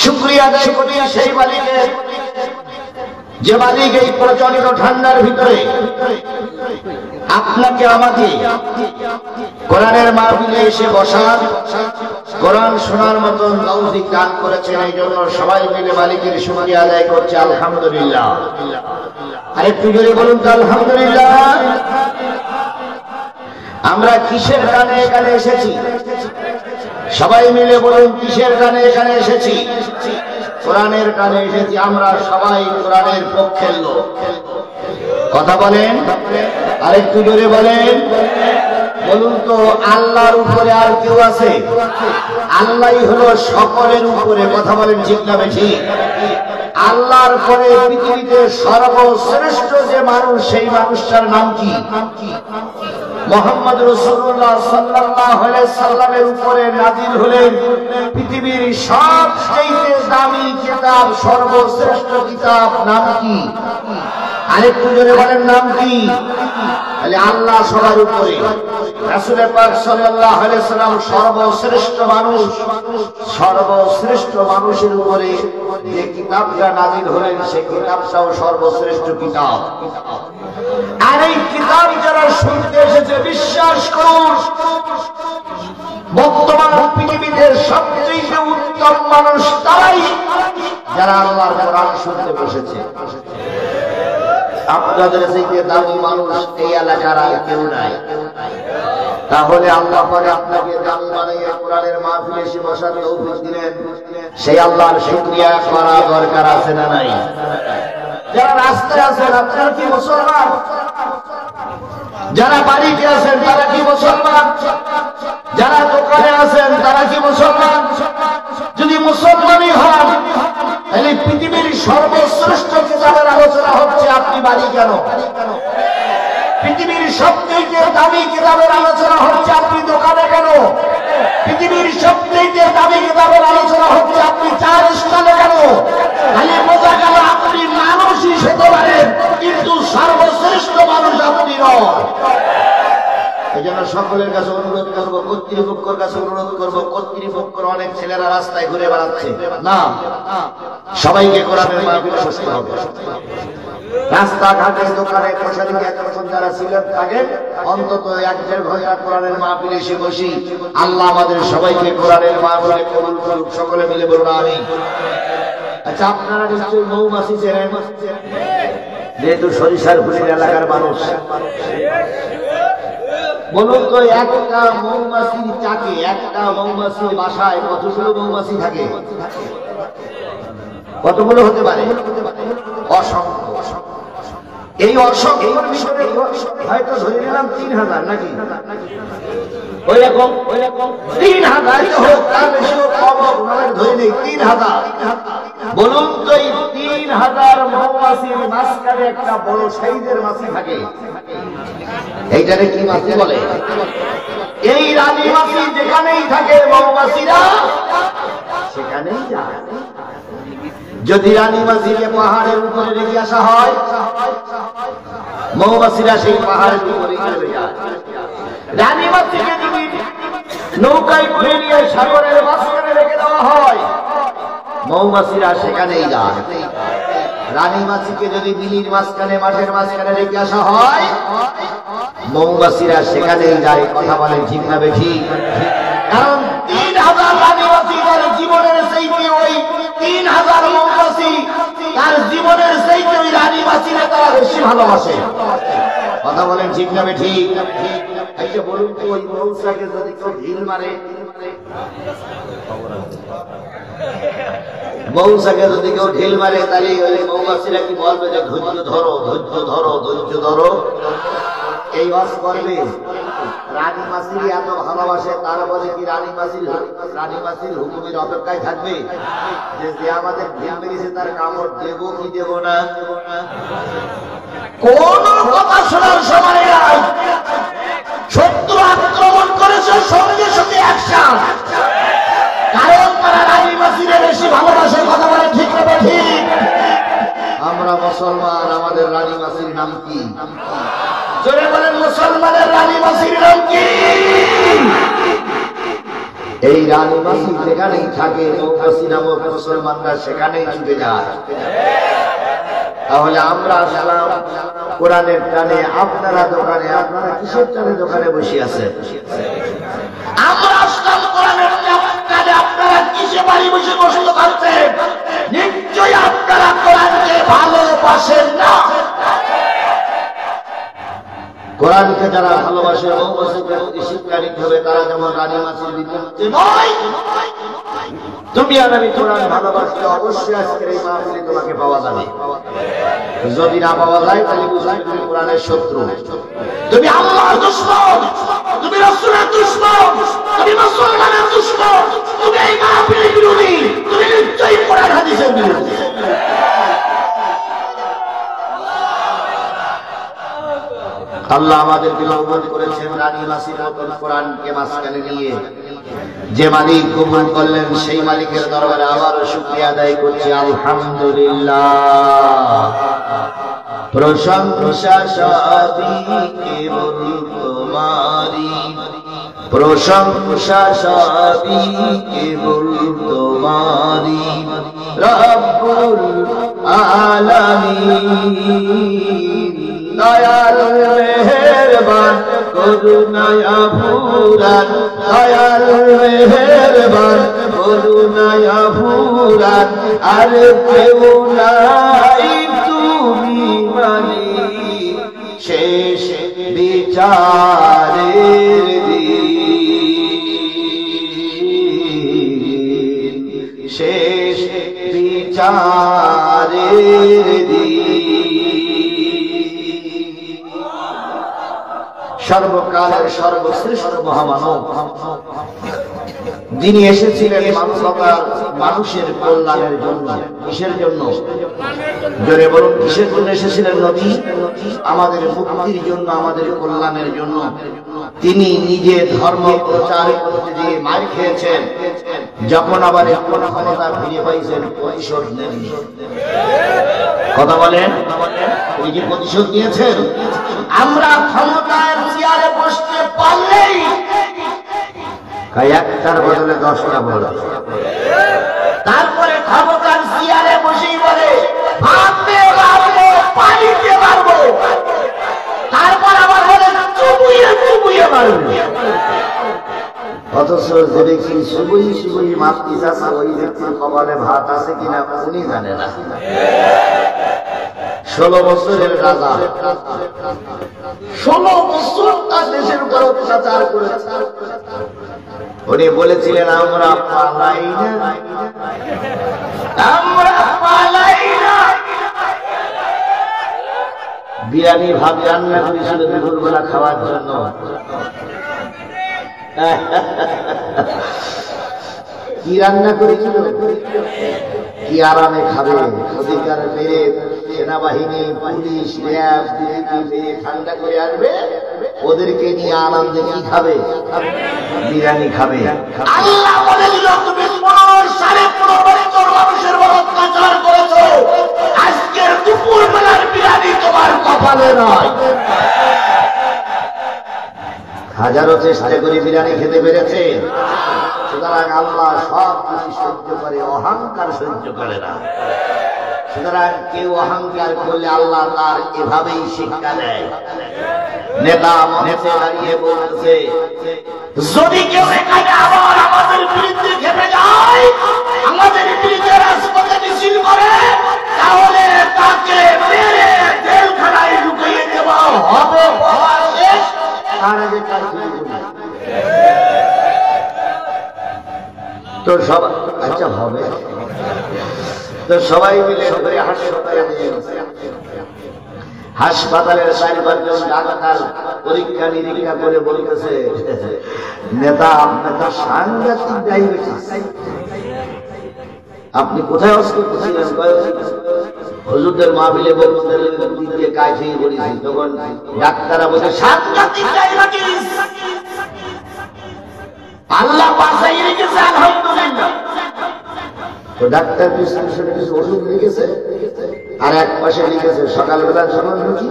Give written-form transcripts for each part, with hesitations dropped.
শুকরিয়া আদায় করি সেই মালিকের, যে মালিক এই প্রচলিত ঠান্ডার ভিতরে আপনাকে আমাকে কোরআনের মাহফিলে এসে বসার, কোরআন শোনার মতন তৌফিক দান করেছেন। এই জন্য সবাই মিলে মালিকের শুকরিয়া আদায় করছে আলহামদুলিল্লাহ। আরেকটু জোরে বলুন তো আলহামদুলিল্লাহ। আমরা কিসের কানে এখানে এসেছি? সবাই মিলে বলুন কিসের কানে এখানে এসেছি? কোরআনের কানে এসেছি। আমরা সবাই কোরআনের পক্ষের লোক। কথা বলেন, আরেকটু জোরে বলেন। বলুন তো আল্লাহর উপরে আর কেউ আছে? আল্লাহই হলো সকলের উপরে। কথা বলেন ঠিক না ঠিক? আল্লাহর পরে পৃথিবীতে সর্বশ্রেষ্ঠ যে মানুষ, সেই মানুষটার নাম কি? মুহাম্মদ রাসূলুল্লাহ সাল্লাল্লাহু আলাইহি সাল্লামের উপরে নাযিল হলেন পৃথিবীর সবচেয়ে দামি কিতাব, সর্বশ্রেষ্ঠ কিতাব। নাম কি? আরেকটু জোরে বলেন নাম কি? তাহলে আল্লাহ সবার উপরে, রাসূল পাক সাল্লাল্লাহু আলাইহি সাল্লাম সর্বশ্রেষ্ঠ মানুষ। সর্বশ্রেষ্ঠ মানুষের উপরে যে কিতাবটা নাযিল হলেন, সেই কিতাবটাও সর্বশ্রেষ্ঠ কিতাব। আর এই কিতাব যারা শুনতে এসেছে, বিশ্বাস করুন বর্তমান পৃথিবীতে সবচেয়ে উত্তম মানুষ তারাই যারা আল্লাহর কোরআন শুনতে বসেছে। আপনাদের থেকে দামি মানুষ এই এলাকার আর কেউ নাই। তাহলে আল্লাহ পরে আপনাকে দামি বানিয়ে কোরআনের মাহফিলে এসে বসার তৌফিক দিলেন। সেই আল্লাহর শুকরিয়া করা দরকার আছে না নাই? যারা রাস্তায় আছেন আপনারা কি মুসলমান? যারা বাড়িতে আছেন তারা কি মুসলমান? যারা দোকানে আছেন তারা কি মুসলমান? যদি মুসলমানই হন, তাহলে পৃথিবীর সর্বশ্রেষ্ঠ কিতাবের আলোচনা হচ্ছে, আপনি বাড়ি কেন? পৃথিবীর সবচেয়ে দামি কিতাবের আলোচনা হচ্ছে, আপনি দোকানে কেন? পৃথিবীর সবচেয়ে দামি কিতাবের আলোচনা হচ্ছে, আপনি চার স্থানে কেন? খালি বোঝা গেল আপনি মানুষই হতে পারেন, কিন্তু সর্বশ্রেষ্ঠ মানুষ আপনি নন। এই জন্য সকলের কাছে অনুরোধ করব, কর্তৃপক্ষের কাছে অনুরোধ করব, কর্তৃপক্ষের অনেক ছেলেরা রাস্তায় ঘুরে বেড়াচ্ছে না, সবাইকে কোরআনের মাহফিলে বসতে হবে। রাস্তাঘাটে দোকানে কসারি এতক্ষণ যারা ছিলেন থাকেন, অন্তত 1-1.5 ঘন্টা কোরআনের মাহফিলে এসে বসি। আল্লাহ আমাদের সবাইকে কোরআনের মাহফিলে কবুল করুক। সকলে মিলে বলুন আমিন। আচ্ছা, আপনারা নিশ্চয়ই মৌমাছি চেনেন, যেহেতু সরিষার ফুলের এলাকার মানুষ। বলুন তো একটা মৌমাছির চাকে, একটা মৌমাছির বাসায় কতগুলো মৌমাছি থাকে? কতগুলো হতে পারে? অসংখ্য। এই অসংখ্য হয়তো ধরে নিলাম 3000 নাকি ওই রকম 3000 হোক, তার বেশি হোক, কম হোক, ধরে নেই 3000। বলুন তো এই 3000 মৌমাছির মাঝখানে একটা বড় সাইজের মাছি থাকে, এইটারে কি মাছি বলে? এই রানী মাছি যেখানেই থাকে মৌমাছিরা সেখানেই যায়। যদি রানী মাছিকে পাহাড়ের উপরে রেখে আসা হয়, মৌমাছিরা সেই পাহাড়ের উপরে চলে যায়। রানী মাছিকে যদি নৌকায় করে নিয়ে সাগরের মাঝখানে রেখে দেওয়া হয়, মৌমাছিরা সেখানেই যায়। রানী মাছিকে যদি বিলির মাঝখানে, মাঠের মাঝখানে রেখে আসা হয়, মৌমাছিরা সেখানেই যায়। কথা বলেন ঠিক না বেঠিক? কারণ 3000 রানী মাছি তার জীবনের চাইতে, ওই 3000 মৌমাছি তার জীবনের চাইতে ওই রানী মাছিরা তারা বেশি ভালোবাসে। কথা বলেন ঠিক না বেঠিক? আচ্ছা বলুন তো ওই মৌচাকে যদি কেউ ঢিল মারে, মৌচাকে যদি কেউ ঢিল মারে, তাহলে ওই মৌমাছিরা কি বলবে যে ধৈর্য ধরো, ধৈর্য ধরো, ধৈর্য ধরো? এই ওয়াজ করবে? রানী মাছির এত ভালোবাসে, তারপরে কি রানী মাছির হুকুমের অপেক্ষায় থাকবে যে আমাদের ঢিল মেরেছে তার কামড় দেবো কি দেবো না? কোন কথা শোনার সময় নাই। শত্রু আক্রমণ করেছে, সঙ্গে সঙ্গে অ্যাকশন। কারণ তারা রানী মাছিরে বেশি ভালোবাসে। কথা বলে ঠিক না ঠিক? আমরা মুসলমান, আমাদের রানী মাছির নাম কি? জোরে বলেন, মুসলমানের রানী মাছির নাম কি? এই রানী মাসি যেখানেই থাকে নৌকাসি নামক মুসলমানরা সেখানেই ছুটে যায়। তাহলে আমরা আসলাম কোরআনের টানে, আপনারা দোকানে, আপনারা কিসের টানে দোকানে বসে আছেন? আমরা আসলাম কোরআনের টানে, আপনারা কিসে বাড়ি বসে বসে থাকছেন? নিশ্চয়ই আপনারা কোরআনকে ভালোবাসেন না। কোরআনকে যারা ভালোবাসে শিক্ষা নিতে হবে, তারা যেমন রানী মাসির বিপক্ষে নয়। তুমি আর আমি কোরআন ভালোবাসলে অবশ্যই আজকের এই মাহফিলে তোমাকে পাওয়া যাবে। যদি না পাওয়া যায় তাহলে বুঝবে তুমি কোরআনের শত্রু, তুমি আল্লাহর দুশমন, তুমি রাসূলের দুশমন, তুমি মুসলমানের দুশমন, তুমি এই মাহফিলের বিরোধী, তুমি নিশ্চয়ই কোরআন হাদিসের বিরোধী। আল্লাহ আমাদেরকে রহমত করেছেন রানী মাসির মতন কোরআনকে মাঝখানে নিয়ে। যে মালিক কবুল করলেন সেই মালিকের দরবারে আবারও শুকরিয়া আদায় করছি, আলহামদুলিল্লাহ। প্রশংসা সবই কেবল তোমারি, প্রশংসা সবই কেবল তোমারি, রব্বুল আলামিন। দয়াল মেহেরবান করুণায়া ফুরান, দয়াল মেহেরবান করুণায়া ফুরান, আর কেউ নাই তুমি মালিক শেষ বিচারের দিন, শেষ বিচারের দিন। সর্বকালের সর্বশ্রেষ্ঠ মহামানব যিনি এসেছিলেন মানবতার মানুষের কল্যাণের জন্য। কিসের জন্য? জোরে বলুন, কিসের জন্য এসেছিলেন নবী? আমাদের মুক্তির জন্য, আমাদের কল্যাণের জন্য। তিনি নিজে ধর্ম প্রচার করতে গিয়ে মার খেয়েছেন, যখন আবার এখন ক্ষমতা ফিরে পাইছেন প্রতিশোধ নেন। কথা বলেন, তিনি কি প্রতিশোধ নিয়েছেন? আমরা ক্ষমতার চেয়ারে বসতে পারলেই একটার বদলে 10টা বলে, তারপরে ক্ষমতার চেয়ারে বসেই বলে ভাবতে পারবো, পানিতে পারবো, তারপর আবার বলে চুবুইয়ে চুবুইয়ে মারবে। অথচ যে ব্যক্তি সুবুই সুবুই মাপতি চাচ্ছে ওই ব্যক্তির কপালে ভাত আছে কিনা উনি জানে না। 16 বছরের রাজা, 16 বছর তার দেশের উপর অত্যাচার করেছে। উনি বলেছিলেন আমরা পালাই না, আমরা পালাই না। বিরিয়ানি ভাত রান্না করেছিল দুপুরবেলা খাওয়ার জন্য। কি রান্না করেছিল? কি আরামে খাবে? অধিকার মেরে সেনাবাহিনী, পুলিশ, র্যাব মেরে ঠান্ডা করে আসবে, ওদেরকে নিয়ে আনন্দে কি খাবে? বিরিয়ানি খাবে। আল্লাহ বলে দিল তুমি 15.5 বছর মানুষের উপর অত্যাচার করেছো, আজকের দুপুর বেলার বিরিয়ানি তোমার কপালে নয়। হাজারো চেষ্টা করে বিরিয়ানি খেতে পেরেছে। সুতরাং আল্লাহ সব কিছু সহ্য করে, অহংকার সহ্য করে না। সুতরাং কেউ অহংকার করলে আল্লাহ তার এভাবেই শিক্ষা দেয়। নেতা মঞ্চে দাঁড়িয়ে বলছে যদি কেউ এখানে আবার আমাদের বিরুদ্ধে খেপে যায়, আমাদের বিরুদ্ধে রাজপথে মিছিল করে, তাহলে তাকে মেরে জেলখানায় ঢুকিয়ে দেওয়া হবে। তার আগে কাজ তো সব আচ্ছা হবে তো সবাই মিলে হাসপাতালের 4-5 জন ডাক্তার পরীক্ষা নিরীক্ষা করে বলতেছে নেতা আপনার তো সাংঘাতিক ডায়াবেটিস, আপনি কোথায় অসুস্থ ছিলেন? হুজুরদের মাহফিলে বলতেন দিয়ে কাজ হয়ে বলেছি। তখন ডাক্তাররা বলছে সাংঘাতিক ডায়াবেটিস, আল্লাহ বাঁচাই রেখেছে আলহামদুলিল্লাহ। তো ডাক্তার প্রেসক্রিপশনে কিছু ওষুধ লিখেছে, আর এক পাশে লিখেছে সকালবেলা যখন রুটি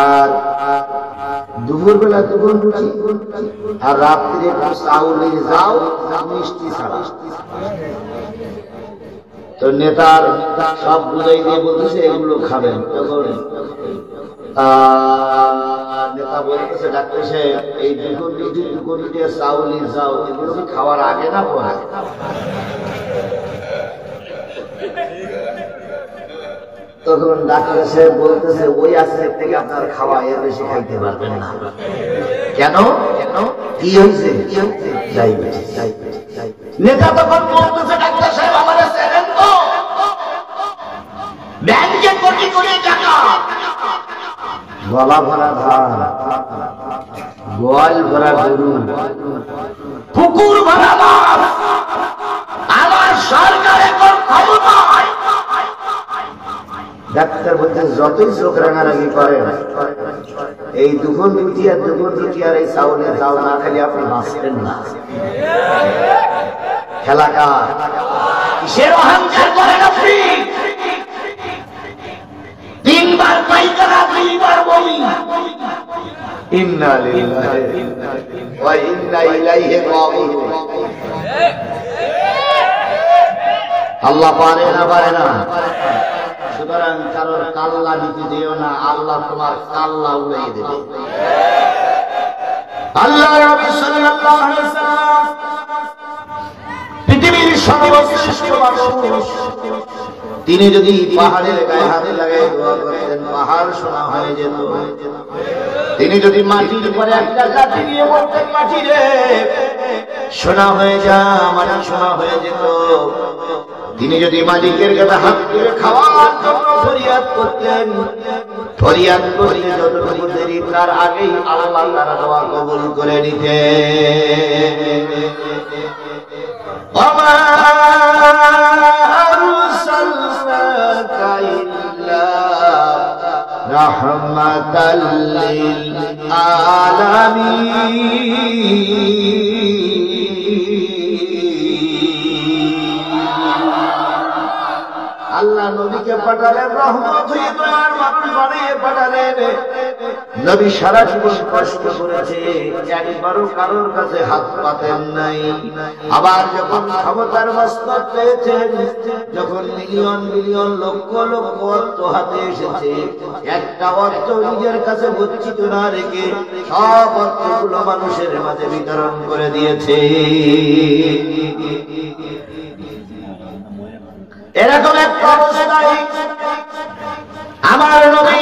আর দুপুরবেলা দুপুর রুটি আর রাত্রে চাউলের যাও মিষ্টি ছাড়া। তো নেতার সব বুঝাই দিয়ে বলতেছে এগুলো খাবেন। তখন নেতা বলতেছে ডাক্তার সাহেব এই দুপুর রুটি চাউলের যাও এগুলো কি খাওয়ার আগে না পরে? তখন ডাক্তার সাহেব বলতেছে ওই আজকের থেকে আপনার খাওয়া এর বেশি খাইতে পারবেন না। কেন? কি হয়েছে? নেতা তখন বলতেছে ডাক্তার সাহেব আমাদের ছেড়েন তো, ব্যাংকে কোটি কোটি টাকা, গলা ভরা ধান, গোয়াল ভরা গরু, পুকুর ভরা মাছ, আমার সরকারের ক্ষমতা। ডাক্তার বলতে যতই চোখ রাঙারাঙি করেন এই দুপুর রুটি আর এই চাউলের যাও না খালি আপনি বাঁচবেন না। খেলাকা কিসের অহংকার করেন আপনি? 3 বার পায়খানা 2 বার বমি। ইন্না লিল্লাহি ওয়া ইন্না ইলাইহি রাজিউন। আল্লাহ পারে না। সুতরাং কারোর কাল্লা নিতে দিও না, আল্লাহ তোমার কাল্লা উড়িয়ে দেবে। আল্লাহ নবী সাল্লাল্লাহু আলাইহি ওয়াসাল্লাম পৃথিবীর সর্বশ্রেষ্ঠ মানুষ। তিনি যদি পাহাড়ের গায়ে হাত লাগায় দোয়া করতেন পাহাড় সোনা হয়ে যেত। তিনি যদি মাটির উপরে একটা লাঠি দিয়ে বলতেন মাটি রে সোনা হয়ে যা, মাটি সোনা হয়ে যেত। তিনি যদি মালিকের কাছে হাত তুলে খাওয়ার জন্য ফরিয়াদ করতেন, ফরিয়াদ করলে যতটুকু দেরি তার আগেই আল্লাহ তার দোয়া কবুল করে নিতেন। ওমা আরসালনাকা ইল্লা রাহমাতাল লিল আলামিন। আল্লাহ নবীকে পাঠালেন রহমত হয়ে, দয়ার মানুষ বানিয়ে পাঠালেন। নবী সারা জীবন কষ্ট করেছে, একবারও কারোর কাছে হাত পাতেন নাই। আবার যখন ক্ষমতার মস্তক পেয়েছেন, যখন মিলিয়ন মিলিয়ন লক্ষ লক্ষ অর্থ হাতে এসেছে, একটা অর্থ নিজের কাছে গচ্ছিত না রেখে সব অর্থগুলো মানুষের মাঝে বিতরণ করে দিয়েছে। এরকম একটা অবস্থায় আমার নবী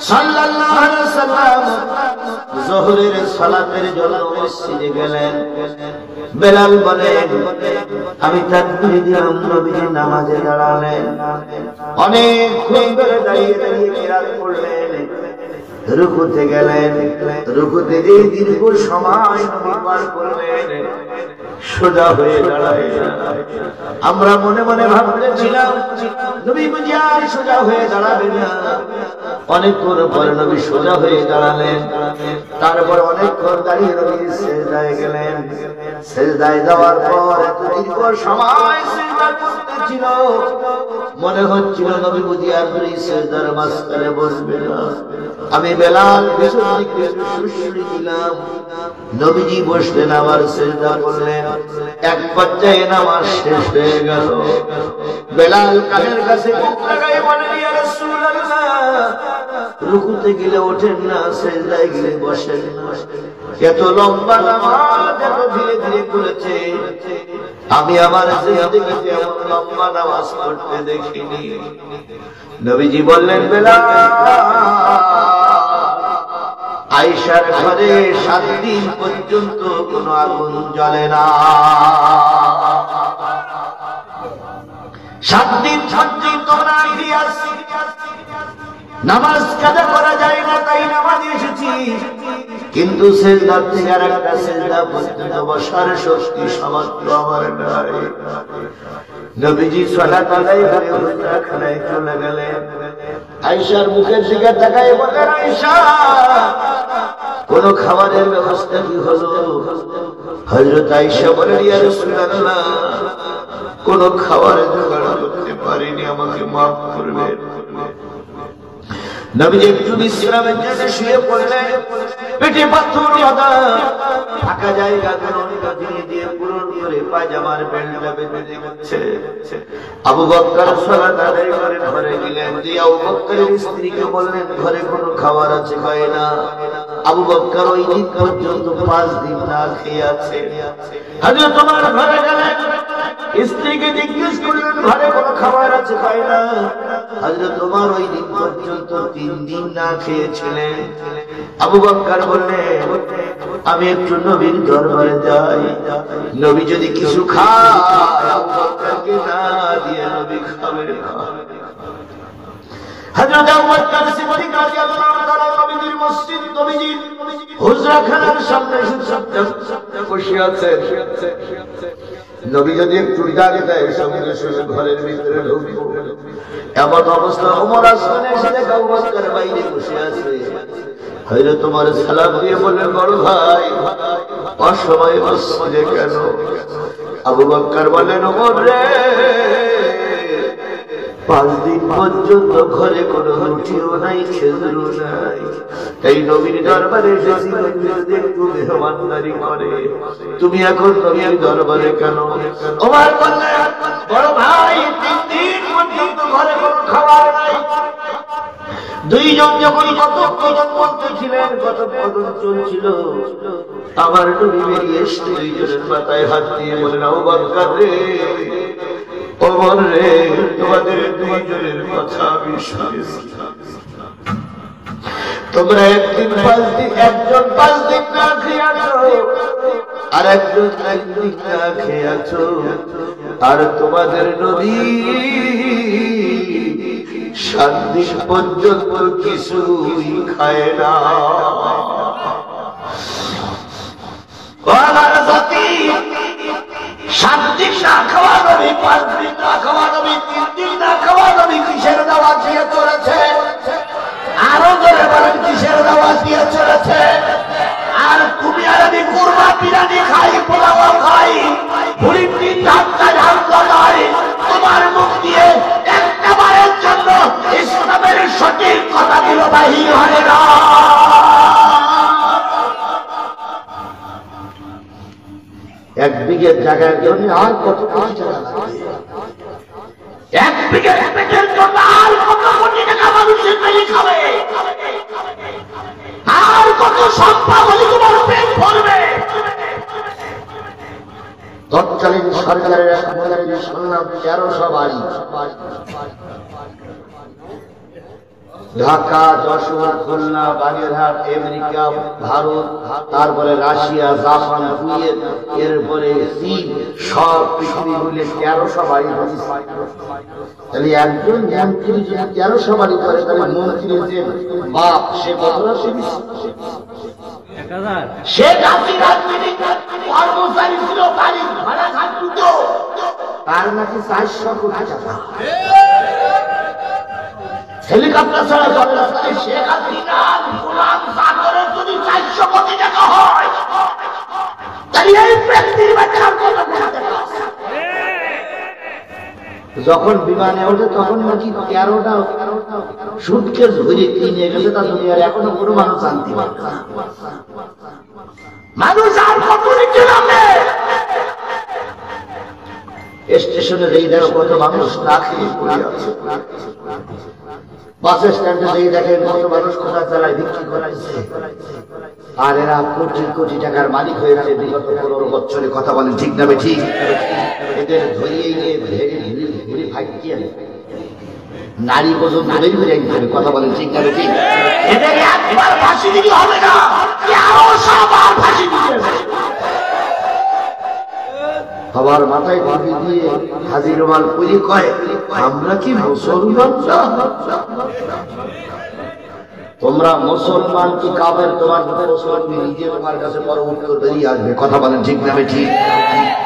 সাল্লাল্লাহু আলাইহি ওয়াসাল্লাম যোহরের সালাতের জন্য মসজিদে গেলেন। বেলাল বলেন আমি তাকবীর দিলাম, নবীজি নামাজে দাঁড়ালেন। অনেকক্ষণ ধরে দাঁড়িয়ে দাঁড়িয়ে কিরাত পড়লেন। রুকুতে গেলেন, রুকুতে যে দীর্ঘ সময় নবী পার করলেন। সোজা হয়ে দাঁড়ালেন। আমরা মনে মনে ভাবতেছিলাম নবী বুঝি আর সোজা হয়ে দাঁড়াবেন না। অনেকক্ষণ পরে নবী সোজা হয়ে দাঁড়ালেন। তারপর অনেকক্ষণ দাঁড়িয়ে নবী সিজদায় গেলেন। সিজদায় যাওয়ার পর এত দীর্ঘ সময় সিজদা করতেছিল, মনে হচ্ছিল নবী বুঝি আর সিজদার মাঝখানে বসবে না। আমি বেলাল পিছন দিকে সুশ্রী দিলাম। নবীজি বসলেন, আবার সিজদা করলেন। এক পর্যায়ে নামাজ শেষ হয়ে গেল। বেলাল কানের কাছে মুখ লাগাই বলেন ইয়া রাসূলুল্লাহ, রুকুতে গেলে ওঠেন না, সিজদায় গেলে বসেন না। এত লম্বা নামাজ এত ধীরে ধীরে করেছে, আমি আমার জিন্দেগিতে এমন লম্বা নামাজ পড়তে দেখিনি। নবীজি বললেন বেলাল, আয়েশার ঘরে 7 দিন পর্যন্ত কোনো আগুন জ্বলে না। 7 দিন তোমরা ইতিহাস নামাজ কাজা করা যায় না, তাই নামাজ এসেছি। কিন্তু সিজদার থেকে আর একটা সিজদা পর্যন্ত বসার শক্তি সামর্থ্য আমার নাই। নবীজি সালাত আদায় করে হুজরাখানায় চলে গেলেন। আয়েশার মুখের দিকে তাকায় বলেন আয়েশা, কোন খাবারের ব্যবস্থা কি হলো? হযরত আয়েশা বলেন ইয়া রাসূলুল্লাহ, কোন খাবারের জোগাড় করতে পারিনি, আমাকে মাফ করবেন। নবীজি একটু বিশ্রামের জন্য শুয়ে পড়লেন, পেটে পাথর বাঁধা, ফাঁকা জায়গাগুলো দিয়ে দিয়ে পূরণ করে পায়জামার বেল্টটা বেঁধে দিচ্ছে। আবু বকর সালাত আদায় করে ঘরে গেলেন, যে আবু বকরের স্ত্রীকে বললেন ঘরে কোনো খাবার আছে, খায় না। আবু বকর ওই দিন পর্যন্ত 5 দিন না খেয়ে আছে। হযরত ওমর ঘরে গেলেন, স্ত্রীকে জিজ্ঞেস করলেন ঘরে কোনো খাবার আছে, খায় না। হযরত ওমর ওই দিন পর্যন্ত 3 দিন না খেয়েছিলেন। আবু বকর বললেন আমি একটু নবীর দরবারে যাই, নবী যদি কিছু খায় আবু বকরকে না দিয়ে নবী খাবে না। হযরত আবু বকর সিদ্দিক রাদিয়াল্লাহু তাআলা নবীর মসজিদ, নবীর হুজরাখানার সামনে বসে আছেন। নবী যদি একটু ডাকে দেয় সঙ্গে সঙ্গে ঘরের ভিতরে ঢুকবো। এমন অবস্থা ওমর আসমানে এসে দেখে আবু বকর বাইরে বসে আছে। হযরত ওমর সালাম দিয়ে বললেন বড় ভাই অসময়ে মসজিদে কেন? আবু বকর বললেন ওমর রে, 5 দিন পর্যন্ত ঘরে কোনো রুটিও নাই, খেজুরও নাই, তাই নবীর দরবারে এসেছি নবী যদি একটু মেহমানদারি করে, তুমি এখন নবীর দরবারে কেন? ওমর বললেন বড় ভাই 3 দিন পর্যন্ত ঘরে কোনো খাবার নাই। দুইজন যখন কথোপকথন করতেছিলেন, কথোপকথন চলছিল, আমার নবী বেরিয়ে এসে দুইজনের মাথায় হাত দিয়ে বলেন আবু বকর রে, ওমর রে, তোমাদের দুইজনের কথা আমি শুনেছি। তোমরা একজন 5 দিন না খেয়ে আছো, আর একজন 1 দিন না খেয়ে আছো, আর তোমাদের নবী 7 দিন পর্যন্ত কিছুই খায় না। আমার জাতি 7 দিন না খাওয়া নবী, 5 দিন না খাওয়া নবী, 3 দিন না খাওয়া নবী কিসের দাওয়াত দিয়ে চলেছে? আরো জোরে বলেন কিসের দাওয়াত দিয়ে চলেছে? আর তুমি আর আমি কুরমা বিরিয়ানি খাই, পোলাও খাই, ভুড়ির দিন ধাক্কায় ধান লাগাই, তোমার মুখ দিয়ে একটা বারের জন্য ইসলামের সঠিক কথাগুলো বাহির হয় না। এক বিঘের জায়গার জন্য আর কত কোটি টাকা লাগবে? 1 বিঘের পেটের জন্য আর কত কোটি টাকা মানুষের পেটে খাবে? আর কত সম্পদ হলে তোমার পেট ভরবে? তৎকালীন সরকারের এক মন্ত্রী শুনলাম 1300 বাড়ি, ঢাকা, যশোর, খুলনা, বাগেরহাট, আমেরিকা, ভারত, তারপরে রাশিয়া, জাপান, কুয়েত, এরপরে চীন, সব পৃথিবী মিলে 1300 বাড়ি হয়েছে। তাহলে একজন মন্ত্রী যদি 1300 বাড়ি করে, তাহলে মন্ত্রীর যে বাপ সে কতটা কর্মচারী ছিল, বাড়ি ভাড়া খাটত, তার নাকি 400 কোটি টাকা। হেলিকপ্টার ছাড়া চলে না। শেখ হাসিনার গোলাম সাগরের যদি 400 কোটি টাকা হয়, তাহলে এই ব্যক্তির বাচ্চার কত কোটি টাকা? যখন বিমানে ওঠে তখন নাকি 13টা সুটকেস ভরে কিনে গেছে, তা দুনিয়ার এখনো কোনো মানুষ আনতে পারে না। মানুষ আর কত নিচে নামে? স্টেশনে যেই দেখো কত মানুষ না খেয়ে পড়ে আছে, বাস স্ট্যান্ডে যেই দেখেন কত মানুষ খোঁজা চালায় বিক্রি করাইছে, আর এরা কোটি কোটি টাকার মালিক হয়েছে বিগত 15 বছরে। কথা বলেন ঠিক না ঠিক? এদের ধরিয়ে নিয়ে ঘুরে ফাইটিয়ে নারী পর্যন্ত বের করে আনতে। কথা বলেন ঠিক না ঠিক? এদের একবার ফাঁসি দিতে হবে না, আরো সবার ফাঁসি দিতে হবে। সবার মাথায় টুপি দিয়ে হাজি রুমাল পরে কয় আমরা কি মুসলমান? তোমরা মুসলমান কি কাফের? তোমার মুসলমান নিজে তোমার কাছে বড় উত্তর বেরিয়ে আসবে। কথা বলেন ঠিক না ঠিক?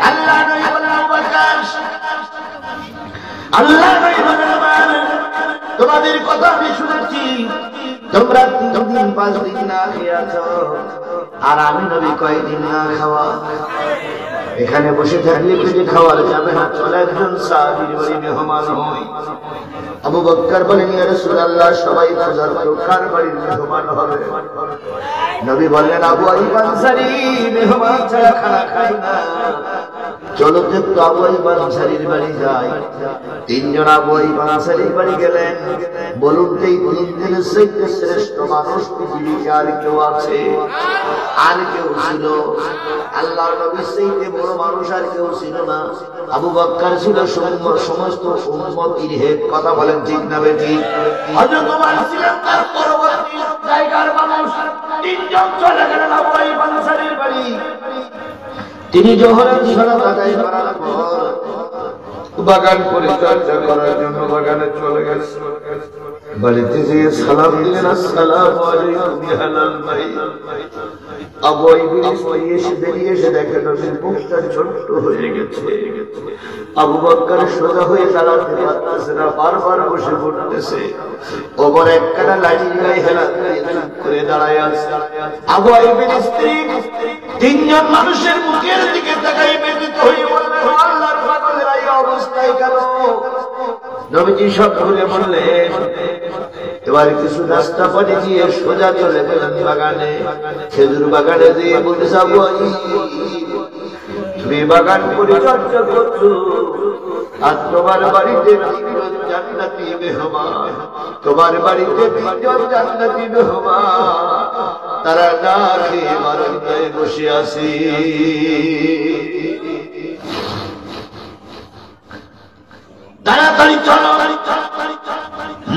আল্লাহ নবী বলেন আবু বকর, আল্লাহ নবী বলেন তোমাদের কথা আমি শুনেছি, তোমরা 3 দিন 5 দিন না খেয়ে আছো, আর আমি নবী কয়দিন না খাওয়া? এখানে বসে থাকলে পেটে খাওয়ার যাবে না, চলে একজন সাহাবীর বাড়ি মেহমান হই। আবু বকর বলেন, ইয়া রাসূলুল্লাহ, সবাই ক্ষুধার্ত, কার বাড়ির মেহমান হবে? নবী বললেন, আবু আইয়ুব আনসারী মেহমান ছাড়া খানা খায় না। চলো তো একটু আবু আইয়ুব আনসারীর বাড়ি যাই। তিনজন আবু আইয়ুব আনসারীর বাড়ি গেলেন। বলুন তো এই তিনজনের চাইতে শ্রেষ্ঠ মানুষ পৃথিবীতে আর কেউ আছে? আর কেউ ছিল? আল্লাহর নবীর চাইতে বড় মানুষ আর কেউ ছিল না। আবু বকর ছিল সমস্ত উম্মতের হেড। কথা বলেন ঠিক না বেঠিক? হযরত ওমর ছিলেন তার পরবর্তী জায়গার মানুষ। তিনজন চলে গেলেন আবু আইয়ুব আনসারীর বাড়ি। তিনি জোহরের সালাত আদায় করার পর বাগান পরিচর্যা করার জন্য বাগানে চলে গেছেন। বাড়িতে যেয়ে সালাম দিলেন, আসসালামু আলাইকুম ইয়া হালাল ভাই। আবু আইয়ুব এসে বেরিয়ে এসে দেখেন নবীর মুখটা ছোট্ট হয়ে গেছে। আবু বকর সোজা হয়ে দাঁড়াতে পারতেছে না, বারবার বসে পড়তেছে। ওমর একখানা লাঠি গায়ে হেলান দিয়ে চুপ করে দাঁড়ায় আছে। আবু আইয়ুবের স্ত্রী তিনজন মানুষের মুখের দিকে তাকাই ব্যথিত হয়ে বললেন, আল্লাহর পাগলের এই অবস্থায় কেন? নবীজি সব খুলে বললেন। এবার কিছু রাস্তা পাড়ি দিয়ে সোজা চলে গেলেন বাগানে। খেজুর বাগানে দিয়ে বলতেছে, আবু আইয়ুব, তুমি বাগান পরিচর্যা করছো, আর তোমার বাড়িতে তিনজন জান্নাতি মেহমান, তোমার বাড়িতে তিনজন জান্নাতি মেহমান, তারা না খেয়ে বারান্দায় বসে আছে। তাড়াতাড়ি চলো।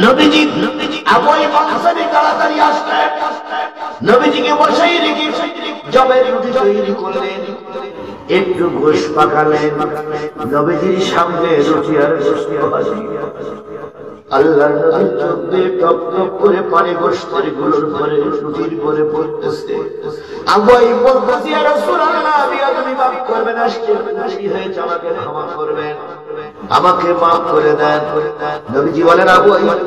নবীজি আবু আইয়ুব আনসারী তাড়াতাড়ি আসলেন। নবীজিকে বসাই রেখে জবের রুটি তৈরি করলেন, একটু গোশত পাকালেন। নবীজির সামনে রুটি আর গোশত ভাজি। আল্লাহর নবীর চোখ দিয়ে টপ টপ করে পানি গোশতের গুলোর পরে রুটির পরে পড়তেছে। আবু আইয়ুব বলতেছে, ইয়া রাসূলুল্লাহ, আপনি মাফ করবেন, আজকে বেশি হয়েছে, আমাকে ক্ষমা করবেন, আমাকে মাফ করে দেন। নবীজি বলেন, আবু আইয়ুব,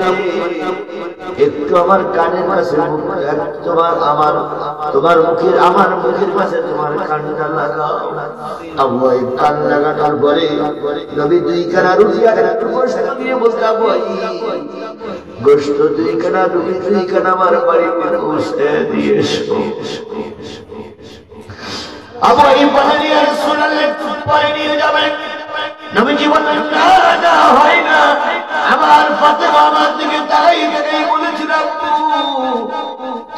একটু আমার কানের কাছে তোমার মুখের কাছে তোমার কানটা লাগাও। আবু আইয়ুব কান লাগানোর পরে নবী দুইখানা রুটি আর একটু গোশত দিয়ে বলতে, আবু আইয়ুব, গোশত দুইখানা রুটি দুইখানা আমার বাড়িতে পৌঁছে দিয়ে এসো। আবু আইয়ুব বলেন, ইয়া রাসূলুল্লাহ, একটু পরে নিয়ে যাবেন। নবীজি বললেন, না না, হয় না। আমার ফাতেমা আমার দিকে তাকাই তাকাই বলেছিল,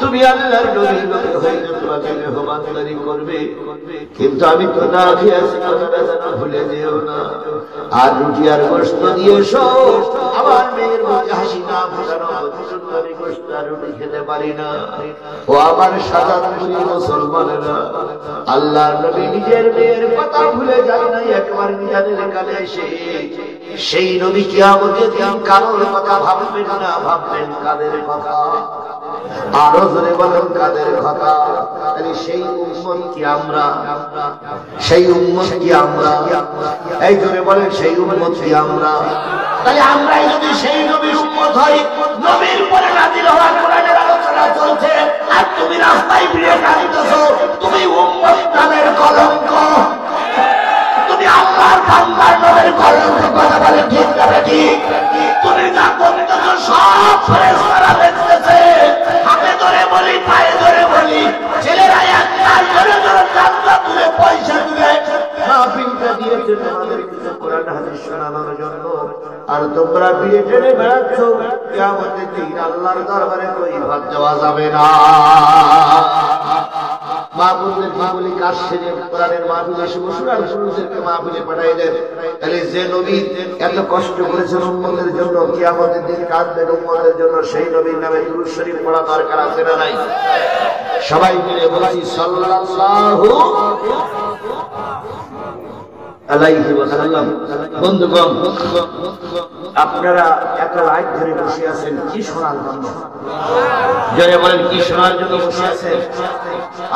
তুমি আল্লাহর নবীর লোক হইলে তোমাকে মেহমানদারি করবে, কিন্তু আমি তো না খেয়ে আছি, কথাটা যেন ভুলে যেও না। আর রুটি আর গোশত দিয়ে এসো। আমার মেয়ের মুখে হাসি না ফোটানো পর্যন্ত আমি গোশত আর রুটি খেতে পারি না। ও আমার সাজাদপুরি মুসলমানেরা, আল্লাহর নবী নিজের মেয়ের কথা ভুলে যায় নাই। একবার মিজানের কালে এসে সেই নবী কিয়ামতের দিন কারোর কথা ভাববেন না, ভাববেন কাদের কথা? আরো জোরে বলেন, কাদের কথা? তাহলে সেই উম্মত কি আমরা? সেই উম্মত কি আমরা? এই জোরে বলেন, সেই উম্মত কি আমরা? তাহলে আমরাই যদি সেই নবীর উম্মত হই, নবীর পরে নাযিল হওয়া কোরআনের আলোচনা চলছে, আর তুমি রাস্তায় ফিরে কাঁদতেছো, তুমি উম্মত নামের কলঙ্ক, তুমি আল্লাহর বান্দার নামের কলঙ্ক। কথা বলে ঠিক না ঠিক? তুমি যা করতেছো সব ফেরেশতারা দেখতেছে। হাতে ধরে বলি, পায়ে ধরে বলি, ছেলেরা একটা ধরে ধরে চান্দা তুলে পয়সা তুলে মাহফিলটা দিয়েছে তোমাদের কিছু কোরআন হাদিস শোনানোর জন্য, আর তোমরা বিয়ে টেনে বেড়াচ্ছ। কিয়ামতের দিন আল্লাহর দরবারে কই ভাত দেওয়া যাবে না। মা বোনদের বলি, কাজ সেরে কোরআনের মাহফিলে এসে বসুন, আর পুরুষদেরকে মাহফিলে পাঠাই দেন। তাহলে যে নবী এত কষ্ট করেছেন উম্মতের জন্য, কিয়ামতের দিন কাঁদবেন উম্মতের জন্য, সেই নবীর নামে দুরূদ শরীফ পড়া দরকার আছে না নাই? সবাই মিলে বলছি সাল্লাল্লাহু আলাইহি ওয়াসাল্লাম। বন্ধুগণ, আপনারা এত রাত ধরে বসে আছেন কি শোনার জন্য? জোরে বলেন, কি শোনার জন্য বসে আছেন?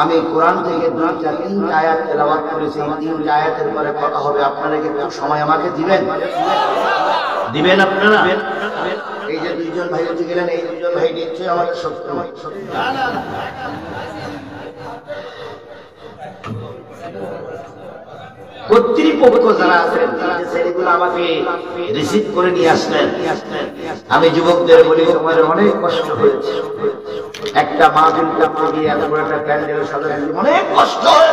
আমি কোরআন থেকে তিনটা আয়াত তেলাওয়াত করেছি। তিনটা আয়াতের পরে কথা হবে। আপনারা কি একটু সময় আমাকে দিবেন? দিবেন আপনারা? এই যে দুইজন ভাই উঠে গেলেন, এই দুইজন ভাই নিশ্চয়ই আমাদের শত্রু। কর্তৃপক্ষ যারা আছেন যে ছেলেগুলো আমাকে রিসিভ করে নিয়ে আসলেন, আমি যুবকদের বলি তোমাদের অনেক কষ্ট হয়েছে। একটা মাহফিল করতে গিয়ে এত বড় একটা প্যান্ডেল সাজাতে অনেক কষ্ট হয়।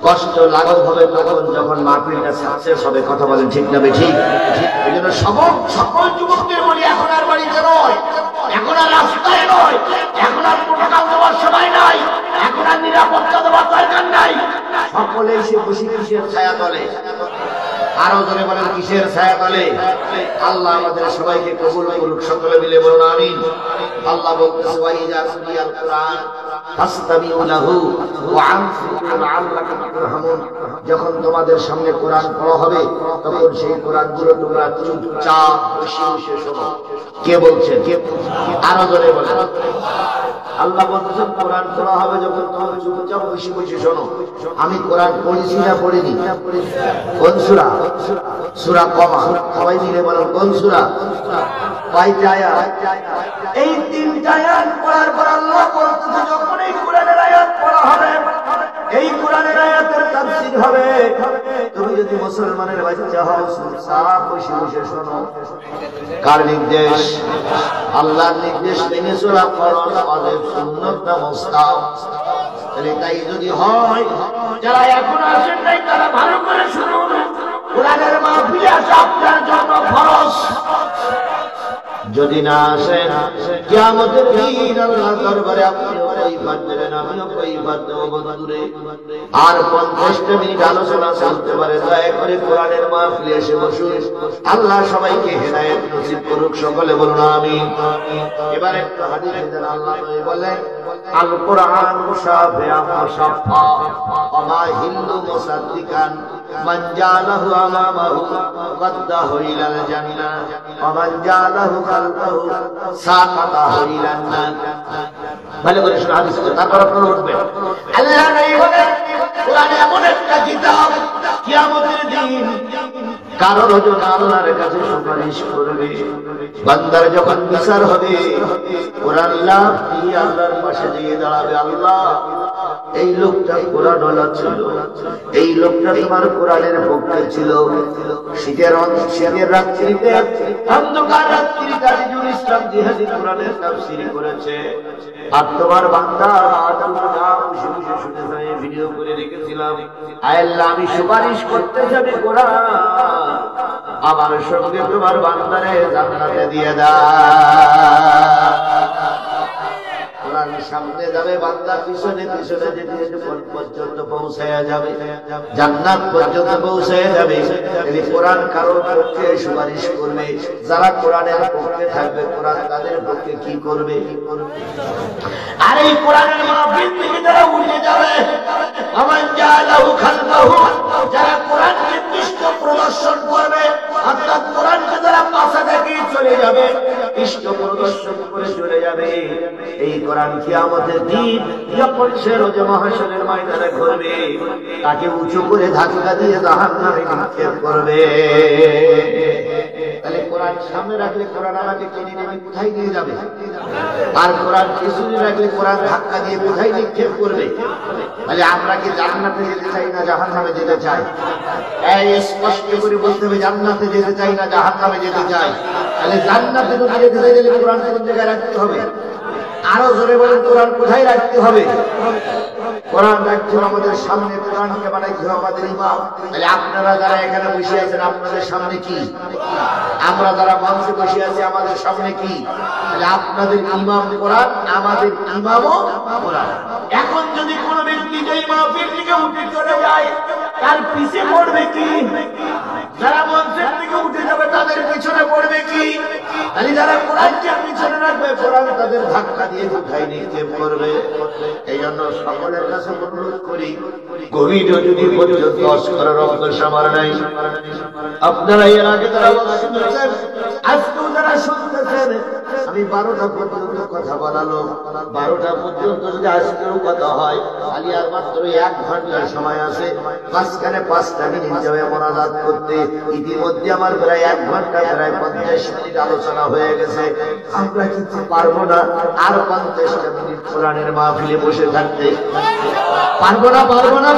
কষ্ট লাঘব হবে তখন যখন মাহফিলটা সাকসেস হবে। কথা বলেন ঠিক না বেঠিক? এই জন্য সকল যুবকদের বলি এখন আর বাড়িতে নয়, এখন আর রাস্তায় নয়, এখন আর প্রোটোকল দেওয়ার সময় নাই, এখন আর নিরাপত্তা দেওয়ার দরকার নাই। সকলে এসে বসে কিসের ছায়া তলে? আরো জোরে বলেন কিসের ছায়া তলে? আল্লাহ আমাদের সবাইকে কবুল করুক। সকলে মিলে বলুন আমিন। আল্লাহ বলতেছে ওয়াইজা কুরিয়াল কুরআন ফাসতামিউ লাহু ওয়া আনসিতু লাআল্লাকুম তুরহামুন। যখন তোমাদের সামনে কোরআন পড়া হবে তখন সেই কোরআনগুলো তোমরা চুপচাপ বসে বসে শোনো। কে বলছেন? আরো জোরে বলেন। আল্লাহ বলতেছেন কোরআন পড়া হবে যখন তোমরা চুপচাপ বসে বসে শোনো। আমি কোরআন পড়েছি না পড়িনি? কোন সূরা? সূরা কমা। সবাই মিলে বলেন কোন সূরা? কয়টা আয়াত? এই তিনটা আয়াত পড়ার পর আল্লাহ বলতেছে যখন এই কোরআনের আয়াত পড়া হবে, এই কোরআনের আয়াতের তাফসীর হবে, তুমি যদি মুসলমানের বাচ্চা হও চুপচাপ বসে বসে শোনো। কার নির্দেশ? আল্লাহর নির্দেশ মেনে চলা ফরজ, ওয়াজিব, সুন্নাত না মুস্তাহাব। তাহলে তাই যদি হয়, যারা এখন আসেন নাই তারা ভালো করে শুনুন। কোরআনের মাহফিলে আসা আপনার জন্য ফরজ। যদি না আসেন কিয়ামতের দিন আল্লাহর দরবারে আপনিও কৈফিয়ত দেবেন, আমিও কৈফিয়ত দেব বন্ধুরে। আর 50টা মিনিট আলোচনা চলতে পারে। দয়া করে কোরআনের মাহফিলে এসে বসুন। আল্লাহ সবাইকে হেদায়েত নসিব করুক। সকলে বলুন আমিন। এবার একটা হাদিসে যেন আল্লাহ নবী বলেন আল কোরআন মুশাফিআ মুশাফফা ওয়া মা হিল্লু মুসাদ্দিকান মান জালাহু আমামাহু ওয়াদাহু ইলাল জান্নাহ ওয়া মান জালাহু খালফাহু সাকাতাহু ইলান নার। ভালো করে শুনুন হাদিস, তারপর আপনারা উঠবেন। আল্লাহ নবী বলেন কোরআন এমন একটা কিতাব কিয়ামতের দিন কারোর জন্য আল্লাহর কাছে সুপারিশ করবে। বান্দার যখন বিচার হবে কোরআন লাভ দিয়ে আল্লাহর পাশে গিয়ে দাঁড়াবে। আল্লাহ এই লোকটা কোরআন ওয়ালা ছিল, এই লোকটা তোমার কোরআনের পক্ষে ছিল। শীতের রাত্রিতে অন্ধকার রাত্রিতে আজিজুল ইসলাম জিহাদি কোরআনের তাফসীর করেছে। আর তোমার বান্দা বসে বসে শুনেছে, ভিডিও করে রেখেছিলাম। আয় আল্লাহ আমি সুপারিশ করতে যাবে কোরআন আমার সঙ্গে তোমার বান্দারে জান্নাতে দিয়ে দাও। কোরআন সামনে যাবে, বান্দা পিছনে পিছনে যেতে যেতে পর্যন্ত পৌঁছায়া যাবে, জান্নাত পর্যন্ত পৌঁছায়া যাবে। এই কোরআন কারোর পক্ষে সুপারিশ করবে। যারা কোরআনের পক্ষে থাকবে কোরআন তাদের পক্ষে কি করবে? আর এই কোরআনের মাহফিল থেকে যারা উঠে যাবে, আমান জালাহু খালফাহু, যারা কোরআনকে পৃষ্ঠ প্রদর্শন করবে, অর্থাৎ কোরআনকে যারা পাশে থেকে চলে যাবে, পৃষ্ঠ প্রদর্শন করে চলে যাবে, এই কোরআন কিয়ামতের দিন যখন সে রোজে মাহশরের ময়দানে ঘুরবে তাকে উঁচু করে ধাক্কা দিয়ে জাহান্নামে নিক্ষেপ করবে। তাহলে কোরআন সামনে রাখলে কোরআন আমাকে টেনে নেবে কোথায় নিয়ে যাবে? আর কোরআন পিছনে রাখলে কোরআন ধাক্কা দিয়ে কোথায় নিক্ষেপ করবে? তাহলে আমরা কি জান্নাতে যেতে চাই না জাহান্নামে যেতে চাই? এই স্পষ্ট করে বলতে হবে জান্নাতে যেতে চাই না জাহান্নামে যেতে চাই। তাহলে জান্নাতে যদি যেতে চাই তাহলে কোরআন কোন জায়গায় রাখতে হবে? আরো জোরে বলেন কোরআন কোথায় রাখতে হবে? কোরআন রাখতে আমাদের সামনে, কোরআনকে বানাইতে হবে আমাদের ইমাম। তাহলে আপনারা যারা এখানে বসে আছেন আপনাদের সামনে কি? আমরা যারা মঞ্চে বসে আছি আমাদের সামনে কি? তাহলে আপনাদের ইমাম কোরআন, আমাদের ইমামও কোরআন। এখন যদি কোনো ব্যক্তি যে মাহফিল থেকে উঠে চলে যায় তার পিছে পড়বে কি? যারা মঞ্চের থেকে উঠে যাবে তাদের পিছনে পড়বে কি? তাহলে যারা কোরআনকে পিছনে রাখবে কোরআন তাদের ধাক্কা দিয়ে কোথায় নিক্ষেপ করবে। এই জন্য সকলের কাছে অনুরোধ করি, কোভিড যদি পর্যন্ত অস্করের অভ্যাস আমার নাই, আপনারা এর আগে যারা শুনতেছেন আজকেও যারা শুনতেছেন, আমি আমি 12টা পর্যন্ত কথা বলালো, 12টা পর্যন্ত যদি আজকেও কথা হয় খালি আর মাত্র 1 ঘন্টার সময় আছে, মাঝখানে 5টা মিনিট যাবে মোনাজাত করতে। ইতিমধ্যে আমার প্রায় 1 ঘন্টা প্রায় 50 মিনিট আলোচনা হয়ে গেছে। আমরা কিন্তু পারবো না আর 50টা মিনিট কোরআনের মাহফিলে বসে থাকতে। পারবো না।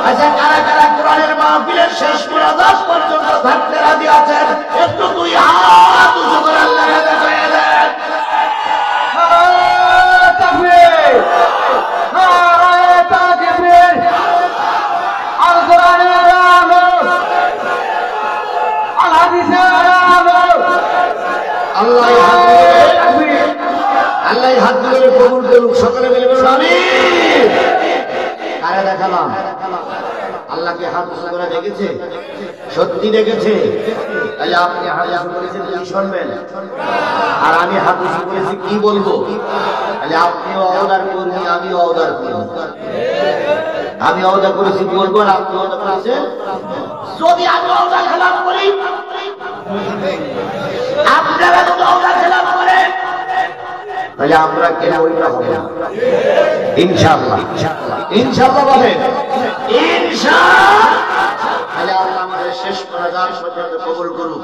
আচ্ছা, কারা কারা কোরআনের মাহফিলের শেষ মোনাজাত পর্যন্ত থাকতে রাজি আছেন? একটু 2 হাত উঁচু করে আল্লাহকে দেখায় দেন। তাকবীর, নারায়ে তাকবীর, আল কোরআনের আলো, আল হাদিসের আলো। আল্লাহ হাত তুলে কবুল করুক। সকলে মিলে বলুন আমিন। কারে দেখালাম? আল্লাহকে হাত উঁচু করে দেখেছে, সত্যি দেখেছে। তাহলে আপনি হাত উঁচু করেছেন কি শুনবেন, আর আমি হাত উঁচু করেছি কি বলবো? তাহলে আপনিও অবদান কর্মী, আমিও অবদান কর্মী। আমি অবদা করেছি বলবো, আর আপনি অবদা করেছেন। যদি আমি অবদা খেলাম করি, আপনারা যদি অবদা খেলাম করেন, তাহলে আমরা কেন ওইটা হবে না? ইনশাআল্লাহ, ইনশাআল্লাহ বলেন ইনশাআল্লাহ। তাহলে আল্লাহ আমাদের শেষ মোনাজাত পর্যন্ত কবুল করুক।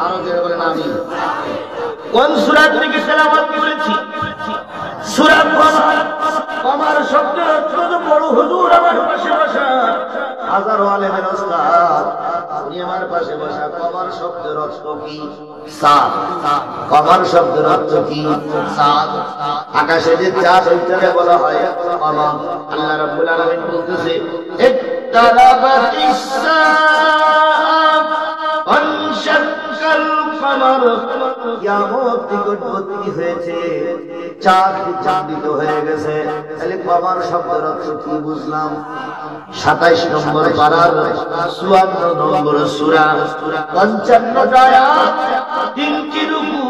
আরো জোরে বলেন আমিন। কোন সূরা থেকে তেলাওয়াত করেছি? সূরা কমার শব্দের অর্থ তো বড় হুজুর আমার পাশে বসা, হাজারো আলেমের ওস্তাদ উনি আমার পাশে বসা। কমার শব্দের অর্থ কি? সাত। কমার শব্দের অর্থ কি? সাত। আকাশে যে চাঁদ ওইটাকে বলা হয় কমা। আল্লাহ রাব্বুল আলামিন বলতেছে ইকতারাবাতিস সাআ ওয়ানশাক্কাল কমার, কিয়ামত নিকটবর্তী হয়েছে, চাঁদ চাঁদিত হয়ে গেছে। তাহলে কমার শব্দের অর্থ কি বুঝলাম? 27 নম্বর পারার 54 নম্বর সূরা, 55টা আয়াত, 3টি রুকু,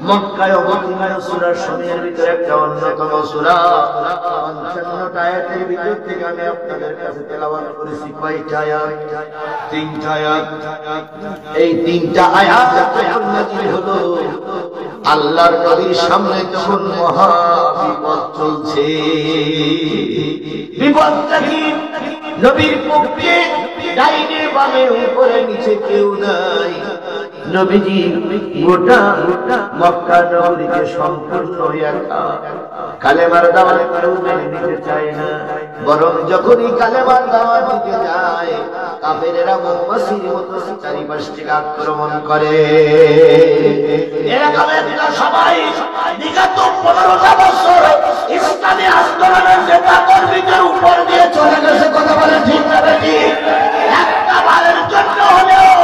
মক্কায় অবতীর্ণ সূরার সময়ের ভিতরে একটা অন্যতম সূরা। 55টা আয়াতের ভিতর থেকে আমি আপনাদের কাছে তেলাওয়াত করেছি কয়টা আয়াত? 3টা আয়াত। এই 3টা আয়াত যখন নাযিল হলো, আল্লাহর নবীর সামনে তখন মহা বিপদ চলছে। বিপদটা কি? নবীর পক্ষে ডাইনে বামে উপরে নিচে কেউ নাই। নবীজি গোটা মক্কা নগরীকে সম্পূর্ণ একা। কালেমার দাওয়াত কেউ মেনে নিতে চায় না, বরং যখনই কালেমার দাওয়াত দিতে যায় কাফেরেরা মৌমাছির মতো চারিপাশ থেকে আক্রমণ করে। এরকম একটা সবাই বিগত 15টা বছর ইসলামী আন্দোলনের নেতা কর্মীদের উপর দিয়ে চলে গেছে। কথা বলে ঠিক না বেটি? একটা বারের জন্য হলেও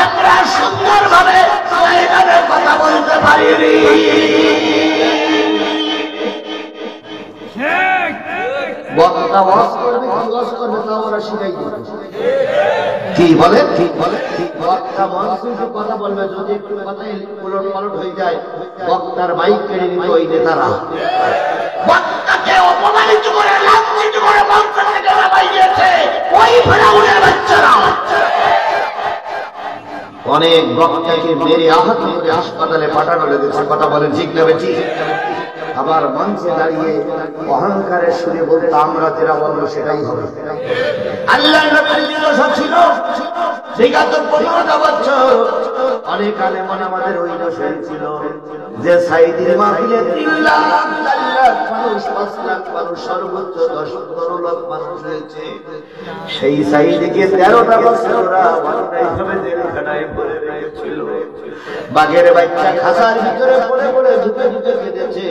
আমরা সুন্দরভাবে ময়দানে কথা বলতে পারিনি। বক্তা ওয়াজ করবে, কি ওয়াজ করবে তা ওরা শিখাই দিবে। কি বলে? ঠিক বলে। বক্তা মঞ্চে কথা বলবে, যদি একটু কথাই উলট পালট হয়ে যায় বক্তার মাইক কেড়ে নিত ওই নেতারা। বক্তাকে অপমানিত করে লাঞ্ছিত করে মঞ্চ থেকে নামাই দিয়েছে ওই ফেরাউনের বাচ্চারা। অনেক বক্তাকে মেরে আহত করে হাসপাতালে পাঠানো লেগেছে। কথা বলেন ঠিক না বেটি? আবার মঞ্চে দাঁড়িয়ে অহংকারের সুরে বলতে আমরা যেটা বলবো সেটাই হবে। আল্লাহর নবীর নির্দেশ ছিল বিগত 15টা বছর অনেক আলেম আমাদের ওই দোষের ছিল যে সাইদির মাহফিলে 3 লাখ 4 লাখ মানুষ, 5 লাখ মানুষ, সর্বোচ্চ 10-15 লাখ মানুষ হয়েছে। সেই সাইদিকে 13টা বছর ওরা অন্যায়ভাবে জেলখানায় ভরে রেখেছিল। বাঘের বাচ্চা খাঁচার ভিতরে পড়ে পড়ে ঢুকে ঢুকে কেঁদেছে।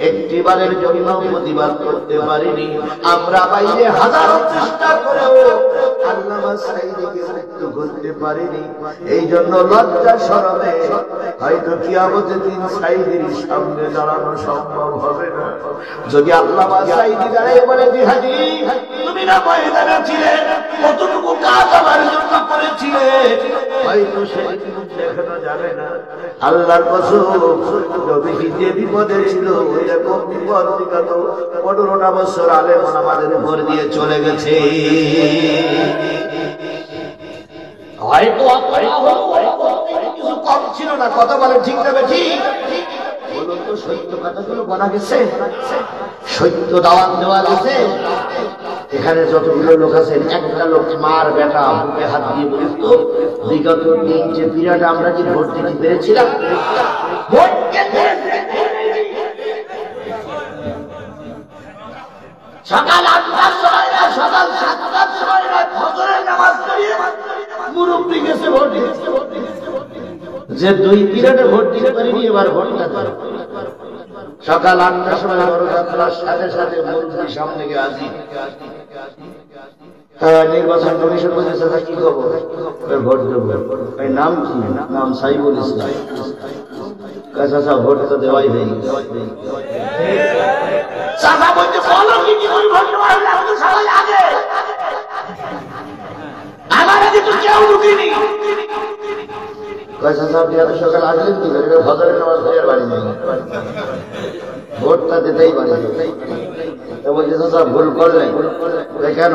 একটিবারের জন্য প্রতিবাদ করতে পারিনি আমরা। বাইরে হাজারো চেষ্টা করেও আল্লামা সাইদিকে মুক্ত করতে পারিনি। এই জন্য লজ্জা শরমে হয়তো কিয়ামতের দিন সাইদির সামনে দাঁড়ানো সম্ভব হবে না। যদি আল্লামা সাইদি দাঁড়িয়ে বলে জিহাদি তুমি না ময়দানে ছিলে, কতটুকু কাজ আমার জন্য করেছিলে, হয়তো সেই মুখ দেখানো যাবে না। আল্লাহর কসম, নবীজি যে বিপদে ছিল ওইরকম বিপদ বিগত 15টা বছর আলেম আমাদের উপর দিয়ে চলে গেছে। হয়তো কিছু কম ছিল না। কথা বলে ঠিক না ঠিক? বলুন তো, সত্য কথাগুলো বলা গেছে, সত্য দাওয়াত দেওয়া গেছে। এখানে যতগুলো লোক আছেন, একটা লোক মার বেটা বুকে হাত দিয়ে বলিস তো, বিগত 3 যে পিরিয়ডে আমরা কি ভোট দিতে পেরেছিলাম? সকাল 8টার সময় না, সকাল 7টার সময় না, ফজরের নামাজ পড়িয়ে মুরব্বি গেছে ভোট দিতে। যে 2 পিরিয়ডে ভোট দিতে পারিনি, এবার ভোটটা দেন। সকাল 8টার সময় বড়যাত্রার সাথে সাথে মুরব্বি সামনে গিয়ে হাজির। নির্বাচন কমিশন বলতেছে, কি খবর? ভোট দেবো। নাম কি? নাম সাইবুল ইসলাম। চাচা ভোট তো দেওয়াই হয়ে গেছে। চাচা বলতে বলো কি করে ভোট দেওয়া হলো? আমি তো সবাই আগে, আমার আগে তো কেউ ঢুকিনি। চাচা আপনি এত সকাল আসলেন কি করে? ফজরের নামাজ পড়ে বাড়ি নেই, ভোটটা দিতেই পারি। বলছে চাচা ভুল করলেন। কেন?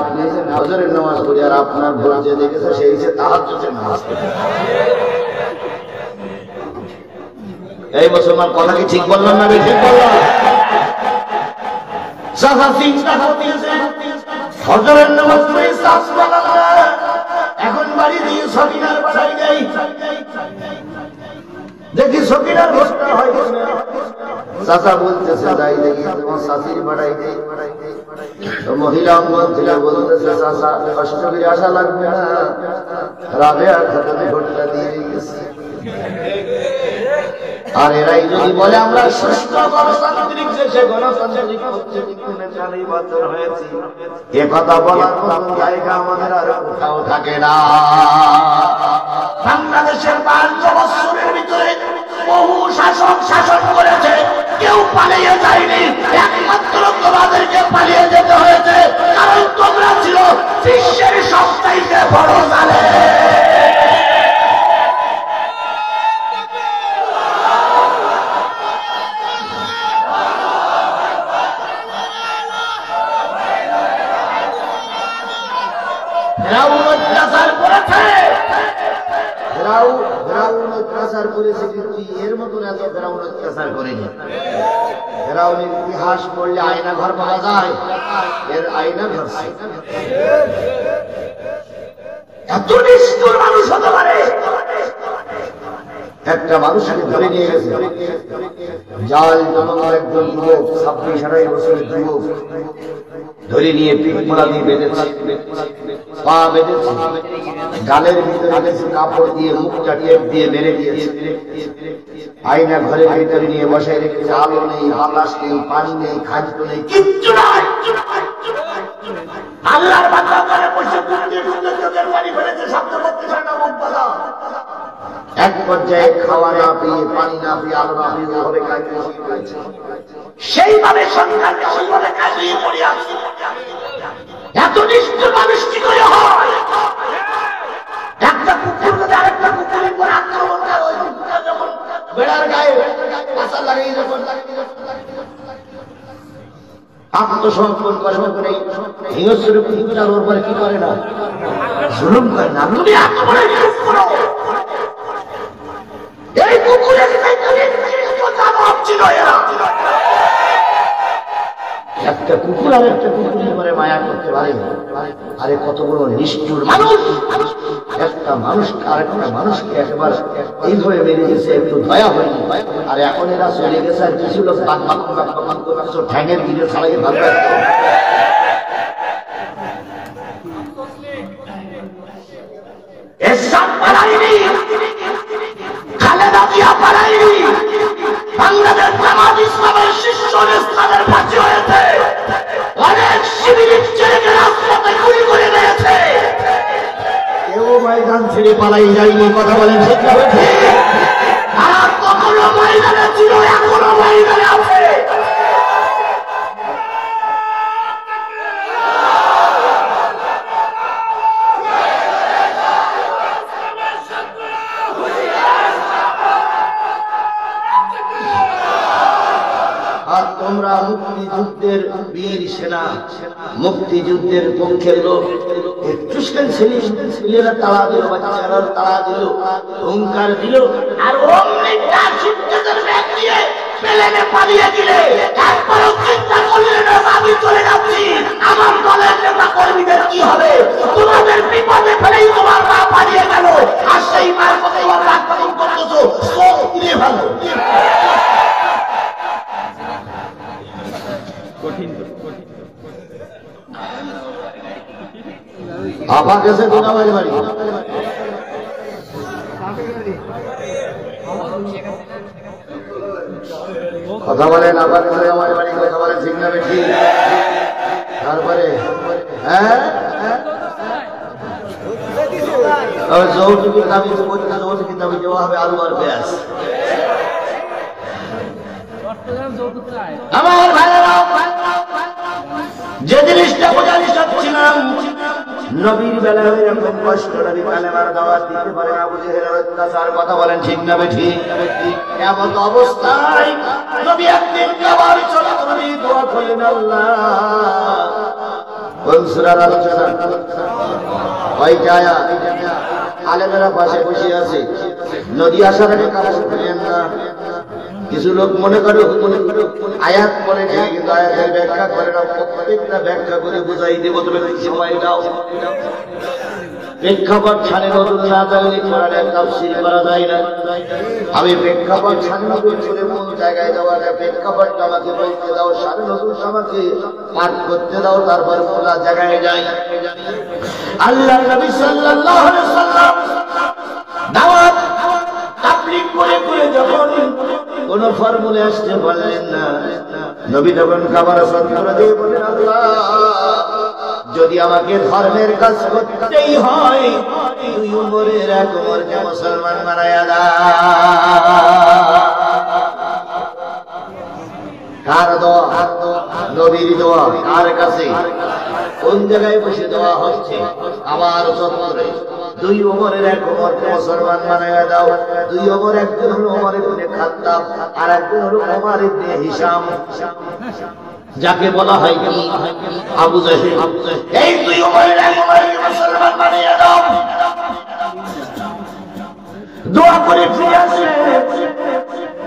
আপনি যে ফজরের নামাজ পড়ি আর আপনার ভোট যে দেখেছে সেই যে তাহাজ্জুদের নামাজ পড়ে। এই মুসলমান কথা কি ঠিক বললাম না? ঠিক বললাম। চাচা চিন্তা করতেছে, ফজরের নামাজ পড়ে এখন বাড়ি দিয়ে সকিনার বাড়াই দেয়। দেখি সকিনার ভোটটা হয়। চাচা বলতেছে যাই দেখি তোমার শাশির বাড়াই দেয়। মহিলা অঙ্গন থেকে বলতেছে, চাচা কষ্ট করে আসা লাগবে না, রাবেয়া খাতুন ভোটটা দিয়ে গেছে। আর এরাই যদি বলে আমরা সুস্থ গণতান্ত্রিক দেশে গণতান্ত্রিক নির্বাচন হয়েছে, এ কথা বলার মতো জায়গা আমাদের আর কোথাও থাকে না। বাংলাদেশের 5 বছরের ভিতরে বহু শাসক শাসন করেছে, কেউ পালিয়ে যায়নি। একমাত্র তোমাদেরকে পালিয়ে যেতে হয়েছে, কারণ তোমরা ছিল বিশ্বের সবচাইতে বড় জালেম। এর মতন এত ফেরাউন অত্যাচার করেনি। ফেরাউনের ইতিহাস পড়লে আয়না ঘর পাওয়া যায়, এর আয়না ঘর। এত নিষ্ঠুর মানুষ হতে পারে? একটা মানুষকে ধরে নিয়ে গেছে জাল নামক একজন যুবক, 26-28 বছরের যুবক, ধরে নিয়ে পিঠমোড়া দিয়ে বেঁধেছে, পা বেঁধেছে, গালের ভিতরে কিছু কাপড় দিয়ে মুখটা টেপ দিয়ে মেরে দিয়েছে। আয়না ঘরের ভিতরে নিয়ে বসাই রেখেছে। আলো নেই, বাতাস নেই, পানি নেই, খাদ্য নেই, কিচ্ছু নাই। আল্লাহর বান্দা করে বসে চোখের পানি ফেলেছে, শব্দ করতেছে না, মুখ বাঁধা। এক পর্যায়ে খাওয়া না পেয়ে, পানি না পেয়ে, আলো না পেয়ে ওভাবে কাজে হয়েছে। সেইভাবে সন্তানকে ওইভাবে কাজে পড়ে আছে। এত নিষ্ঠুর মানুষ কি করে হয়? একটা কুকুর যদি আরেকটা কুকুরের উপর আক্রমণ করে, ওই কুকুরটা যখন বেড়ার গায়ে আশা লাগিয়ে যখন আত্মসমর্পণ করে, হিংস্র কুকুরটার ওর পরে কি করে না? জুলুম করে না। তুমি এত বড় জুলুম করো, এই কুকুরের জবাব ছিল এরা। একটা কুকুর আর একটা কুকুরের পরে মায়া করতে পারে? আরে কত বড় নিষ্ঠুর মানুষ! একটা মানুষকে আরেকটা মানুষকে একবার এইভাবে মেরে দিয়েছে, একটু দয়া হয়নি। আর এখন এরা চলে গেছে, আর কিছু লোক ঠ্যাঙের গিরে ছাড়াই ভালো লাগতো। খালেদা জিয়া পালায়নি, বাংলাদেশ জামাত ইসলামের শীর্ষ নেতাদের ফাঁসি হয়েছে, অনেক শিবির ছেলেকে রাস্তাতে গুলি করে দিয়েছে। কেউ ময়দান ছেড়ে পালাই যায়নি। কথা বলেন ঠিক না? তারা তখনও ময়দানে ছিল, এখনো ময়দানে আছে। তোমরা মুক্তিযুদ্ধের বীর সেনা, মুক্তিযুদ্ধের পক্ষের লোক, একটু ছেলেরা তাড়া দিল, বাচ্চারা তাড়া দিল, হুঙ্কার দিল, আর অমনি তার সুটকেসের ব্যাগ দিয়ে প্লেনে পালিয়ে দিলে একবারও চিন্তা করলেন না আমি চলে যাচ্ছি, আমার দলের নেতা কর্মীদের কি হবে? তোমাদের বিপদে ফেলেই তোমার মা পালিয়ে গেল, আর সেই মায়ের কথা তোমার রাগ পালন করতেছো, চোখ দিয়ে ভালো আপা গেছে দুনাবাড়ি বাড়ি, কথা বলেন আপা গেছে আমার বাড়ি, কথা বলেন ঠিক না বেশি? তারপরে যৌতুকের দাবি যৌতুকের দাবি দেওয়া হবে আলু আর পেঁয়াজ। আমার ভাইয়েরা, যে জিনিসটা বোঝাতে চাচ্ছিলাম, নবীর বেলায় এরকম কষ্ট, নবী কালেমার দাওয়াত দিতে পারে আবু জেহেলের অত্যাচার, কথা বলেন ঠিক না বেঠিক? এমন অবস্থায় নবী একদিন কাবার চলে নবী দোয়া করলেন, আল্লাহ কোন সূরার আলোচনা কয়টা আয়াত? আলেমেরা পাশে বসে আছে, নদী আসার আগে কাজ করেন না। কিছু লোক মনে করো আয়াত পড়ে যায় কিন্তু আয়াতের ব্যাখ্যা করে না, প্রত্যেকটা ব্যাখ্যা করে বুঝাই দেব, তুমি সময় দাও। প্রেক্ষাপট ছাড়ে নতুন না জানলে কোরআনের তাফসীর করা যায় না। আমি প্রেক্ষাপট ছাড়ে নতুন করে কোন জায়গায় যাওয়া যায়, প্রেক্ষাপটটা আমাকে বলতে দাও, সাড়ে নতুন আমাকে পাঠ করতে দাও, তারপর খোলা জায়গায় যাই। আল্লাহ নবী সাল্লাল্লাহু আলাইহি ওয়াসাল্লাম দাওয়াত তাবলীগ করে করে যখন কোন ফর্মুলে আসতে পারলেন না, নবী তখন খাবার সত্তর দিয়ে বলেন, আল্লাহ যদি আমাকে ধর্মের কাজ করতেই হয়, তুই উমরের এক উমরকে মুসলমান বানায়া দাও। কার দোয়া? নবীর দোয়া। কার কাছে? কোন জায়গায় বসে দেওয়া হচ্ছে? আবার চত্বরে। দুই ওমরের এক ওমরকে মুসলমান বানায়া দাও। দুই ওমর, একজন হলো ওমর ইবনে খাত্তাব আর একজন হলো ওমর ইবনে হিশাম, যাকে বলা হয় কি আবু জাহেল। এই দুই ওমরের এক ওমরকে মুসলমান বানায়া দাও। দোয়া করে ফিরে আসে।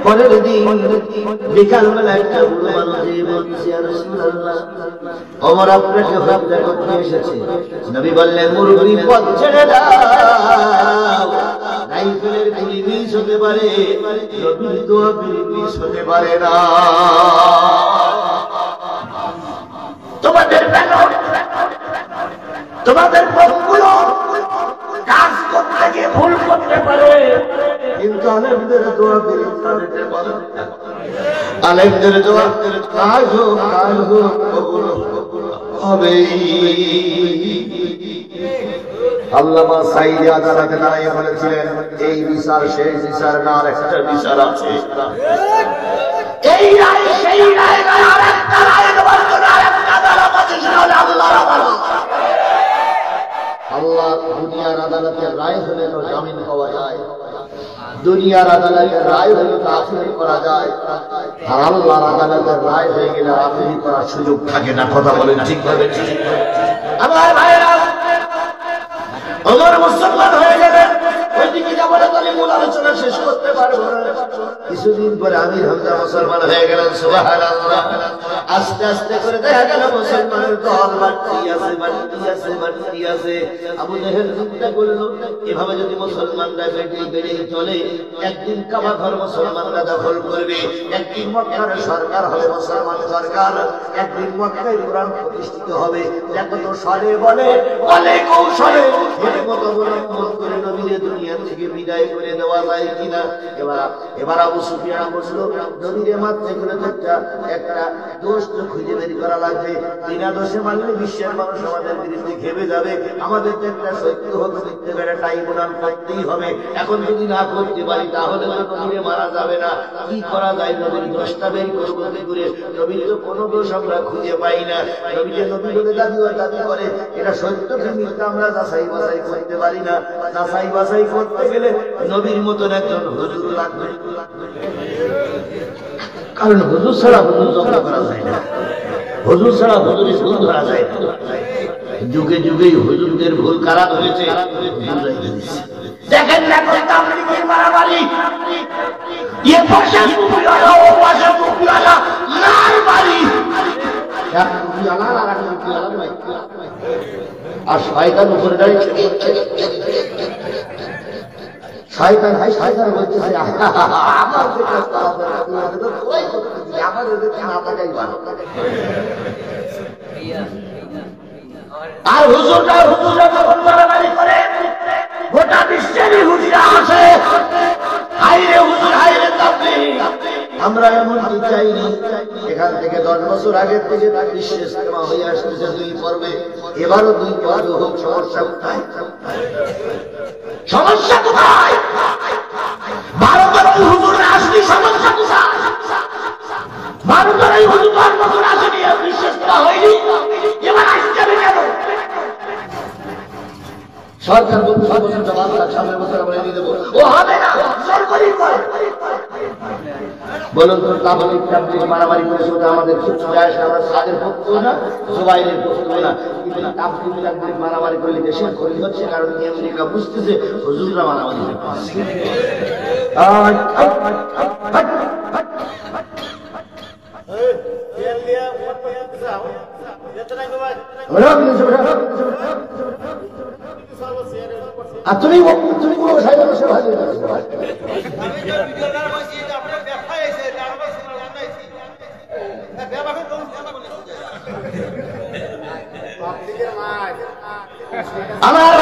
পরের দিন বিকালবেলা একটা বুড়ো মানুষ বলছে, ইয়া রাসূলুল্লাহ, ওমর আপনাকে হত্যা করতে এসেছে। নবী বললেন, মুরগি পথ ছেড়ে দাও, রাইফেলের গুলি মিস হতে পারে, নবীর দোয়া মিস হতে পারে না। তোমাদের ব্যানর, তোমাদের পথগুলো কাজ করতে গিয়ে ভুল করতে পারে, কিন্তু আলেমদের দোয়া দিতে পারে। আলেমদের দোয়া কাজ হোক কবুল হবে। আল্লামা সাঈদী আদালতে দাঁড়িয়ে বলেছিলেন, এই বিচার শেষ বিচার না, আর একটা বিচার আছে। এই রায় সেই রায় না, আর একটা রায় দেওয়ার জন্য আরেকটা আদালত আছে, সেটা হলো আল্লাহর আদালত। আল্লাহ দুনিয়ার আদালতের রায় হলে তো জামিন পাওয়া যায়, দুনিয়ার আদালতের রায় হলে তো আফিল করা যায়, আর আল্লাহর আদালতের রায় হয়ে গেলে আফিল করার সুযোগ থাকে না। কথা বলেন ঠিক ভাবে? আমার ভাইরা, ওমর মুসলমান হয়ে গেলেন। ওইদিকে যাবো না, তাহলে মূল আলোচনা শেষ করতে পারবো না। কিছুদিন পরে আমির হামজা মুসলমান হয়ে গেলেন। সুবহানাল্লাহ। আস্তে আস্তে করে দেখা গেল মুসলমানের দল বাড়তি আছে। আবু জেহেল চিন্তা করলো, এভাবে যদি মুসলমানরা বেড়েই চলে, একদিন কাবা ঘর মুসলমানরা দখল করবে, একদিন মক্কার সরকার হবে মুসলমান সরকার, একদিন মক্কায় কোরআন প্রতিষ্ঠিত হবে। দেখো তো সরে বলে কৌশলে মতো অবলম্বন করে নবীরে দুনিয়া থেকে বিদায় করে দেওয়া যায় কিনা। এবার আবু সুফিয়ান বললো, নবীরে মারতে গেলে একটা দোষ তো খুঁজে বের করা লাগবে, বিনা দোষে মানলে বিশ্বের মানুষ আমাদের বিরুদ্ধে খেপে যাবে, আমাদের তো একটা সত্য হোক, সত্য করে ট্রাইব্যুনাল করতেই হবে। এখন যদি না করতে পারি তাহলে তো নবীরে মারা যাবে না। কি করা যায়? নবীর দোষটা বের করবো কি করে? নবীর তো কোনো দোষ আমরা খুঁজে পাই না। নবীকে নবী বলে দাবি করে, এটা সত্য কি মিথ্যা আমরা যাচাই বাছাই করতে পারি না। যাচাই বাছাই করতে গেলে নবীর মতন একজন হুজুর লাগবে, কারণ হুজুর ছাড়া হুজুর জব্দ করা যায় না, হুজুর ছাড়া হুজুরের ভুল ধরা যায় না। যুগে যুগে হুজুরদের ভুল কারা ধরেছে? দেখেন না কোন তাবলীগের মারামারি, এ পাশে টুপিওয়ালা ও পাশে টুপিওয়ালা লাল বাড়ি, এক টুপিওয়ালা আর এক টুপিওয়ালা নয়, আর শয়তান উপরে দাঁড়িয়ে শয়তান ভাই শয়তান বলতেছে আমার যে কাজ করা দরকার আমার এদেরকে না থাকাই ভালো। আর হুজুররা যখন মারামারি করে গোটা বিশ্বেরই হুজুরা আসে, হাইরে হুজুর হাইরে তাবলীগ। আমরা এমনটি চাইনি। এখান থেকে 10 বছর আগের থেকে বিশ্ব ইজতেমা হয়ে আসতেছে 2 পর্বে, এবারও 2 পর্ব হোক। সমস্যা কোথায়? সমস্যা কোথায়? ভারতের হুজুররা আসলে সমস্যা কোথায়? ভারতের এই হুজুর মতন আসেনি, বিশ্ব ইজতেমা হয়নি, এবার আসতে হবে কেন? সরকার বলছে বছরটা বাদ, সামনের বছর আমরা নিয়ে দেবো, ও হবে না, সরকারি করে। বলুন তো তাবলীগ মারামারি করে শুধু আমাদের কিছু যায় আসে, আমরা সাদের পক্ষ না, জুবাইরের পক্ষ না, কিন্তু তাবলীগ মারামারি করলে দেশের ক্ষতি হচ্ছে, কারণ আমেরিকা বুঝতেছে হুজুররা মারামারি করছে। আর তুমি কোনো সাইবার বসে ভালো আমার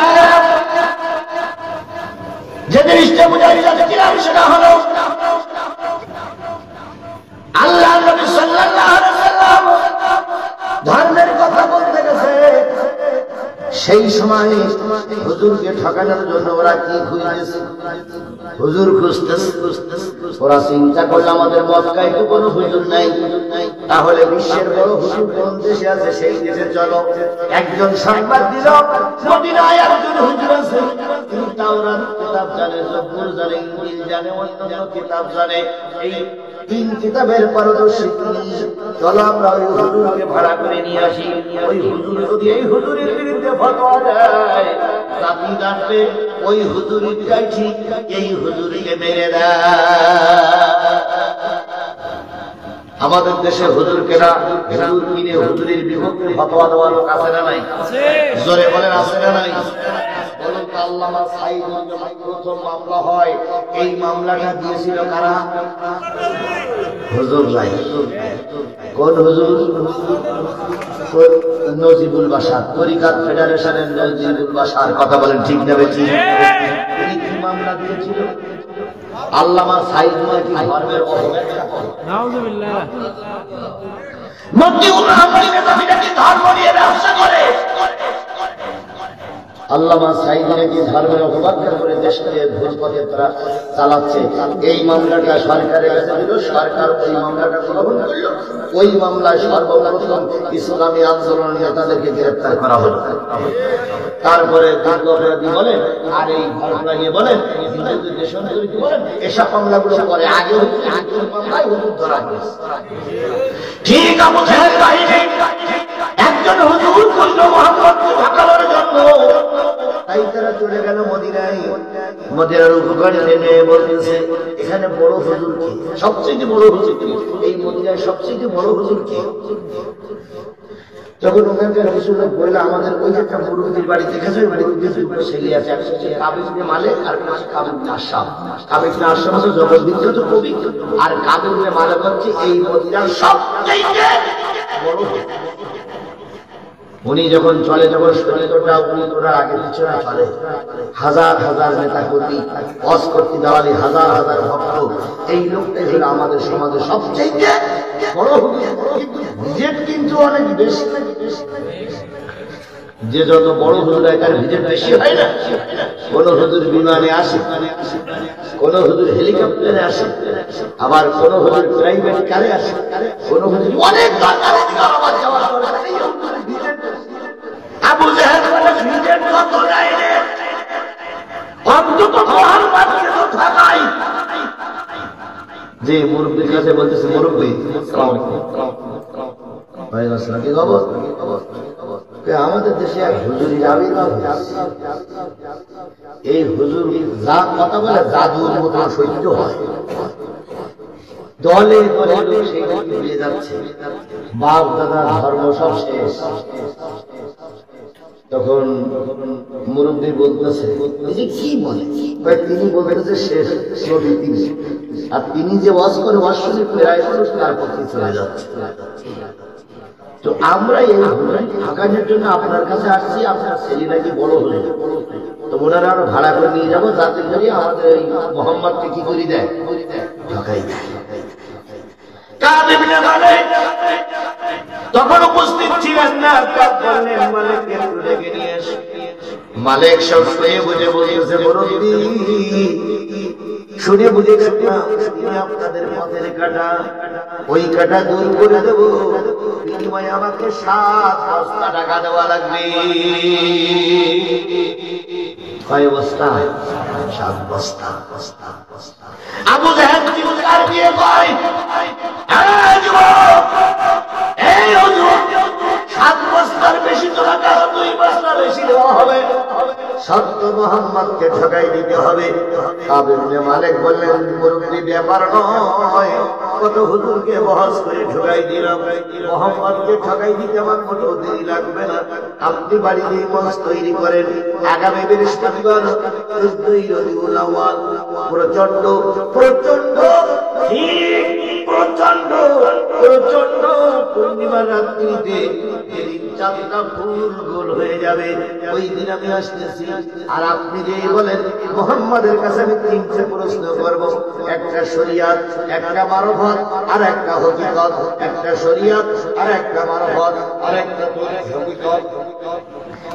যে জিনিসটা বুঝাই যাচ্ছিলাম সেটা হলো আল্লাহ নবী সাল্লাল্লাহু আলাইহি ওয়াসাল্লাম ধর্মের কথা বলতে গেছে, সেই সময় হুজুরকে ঠকানোর জন্য ওরা কি খুঁজতেছে? হুজুর খুঁজতেছে। ওরা চিন্তা করলো আমাদের মক্কায় তো কোনো হুজুর নাই, তাহলে বিশ্বের বড় হুজুর কোন দেশে আছে সেই দেশে চলো। একজন সংবাদ দিল মদিনায় একজন হুজুর আছে, তিনি তাওরাত কিতাব জানে, জবুর জানে, ইনজিল জানে, অন্যান্য কিতাব জানে, এই 3 কিতাবের পারদর্শী। চলো আমরা ওই হুজুরকে ভাড়া করে নিয়ে আসি। ওই হুজুর যদি এই হুজুরের বিরুদ্ধে ফতোয়া দেয়, জাতি জানবে ওই হুজুরটাই ঠিক, এই হুজুরকে মেরে দেয়। আমাদের দেশে হুজুর কেনা, হুজুর কিনে হুজুরের বিপক্ষে ফতোয়া দেওয়ার লোক আছে না নাই? জোরে বলেন আছে না নাই? বলুন তো আল্লামা সাঈদ যখন প্রথম মামলা হয়, এই মামলাটা দিয়েছিল কারা? হুজুর নাই। কোন হুজুর? নজিবুল বাশার, তরিকাত ফেডারেশনের নজিবুল বাশার। কথা বলেন ঠিক না বেঠিক? তিনি কি মামলা দিয়েছিল? আল্লামা সাঈদ নাকি ধর্মের অবহেলা করে। নাউযুবিল্লাহ। মতিউর রহমান নাকি ধর্ম নিয়ে ব্যবসা করে। আল্লামা সাঈদ নাকি ধর্মের অবহেলা করে দেশকে ভুল পথে তারা চালাচ্ছে। এই মামলাটা সরকারের কাছে দিল, সরকার ওই মামলাটা গ্রহণ করল। ওই মামলায় সর্বপ্রথম ইসলামী আন্দোলন নেতাদেরকে গ্রেফতার করা হলো। তারপরে অপরাধী বলেন আর এই ঘটনা নিয়ে বলেন, হিন্দুদের দেশান্তরিত বলেন, এসব মামলাগুলো পরে আগে মামলায় হুজুর ধরা হয়েছে। ঠিক আবু জাহেল বাহিনী একজন হুজুর কইল মুহাম্মদকে ঠকানোর জন্য, তাই তারা চলে গেল মদিনায়। মদিনার উপকার নেমে বলতেছে এখানে বড় হুজুর কি? সবচেয়ে বড় হুজুর কি? এই মদিনায় সবচেয়ে বড় হুজুর কি? যখন ওখানকার হুজুর বলল আমাদের ওই একটা মুরব্বির বাড়ি দেখেছে, মুরব্বির দুটো ছেলে আছে, একটা হচ্ছে কাবিব ইবনে মালিক আর একটা হচ্ছে কাবিব ইবনে আশরাফ। কাবিব ইবনে আশরাফ হচ্ছে জগৎ বিখ্যাত কবি, আর কাবিব ইবনে মালিক হচ্ছে এই মদিনার সবচেয়ে বড় হুজুর। উনি যখন চলে, যখন শরীরটা উনি ওনার আগে পিছনে চলে, হাজার হাজার নেতা কর্মী, অজ করতে দাঁড়ালে হাজার হাজার ভক্ত, এই লোকটাই হলো আমাদের সমাজের সবচেয়ে বড় হুজুর। ভিজেট কিন্তু অনেক বেশি। যে যত বড় হুজুর হয় তার ভিজেট বেশি হয় না? কোন হুজুর বিমানে আসে, কোন হুজুর হেলিকপ্টারে আসে, আবার কোন হুজুর প্রাইভেট কারে আসে, কোন হুজুর অনেক দরকার যাওয়ার দরকার নেই। আবু জাহেল বলে ভিজেট কত নাই রে, অন্তত মুহাম্মদকে তো ঠকাই। যে মুরব্বির কাছে বলতেছে মুরব্বি আসসালামু আলাইকুম, ভাই আসসালাম, কি খবর? আমাদের দেশে এক হুজুরির আবির্ভাব, এই হুজুর যা কথা বলে জাদুর মতো সহ্য হয়, দলে দলে লোক সেটা ভুলে যাচ্ছে, বাপ দাদার ধর্ম সব শেষ। তখন মুরব্বী বলতেছে কি বলে, তিনি বলতেছে শেষ নবী তিনি, আর তিনি যে ওয়াজ করে ওয়াজ শুনে প্রায় মানুষ তার পক্ষে চলে যাচ্ছে। তো আমরা এই ঢাকানোর জন্য আপনার কাছে আসছি, আপনার ছেলে নাকি বড় হলে, তো ওনারা আরো ভাড়া করে নিয়ে যাবো, যাতে করে আমাদের এই মোহাম্মদকে কি করে দেয়, ঢাকাই দেয়। তখন উপস্থিত ছিলেন না, মালিককে ডেকে নিয়ে এসে মালিক সব শুনে বুঝে বলতেছে মুরব্বী শুনে বুঝে দেখলাম আপনাদের পথের কাটা, ওই কাটা দূর করে দেবো, বিনিময়ে আমাকে 7 বস্তা টাকা দেওয়া লাগবে। কয় বস্তা? 7 বস্তা। আবু জাহেল চিৎকার দিয়ে কয়, এই যুবক, এই হুজুর, 7 বস্তার বেশি তোরা কারো 2 বস্তা বেশি দেওয়া হবে, সত্য মোহাম্মদকে ঠকাই দিতে হবে। মালিক বললেন মুরব্বী ব্যাপার নয়, কত হুজুরকে বহস করে ঠকাই দিলাম, মোহাম্মদকে ঠকাই দিতে আমার কোনো দেরি লাগবে না। আপনি বাড়িতে মঞ্চ তৈরি করেন, আগামী বৃহস্পতিবার 14ই রবিউল আউয়াল প্রচন্ড প্রচন্ড ঠিক প্রচন্ড প্রচন্ড পূর্ণিমার রাত্রিতে যেদিন চাঁদটা ফুল গোল হয়ে যাবে, ওই দিন আমি আসতেছি। আর আপনি যে বলেন মুহাম্মাদের কাছে আমি 3টে প্রশ্ন করব, একটা শরীয়ত, একটা মারফত, আর একটা হকিকত। একটা শরীয়ত, আর একটা মারফত, আর একটা হকিকত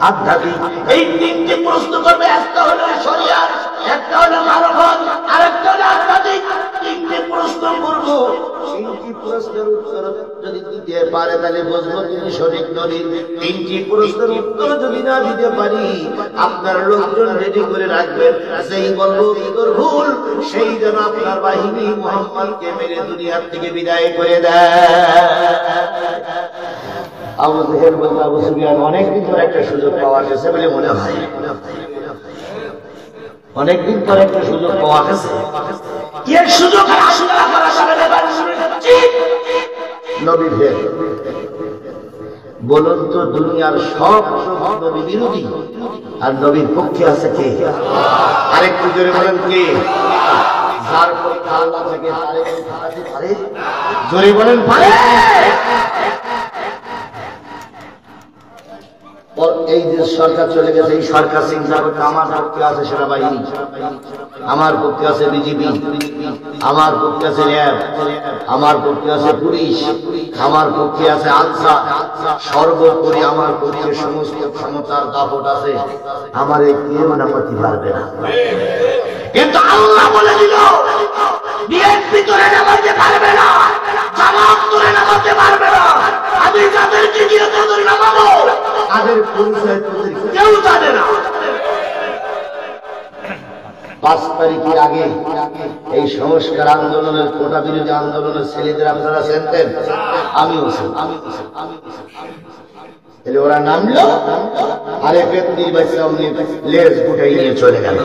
আধ্যাত্মিক। এই 3টে প্রশ্ন করবে, একটা হলো শরীয়ত, একটা হলো মারফত, আর একটা হলো আধ্যাত্মিক। 3টে প্রশ্ন করব, 3টি প্রশ্নের উত্তর যদি দিতে পারে তাহলে বুঝবো তিনি সঠিক নবী। 3টি প্রশ্নের উত্তর যদি না দিতে পারি, আপনার লোকজন রেডি করে রাখবেন, সেই বলবো উত্তর ভুল, সেই যেন আপনার বাহিনী মুহাম্মদকে মেরে দুনিয়ার থেকে বিদায় করে দেয়। আবু জাহেল বলতে আবু সুফিয়ান অনেকদিন পর একটা সুযোগ পাওয়া গেছে বলে মনে হয়, অনেকদিন পর একটা সুযোগ পাওয়া গেছে। এর সুযোগ নবী ভেদ বলুন তো, দুনিয়ার সব নবী বিরোধী, আর নবীর পক্ষে আছে কে? আরেকটু জোরে বলেন কে? যার পক্ষে আল্লাহ থাকে তারে থাকাতে পারে, জোরে বলেন পারে। এই যে সরকার চলে গেছে, এই সরকার চিন্তা করতে আমার পক্ষে আছে সেনাবাহিনী, আমার পক্ষে আছে বিজিবি, আমার পক্ষে আছে র্যাব, আমার পক্ষে আছে পুলিশ, আমার পক্ষে আছে আনসার, সর্বোপরি আমার পক্ষে সমস্ত ক্ষমতার দাপট আছে, আমার এই কেউ নামাতে পারবে না। কিন্তু আল্লাহ বলে দিল বিএনপি তোরে নামাতে পারবে না, জামাত তোরে নামাতে পারবে না। আমি যাদেরকে দিয়ে তোদের নামাবো, তাদের পরিচয় তোদের কেউ জানে না। 5 তারিখের আগে এই সংস্কার আন্দোলনের, কোটা বিরোধী আন্দোলনের ছেলেদের আপনারা চিনতেন, আমিও তাহলে ওরা নামলো, আরেক নির্বাচন লেজ গুটাই নিয়ে চলে গেল।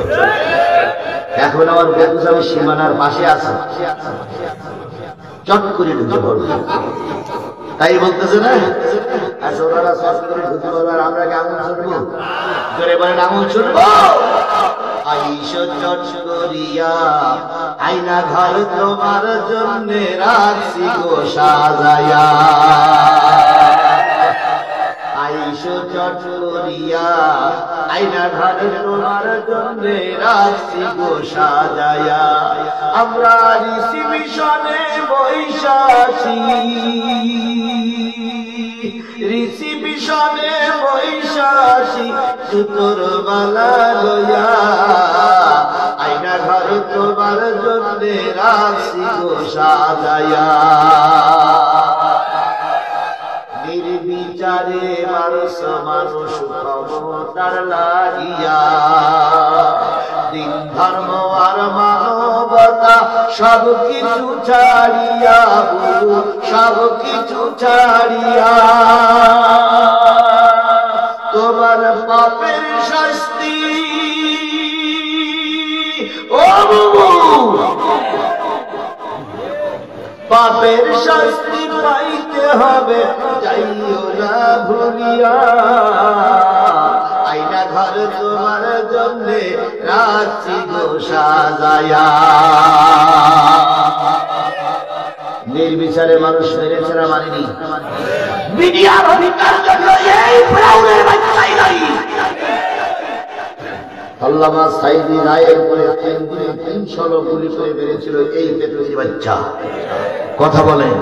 এখন আমার বেগুস আমি সীমানার পাশে আছে, চট করে ঢুকে পড়বে, তাই বলতেছে না। আচ্ছা ওনারা চট করে ঢুকে পড়বে, আর আমরা কি আঙুল ছুটবো? জোরে বলেন আঙুল ছুটবো। আইসো চট করিয়া আয়না ঘর তোমার জন্য রাখছি গো সাজায়া, আইসো চট করিয়া আয়না ঘর তোমার জন্য রাখছি গো সাজায়া। আমরা রিসিপশনে বৈশাখী, রিসিপশনে বৈশাখী সুতোর মালা লইয়া, আয়না ঘর তোমার জন্য রাখছি গো সাজায়া। নির্বিচারে মানুষ মানুষ ক্ষমতার লাগিয়া, দিন ধর্ম আর মানবতা সব কিছু ছাড়িয়া, সব কিছু ছাড়িয়া তোমার পাপের শাস্তি ও পাপের শাস্তি পাইতে হবে যাইও না ভুলিয়া আইনা ঘর তোমার জন্য রাখছি গো সাজায়া নির্বিচারে মানুষ মেরেছে না মানেনি মিডিয়ার অধিকার জন্য এই ফ্রাউনের বাচ্চাই নাই আল্লামা সাইদি রায়ের উপরে 3 দিনে 300 গুলি করে মেরেছিল এই পেটুজি বাচ্চা কথা বলেন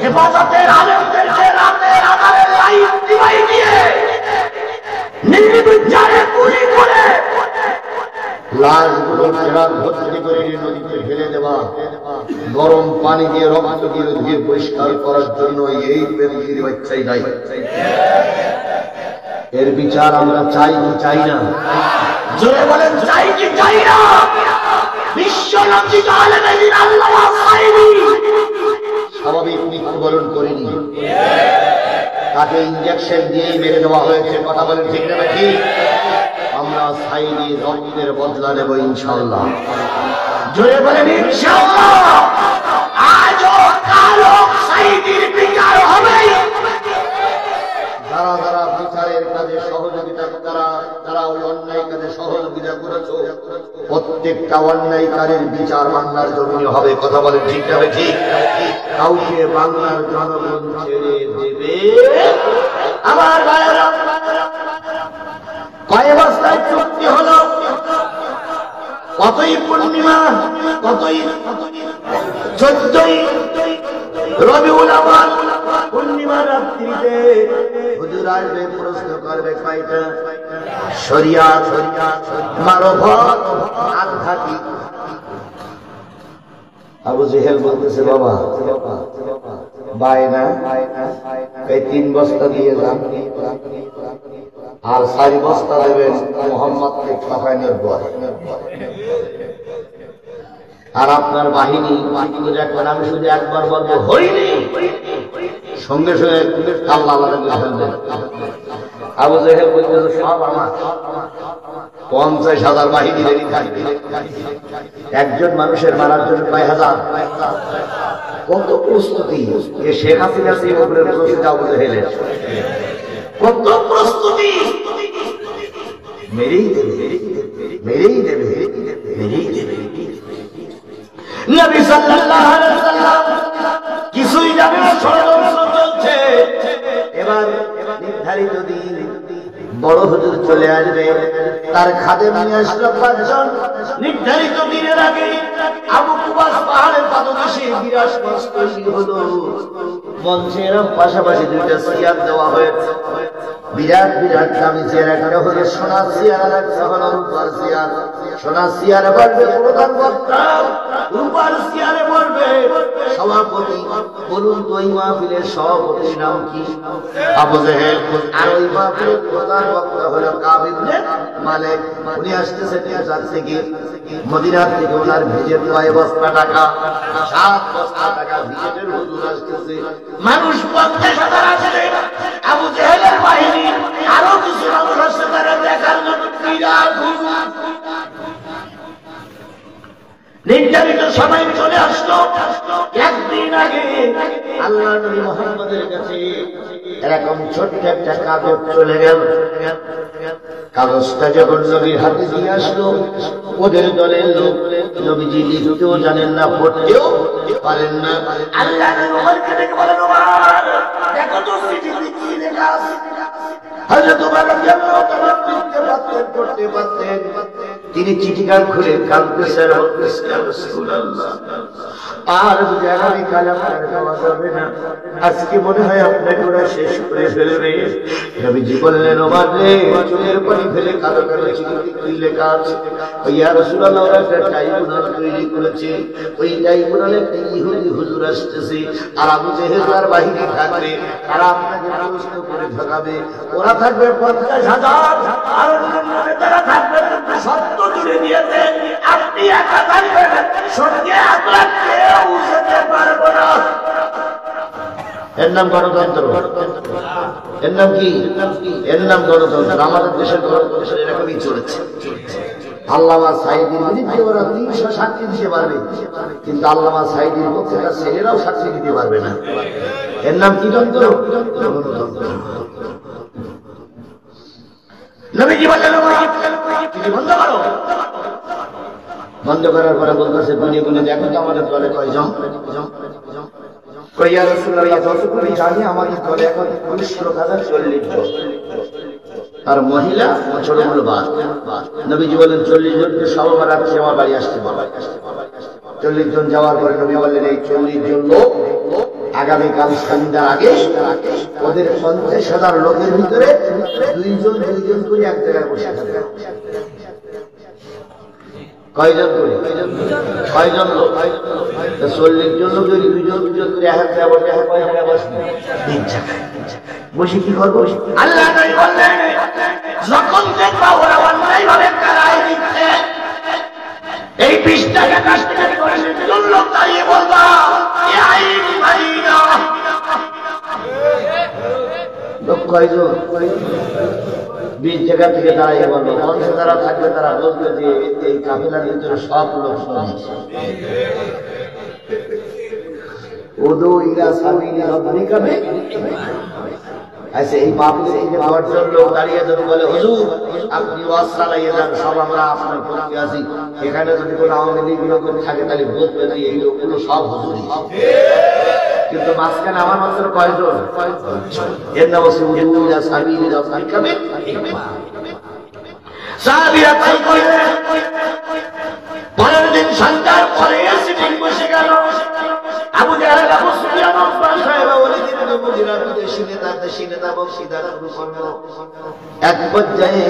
হেফাজতের আলেমদেরকে রাতের আধারে লাইট দিবাই দিয়ে নির্বিচারে গুলি করে লাশগুলো ট্রাক ভর্তি করে নদীতে ফেলে দেওয়া গরম পানি দিয়ে রক্ত দিয়ে ধুয়ে পরিষ্কার করার জন্য এই পেটুজির বাচ্চাই দায়ী এর বিচার আমরা চাই কি চাই না জোরে বলেন চাই কি চাই না বিশ্ব লজ্জিত আলেম দিন আল্লামা সাইদি স্বাভাবিক মৃত্যুবরণ করেনি তাকে ইনজেকশন দিয়ে মেরে দেওয়া হয়েছে কথা বলেন ঠিক না ঠিক আমরা সাইদি রক্তের বদলা নেব ইনশাআল্লাহ জোরে বলেন ইনশাআল্লাহ আজও কালো সাইদির বিচার হবে যারা যারা বিচারের কাজে সহযোগিতা তারা ওই অন্যায় কাজে সহযোগিতা করেছ প্রত্যেকটা অন্যায়কারীর বিচার বাংলার জমিনে হবে কথা বলে ঠিক যাবে ঠিক কাউকে বাংলার জনগণ ছেড়ে দেবে আমার ভাইয়েরা কয় অবস্থায় চুক্তি হলো কতই পূর্ণিমা কতই 14ই রবিউল আউয়াল পূর্ণিমা রাত্রিতে হুজুর আসবে প্রশ্ন করবে কয়টা শরিয়াত মারফত আধ্যাত্মিক আবু জেহেল বলতেছে বাবা বায়না এই 3 বস্তা দিয়ে যান আর 4 বস্তা দেবেন মুহাম্মদকে ঠকানোর পর আর আপনার বাহিনী দেখবেন আমি শুধু একবার বলবো হইনি সঙ্গে সঙ্গে আল্লাহ আল্লাহ ফেলবেন আবু জেহেল বলতেছে সব আমার 50,000 বাহিনী রেডি থাকবে একজন মানুষের মারার জন্য কয় হাজার কত প্রস্তুতি এ শেখ হাসিনা সিং উপরে প্রস্তুতি আবু জেহেলের কত প্রস্তুতি মেরেই দেবে মেরেই দেবে মেরেই দেবে নবী সাল্লাল্লাহু আলাইহি ওয়াসাল্লাম কিছুই জানে না ষড়যন্ত্র চলছে এবার নির্ধারিত দিন বড় হুজুর চলে আসবে তার খাদেম নিয়ে আসলো 5 জন নির্ধারিত দিনের আগে আবু কুবাস পাহাড়ের পাদদেশে বিরাট মস্ত তৈরি হলো মঞ্চের পাশাপাশি 2টা চেয়ার দেওয়া হয়েছে বিরাট বিরাট দামি চেয়ার একটা হলো সোনার চেয়ার আর একটা হলো রূপার চেয়ার সোনার চেয়ারে বসবে প্রধান বক্তা রূপার চেয়ারে বসবে সভাপতি বলুন তো এই মাহফিলের সভাপতির নাম কি আবু জেহেল আর ওই মাহফিলের প্রধান বক্তা হলো কাব ইবনে মালিক উনি আসতেছেন ইসরাত থেকে মদিনা থেকে ওনার ভিজের 9 বস্তা টাকা 7 বস্তা টাকা ভিজের হুজুর আসতেছে মানুষ 50,000 আসছে আবু জেহেলের বাহিনী আরো কিছু মানুষ আসছে তারা দেখার জন্য বিরাট হুজুর নির্ধারিত সময় চলে আসলো একদিন আগে আল্লাহ নবী মুহাম্মদের কাছে এরকম ছোট্ট একটা কাগজ চলে গেল কাগজটা যখন নবীর হাতে দিয়ে আসলো ওদের দলের লোক নবীজি লিখতেও জানেন না পড়তেও পারেন না আল্লাহ নবী ওমরকে ডেকে বলেন ওমর দেখো তো চিঠিতে কি লেখা আছে হযরত ওমর রাদিয়াল্লাহু তাআলা পড়তে পারতেন তিনি চিঠিখান খুলে কাঁদতেছেন ইয়া রাসূলুল্লাহ আর জানাবি কালাম দেওয়া যাবে না আজকে মনে হয় আপনাকে ওরা শেষ করে ফেলবে নবীজি বললেন ওমর রে চোখের পানি ফেলে কালো কালো চিঠিতে কি লেখা আছে ইয়া রাসূলুল্লাহ ওরা একটা ট্রাইব্যুনাল তৈরি করেছে ওই ট্রাইব্যুনালে একটা ইহুদি হুজুর আসতেছে আর আবু জেহেল তার বাহিনী থাকবে তারা আপনাকে প্রশ্ন করে ঠকাবে ওরা থাকবে 50,000 আর অন্য নেতারা থাকবে সত্য জুড়ে দিয়েছে আপনি একা থাকবেন সঙ্গে আপনার কেউ যেতে পারবো না এর নাম গণতন্ত্র এর নাম কি? এর নাম গণতন্ত্র। আমাদের দেশের গণতন্ত্র এরকমই চলেছে। আল্লামা সাঈদীর বিরুদ্ধে ওরা 300 সাক্ষী দিতে পারবে, কিন্তু আল্লামা সাঈদীর পক্ষে তার ছেলেরাও সাক্ষী দিতে পারবে না। এর নাম কি তন্ত্র? গণতন্ত্র। নবীজি বললেন বন্ধ করো। বন্ধ করার পরে বলতেছে গুনে গুনে দেখো তো আমাদের দলে কয়জন। কইয়া রাসূলুল্লাহ যতটুকু জানি আমাদের দলে এখন পুরুষ লোক আছে 40 জন, আর মহিলা ছোটগুলো বাদ। নবীজি বলেন 40 জনকে সবার রাত্রে আমার বাড়ি আসতে বলো। 40 জন যাওয়ার পরে নবী বললেন এই 40 জন লোক আগামীকাল সন্ধ্যার আগে ওদের 50,000 লোকের ভিতরে 2 জন করে এক জায়গায় বসে থাকবে। কয়জন করে? কয়জন লোক? 40 জন লোক যদি 2 জন করে এক জায়গায় বসে, কয় জায়গায় বসবে? 3 জায়গায় বসে কি করবো? আল্লাহ নবী বললেন যখন দেখবা ওরা অন্যায়ভাবে কারাই দিচ্ছে, এই 20 টাকা কাছ থেকে করে 2 জন লোক দাঁড়িয়ে বলবা লোক কয়জন? 20 জায়গা থেকে দাঁড়িয়ে বলবো। মঞ্চে যারা থাকবে তারা বলবে যে এই কাফেলার ভিতরে সব লোক শুনেছে। ওদো ইলা সাবিলি রাব্বিকা। আচ্ছা এই মাহফিলে এই যে 10 জন লোক দাঁড়িয়ে যদি বলে হুজুর আপনি ওয়াজ চালিয়ে যান, সব আমরা আপনার পক্ষে আছি, এখানে যদি কোনো আওয়ামী লীগ লোক থাকে তাহলে বলবে যে এই লোকগুলো সব হুজুরই। কিন্তু মাঝখানে আমার মাত্র কয়জন? এর নাম হচ্ছে উদু ইলা সাবিলি রাব্বিকা। সাহাবীরা তাই কইলেন। পরের দিন সন্ধ্যার পরে সিটিং বসে গেল। আবু জাহেল, আবু সুফিয়ান, উতবা, সাহেবা, ওয়ালিদ ইবনে মুগীরা দেশি নেতা বক্তৃতা শুরু করলো। এক পর্যায়ে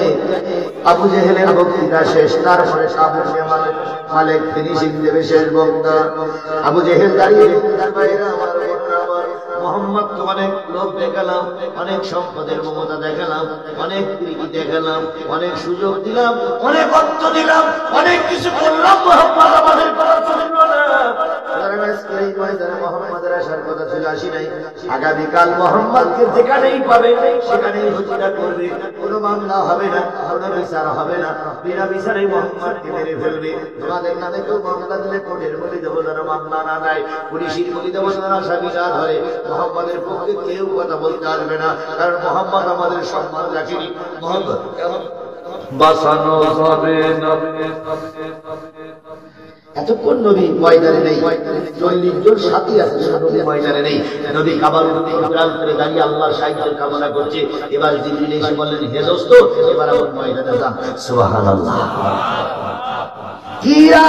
আবু জাহেলের বক্তৃতা শেষ, তারপরে আবু মালিক ফিনিশিং দেবে শেষ বক্তা। আবু জাহেল দাঁড়িয়ে মোহাম্মদ তো অনেক লোক দেখালাম, অনেক সম্পদের মমতা দেখালাম, অনেক কৃতি দেখালাম, অনেক সুযোগ দিলাম, অনেক অর্থ দিলাম, অনেক কিছু করলাম, মোহাম্মদ আমাদের করার জন্য না। মোহাম্মদের আসার কথা ছিল, আসি নাই। আগামীকাল মোহাম্মদকে যেখানেই পাবে সেখানেই হুজুরা করবে, কোনো মামলা হবে না, কোনো বিচার হবে না, বিনা বিচারে মোহাম্মদকে মেরে ফেলবে। তোমাদের নামে কেউ মামলা দিলে কোর্টের বলি দেবো যারা মামলা না দেয়, পুলিশের বলি দেবো যারা আসামি না ধরে, মোহাম্মদের পক্ষে কেউ কথা বলতে আসবে না, কারণ মোহাম্মদ আমাদের সম্মান রাখেনি। মোহাম্মদ বাঁচানো যাবে না। এতক্ষণ নবী ময়দানে নেই, 40 জন সাথী আছে, নবী ময়দানে নেই। নবী কাবার উপরে ইকরাম করে দাঁড়িয়ে আল্লাহর সাহায্যের কামনা করছে। এবার জিবরিল এসে বললেন হে দোস্ত এবার আপনি ময়দানে যান। সুবহানাল্লাহ। কিরা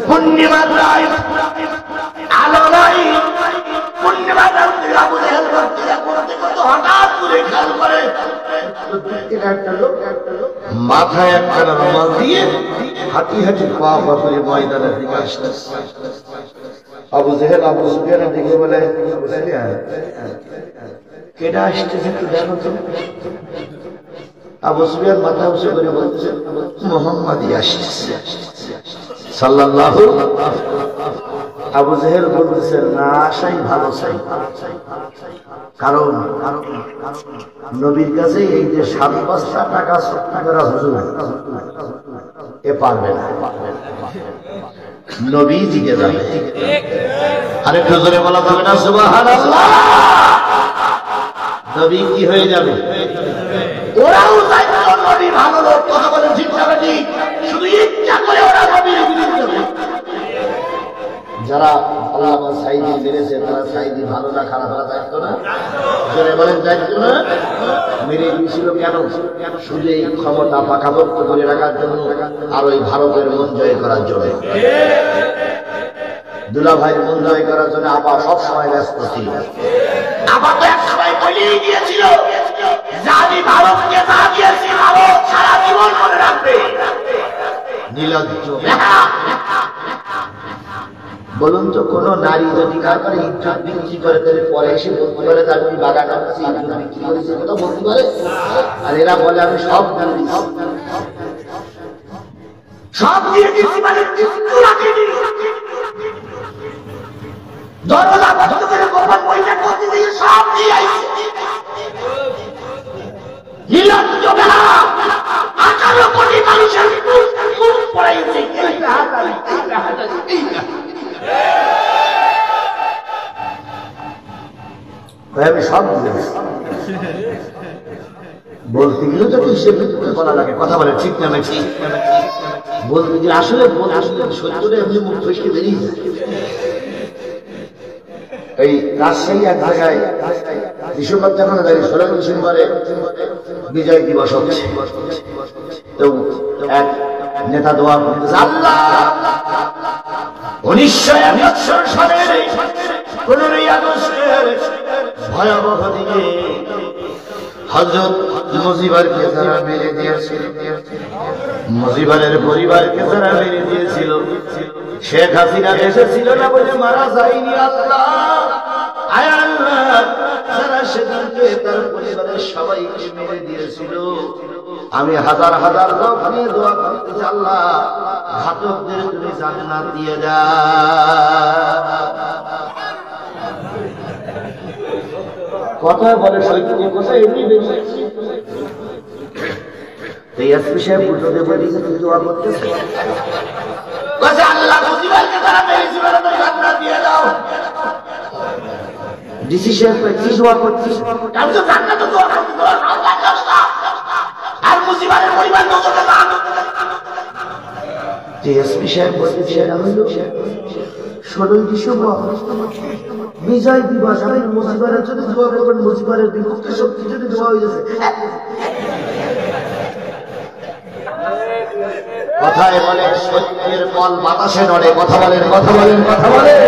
পূর্ণিমা রায় আলো নাই, পূর্ণিমা রাতে আবু জাহেল বক্তৃতা করতে করতে হঠাৎ করে খেয়াল করে একটা লোক মাথায় একটা রুমাল দিয়ে হাঁটি হাঁটি পা করে ময়দানের দিকে আসতেছে। আবু জাহেল আবু সুফিয়ানের দিকে বলে কেডা আসতেছে একটু দেখো তো। আবু সুফিয়ান মাথা উঁচু করে বলতেছে মুহাম্মাদই আসতেছে সাল্লাল্লাহু। আবু জাহেল বলতেছে না আসাই ভালো চাই, কারণ নবীর কাছে এই যে 7 বস্তা টাকা চুক্তি করা হুজুর এ পারবে না, নবী জিতে যাবে। আরেকটু জোরে বলা যাবে না সুবহানাল্লাহ? নবী কি হয়ে যাবে? ওরাও চাইতো নবী ভালো লোক, কথা বলেন ঠিক যাবে ঠিক, শুধু ইচ্ছা করে ওরা নবীর বিরুদ্ধে। যারা আল্লামা সাঈদী মেরেছে তারা সাঈদী ভালো না খারাপ না চাইতো না? জোরে বলেন চাইতো না? মেরে দিয়েছিল কেন? শুধু এই ক্ষমতা পাকাপোক্ত করে রাখার জন্য আর ওই ভারতের মন জয় করার জন্য। দুলা ভাইয়ের মন জয় করার জন্য আপা সবসময় ব্যস্ত ছিল। আপা তো এক সময় বলেই গিয়েছিল যে আমি ভারতকে যা দিয়েছি ভারত সারা জীবন মনে রাখবে। নির্লজ্জ। বলুন তো কোন নারী যদি কার করে ইজ্জত বিক্রি করে তাহলে পরে এসে বলতে পারে তার আমি বাগান করছি ইজ্জত বিক্রি করেছি, কথা বলতে পারে? আর এরা বলে আমি সব গান দিচ্ছি, সব দিয়ে দিচ্ছি, মানে দরজা বন্ধ করে গোপন বইটা করতে দিয়ে সব দিয়ে আইছি। নির্লজ্জ বেলা 18 কোটি মানুষের মুখ পড়াইছে আমি সব বলতে গেলে তো হিসেব বলা লাগে, কথা বলে ঠিক না ঠিক বলতে গেলে আসলে সত্যটা এমনি মুখ ফসকে বেরিয়ে যায়। এই রাজশাহী এক জায়গায় ডিসেম্বর যখন 16 ডিসেম্বরে বিজয় দিবস হচ্ছে, তো এক নেতা দোয়া করতেছে, আল্লাহ 1971 সালের 15ই আগস্টের ভয়াবহ দিনে হযরত মুজিবরকে যারা মেরে দিয়েছিল, মুজিবরের পরিবারকে যারা মেরে দিয়েছিল, শেখ হাসিনা দেশে ছিল না বলে মারা যায়নি। আল্লাহ আয় আল্লাহ, যারা সেদিনকে তার পরিবারের সবাইকে মেরে দিয়েছিল, আমি হাজার হাজার লোক নিয়ে দোয়া করতেছি, আল্লাহ ঘাতকদের তুমি জান্নাত দিয়ে দাও। কথা বলে সৈন্য কথা এমনি বেশি এই এসপি সাহেব উল্টো দিয়ে বলে দিয়েছে তুমি দোয়া করতেছো, বলে আল্লাহ মুজিবরকে তারা মেরেছিল তুমি জান্নাত দিয়ে দাও। ডিসি সাহেব কি দোয়া করছিস? আমি তো জান্নাত দোয়া করছি, আল্লাহ কষ্ট আর মুজিবরের পরিবার নজরে দাও। এসপি সাহেব বলতেছে না হলো 16 ডিসেম্বর বিজয় দিবস, আমি মুজিবরের জন্য দোয়া করবেন, মুজিবরের বিপক্ষে শক্তি যদি দোয়া হয়ে গেছে। কথায় বলে সত্যের কল বাতাসে নড়ে, কথা বলেন কথা বলেন কথা বলেন,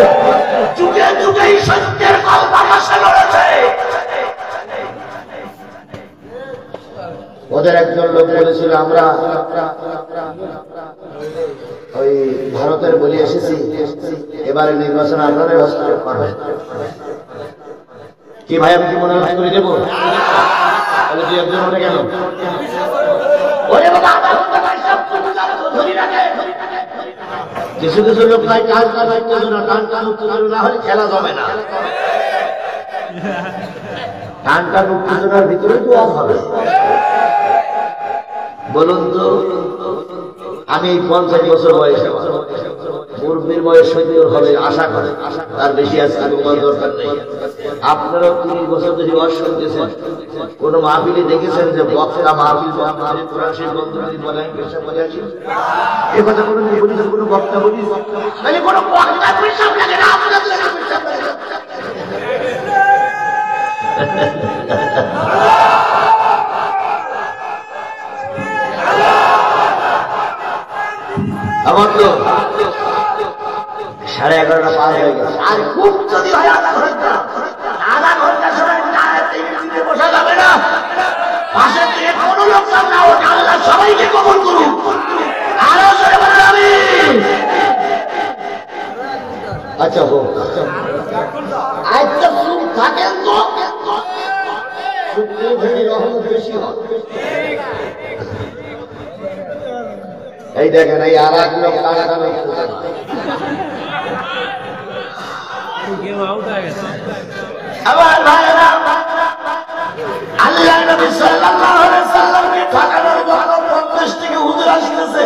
যুগে যুগেই সত্যের কল বাতাসে নড়েছে। ওদের একজন লোক বলেছিল আমরা ওই ভারতের বলে এসেছি, এবারে নির্বাচন আপনাদের হস্তক্ষেপ করবেন কি ভাই? আমি কি মনে হয় করে দেবো? তাহলে তুই একজন ওটা কেন? কিছু কিছু লোক নাই টান টান উত্তেজনা, টান টান উত্তেজনা না হলে খেলা জমে না। টান টান উত্তেজনার ভিতরে তো অফ হবে। বলুন তো, আমি 50 বছর বয়সে, মুরব্বীর বয়স 70 হবে আশা করে, তার বেশি আজকে তোমার দরকার নেই। আপনারাও 30 বছর ধরে ওয়াজ শুনতেছেন, কোন মাহফিলে দেখেছেন যে বক্তা মাহফিল কোরআন শরীফ বন্ধ করে বলেন পেশাব করে আসি? এই কথা কোনো বলি না, কোনো বক্তা বলি তাহলে কোনো বক্তা পেশাব লাগে না, আপনাদের লাগে পেশাব লাগে। আমার তো 11:30 পার হয়ে গেছে, আর খুব যদি হয় আধা ঘন্টা সময় বসা যাবে না। পাশে থেকে কোনো লোক না ওঠে, আল্লাহ সবাইকে কবুল করুন। আরো জোরে বলুন আমিন। আচ্ছা হোক, আচ্ছা চুপ থাকেন তো, রহমত বেশি হয়। এই দেখেন এই আর এক লোক আবার ভাইরা, আল্লাহ নবী সাল্লাল্লাহু আলাইহি সাল্লামকে ঠকানোর জন্য 50 থেকে হুজুর আসতেছে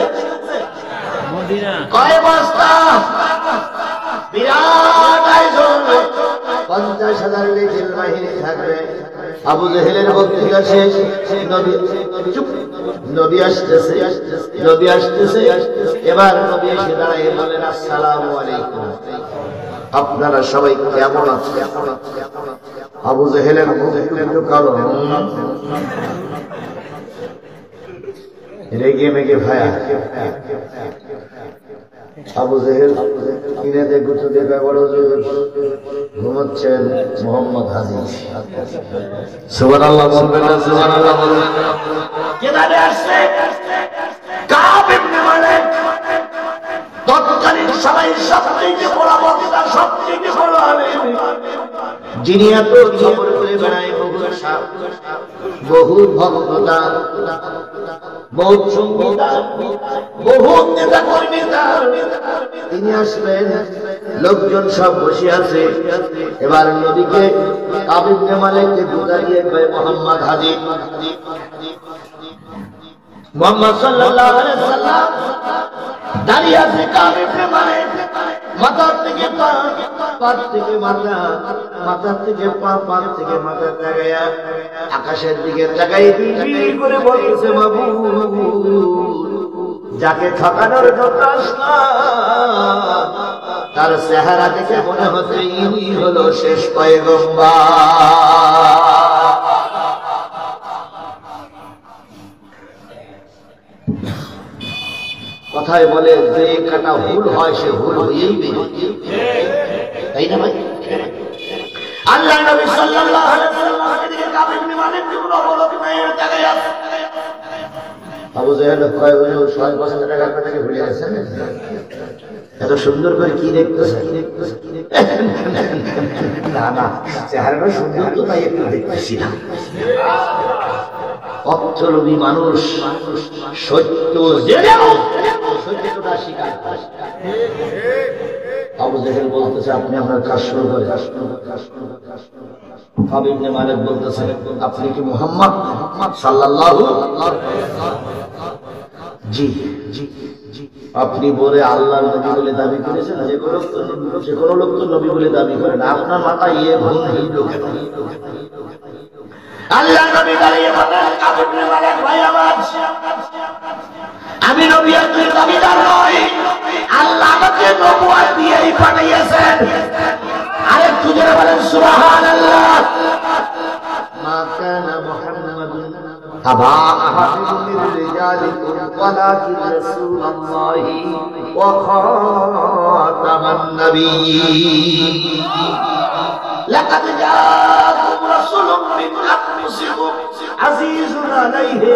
মদিনা, কয় বস্তা বিরাট আয়োজন, 50,000 লেখের বাহিনী থাকবে। আবু জেহেলের বক্তৃতা শেষ, নবী আসতেছে, নবী আসতেছে। এবার নবী এসে দাঁড়ায় বলেন আসসালামু আলাইকুম, আপনারা সবাই কেমন আছেন? আবু জেহেলের মুখ একটু কালো, রেগে মেগে ভায়া। আবু জেহেল কিনেতে গুছু দেখে বড় ঘুমাচ্ছেন মোহাম্মদ হাজি। সুবহানাল্লাহ বলবেন না? সুবহানাল্লাহ বলবেন না? কিভাবে আসছে? কাব ইবনে মালিক তৎকালীন সময়ের সবচেয়ে বড় বক্তা, সবচেয়ে বড় আলেম, যিনি এত সফর করে বেড়ায়, বহু ভক্ততা, বহুত সঙ্গীতা, বহুত নেতা কর্মী তার। তিনি আসলেন, লোকজন সব বসে আছে। এবার নবীকে কাব ইবনে মালিককে দুটা দিয়ে কয়, মোহাম্মদ হাজির। মুহাম্মদ সাল্লাল্লাহু আলাইহি ওয়াসাল্লাম দাঁড়িয়ে আছে। কাব ইবনে মালিক মাথা থেকে পা, পা থেকে মাথা, মাথা থেকে পা, পা থেকে মাথা তাকায়া আকাশের দিকে তাকাই বিড়বিড় করে বলতেছে, মাবুদ, যাকে ঠকানোর জন্য আসলাম তার চেহারা দেখে মনে হচ্ছে ইনি হলো শেষ পয়গম্বর। কথায় বলে যে কাটা ভুল হয় সে ভুল হয়েই বেরিয়ে, তাই না ভাই? আল্লাহ নবী সাল্লাল্লাহু আলাইহি ওয়াসাল্লামের দিকে কাব ইবনে মালিক যখন অবলোক নিয়ে তাকায় আছে, আবু জাহেল কয়, ওই 6,000 টাকার কথাকে ভুলে গেছেন? এত সুন্দর করে কি দেখতেছে? না না, চেহারাটা সুন্দর তো তাই একটু দেখতেছি না। অপচলবী মানুষ সত্য জেনেও সত্যটা স্বীকার করে। আবু জাহেল বলতেছে, আপনি আপনার কাজ শুরু করেন। কাব ইবনে মালিক বলতেছে, আপনি কি মুহাম্মদ সাল্লাল্লাহু? জি জি জি। আপনি বলে আল্লাহ নবী বলে দাবি করেছেন? যে কোনো লোক তো নবী বলে দাবি করে না। আপনার মাথা ইয়ে ভুল হইল কেন? আল্লাহ নবী দাঁড়িয়ে বলেন, কাব ইবনে মালিক ভাই আমার, আমি নবী আর তুই দাবিদার নই। আল্লাহ আমাকে নবুয়ত দিয়েই পাঠিয়েছেন। আরেকটু জোরে বলেন সুবহানাল্লাহ। মা কানা মুহাম্মাদুন আবা আহাদিন মির রিজালিকুম ওয়ালাকিন রাসূলুল্লাহি ওয়া খাতামান নাবিয়্যিন। লাকাদ জাআকুম রাসূলুম মিন আনফুসিকুম আজিজুন আলাইহি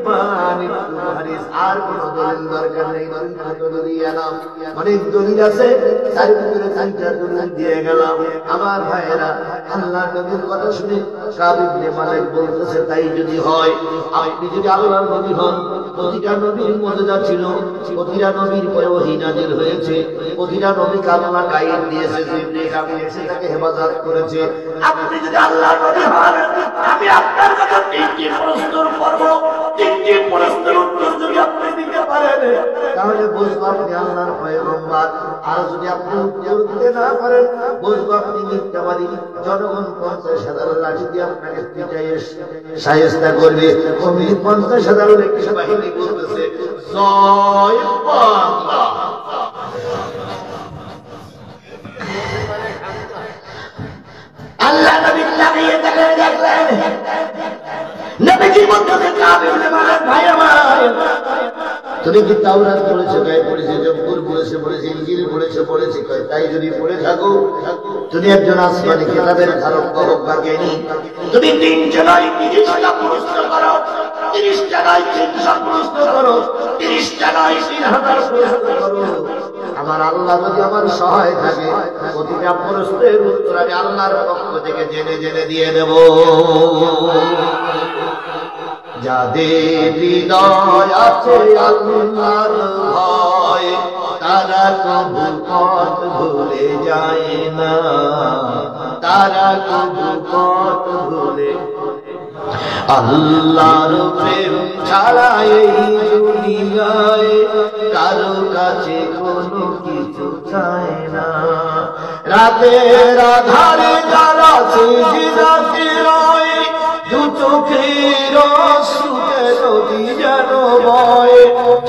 মা আনিতুম হারিস। আর কোন দলিল দরকার নেই, অনেক দলিল আছে, তার ভিতরে 3টা দলিল দিয়ে গেলাম। আমার ভাইয়েরা, আল্লাহ নবীর কথা শুনে কাব ইবনে মালিক বলতেছে, তাই যদি হয়, আপনি যদি আল্লাহর নবী হন, প্রতিটা নবীর মুজিজা ছিল, প্রতিটা নবীর পরে ওহী নাযিল হয়েছে, প্রতিটা নবীকে আল্লাহ গায়েব দিয়েছে, জিবরিল আমিন এসে তাকে হেফাজত করেছে। আপনি যদি আল্লাহর নবী হন, আমি আপনার কাছে 3টি প্রশ্ন করব। 3টি প্রশ্নের উত্তর যদি আপনি দিতে পারেন, তাহলে বুঝবো আপনি আল্লাহর পয়গম্বর। আর যদি আপনি উত্তর দিতে না পারেন, বুঝবো আপনি মিথ্যাবাদী। জনগণ 50,000 লাঠি দিয়ে আপনাকে পিটাইয়ে শায়েস্তা করবে। 50,000 লেখা বাহিনী বলতেছে, জয় বাংলা। আল্লাহ নবী লাগিয়ে দেখলেন, নবীজি বলতেছে, কাব ইবনে মালিক ভাই আমার, তুমি কি তাওরাত পড়েছো? গায়ে পড়েছে, জব্বুর পড়েছে, ইনজিল পড়েছে। তাই যদি পড়ে থাকো, তুমি একজন আসমানি কিতাবের ধারক বাহক বা জ্ঞানী। তুমি 3 জনায় 30টা প্রশ্ন করো, 30 জনায় 300 প্রশ্ন করো, 30 জনায় 3000 প্রশ্ন করো। আমার আল্লাহ যদি আমার সহায় থাকে, প্রতিটা প্রশ্নের উত্তর আমি আল্লাহর পক্ষ থেকে জেনে জেনে দিয়ে দেব। যাদের হৃদয় আছে আল্লাহর ভয়, তারা কবু পথ ভুলে যায় না, তারা কবু পথ ভুলে। আল্লাহর প্রেম ছাড়া এই দুনিয়ায় কারো কাছে কোনো কিছু চায় না। রাতের আধারে যারা সিজদাতে রয়, দু চোখের অশ্রুতে নদী যেন বয়।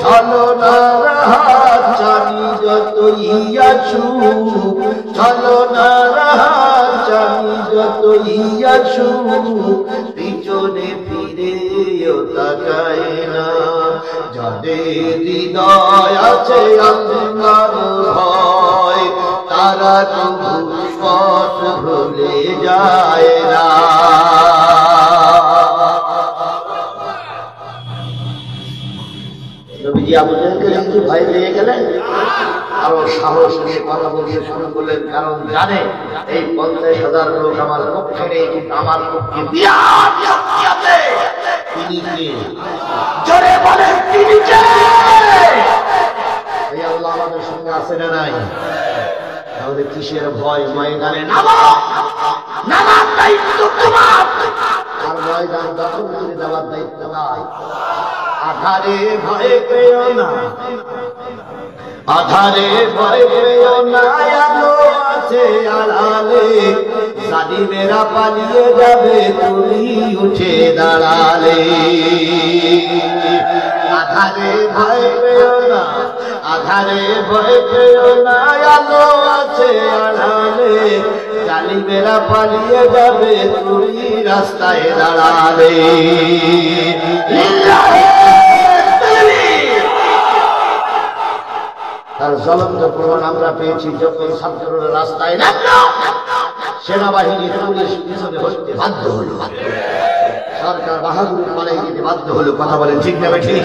ছলনার হাত জানি যতই আসুক, ছলনার হাত জানি যতই আসুক, পিছনে ফিরেও তাকায় না। যাদের হৃদয় আছে আল্লাহর ভয়, তারা কবু পথ ভুলে যায় না। নবীজি আবু জাহেলকে একটু ভয় পেয়ে গেলেন, আরো সাহস নিয়ে কথা বলতে শুরু করলেন। কারণ জানে এই 50,000 লোক আমার পক্ষে নেই, কিন্তু আমার পক্ষে বিরাট শক্তি আছে। তিনি কে? জোরে বলেন তিনি কে? এই আল্লাহ আমাদের সঙ্গে আছে না নাই? তাহলে কিসের ভয়? ময়দানে নামো, নামার দায়িত্ব তোমার, আর ময়দান দখল করে দেওয়ার দায়িত্ব নাই। আধারে ভয় পেও না, আধারে ভয় পেও না, আলো আছে আড়ালে, জালিমেরা পালিয়ে যাবে তুমি উঠে দাঁড়ালে। আধারে ভয় পেও না, আধারে ভয় পেও না, আলো আছে আড়ালে, জালিমেরা পালিয়ে যাবে তুমি রাস্তায় দাঁড়ালে। তার জ্বলন্ত প্রমাণ আমরা পেয়েছি যখন ছাত্ররা রাস্তায় নামলো, সেনাবাহিনী পুলিশ পিছনে হতে বাধ্য হলো, সরকার বাহাদুর পালাই দিতে বাধ্য হলো। কথা বলেন ঠিক না ঠিক?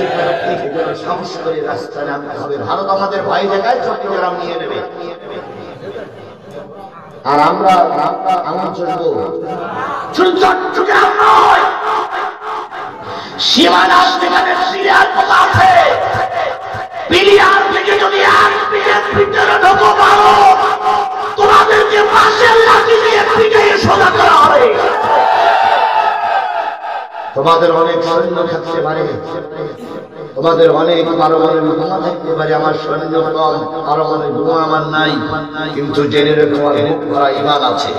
সাহস করে রাস্তায় নামতে হবে। ভারত আমাদের ভাই জায়গায় চট্টগ্রাম নিয়ে নেবে, আর আমরা আঙুল চলবো। শুধু চট্টগ্রাম নয়, সীমানা সেখানে সিরিয়ার কথা আছে। বিলিয়ার থেকে যদি এক মিনিট ভিতরে ঢোকো পারো, তোমাদেরকে পাশের লাঠি দিয়ে পিঠে সোজা করা হবে। তোমাদের অনেক সৈন্য থাকতে পারে, তোমাদের অনেক পারমাণবিক বোমা থাকতে পারে, আমার সৈন্য কম, পারমাণবিক বোমা আমার নাই, কিন্তু জেনে রেখো আমার মুখ ভরা ঈমান আছে।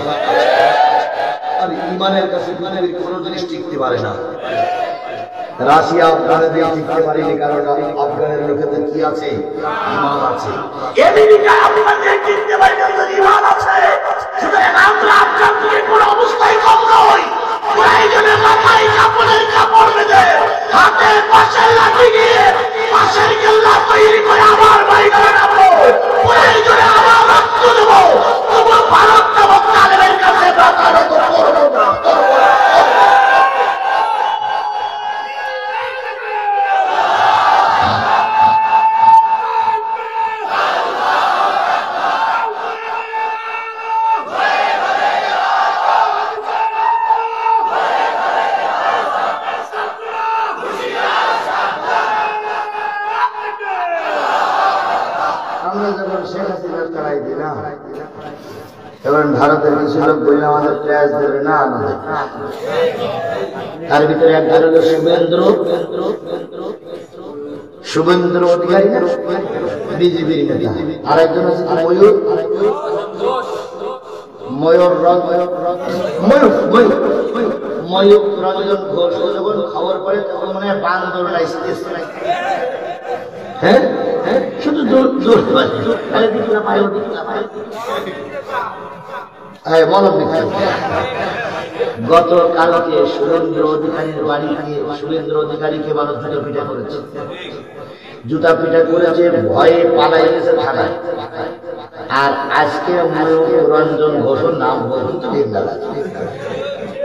আর ঈমানের কাছে পৃথিবীর কোনো জিনিস টিকতে পারে না। রাশিয়া আফগানে দিয়ে টিকতে পারেনি, কারণ আফগানের লোকেদের কি আছে? ঈমান আছে। আমেরিকা আফগানে টিকতে পারে না, ঈমান আছে। সুতরাং আমরা আফগান থেকে কোনো অবস্থায় কম নই। প্রয়োজনে মাথায় কাপড়ের কাপড় বেঁধে হাতে পাশের লাঠি নিয়ে পাশের কেল্লা তৈরি করে আমার বাইরে নামবো। প্রয়োজনে আমার রক্ত দেবো, তবু ভারত নামক তালেবের কাছে বাঁচানো তো করবো না। এখন ভারতের কিছু লোক বললে আমাদের প্রাইজ দেবে না, তার ভিতরে একজন হলো শুভেন্দ্র অধিকারী, বিজেপির নেতা, আর একজন আছে ময়ূর রঞ্জন ঘোষ। যখন খবর পড়ে তখন মনে হয় বান্দর লাইসেন্স, হ্যাঁ শুধু গতকালকে শুভেন্দ্র অধিকারীর বাড়িতে শুভেন্দ্র অধিকারীকে মানুষ জুতা পিঠা করেছে, জুতা পিঠা করেছে, ভয়ে পালাই গেছে থানায়। আর আজকে রঞ্জন ঘোষের নাম বলতে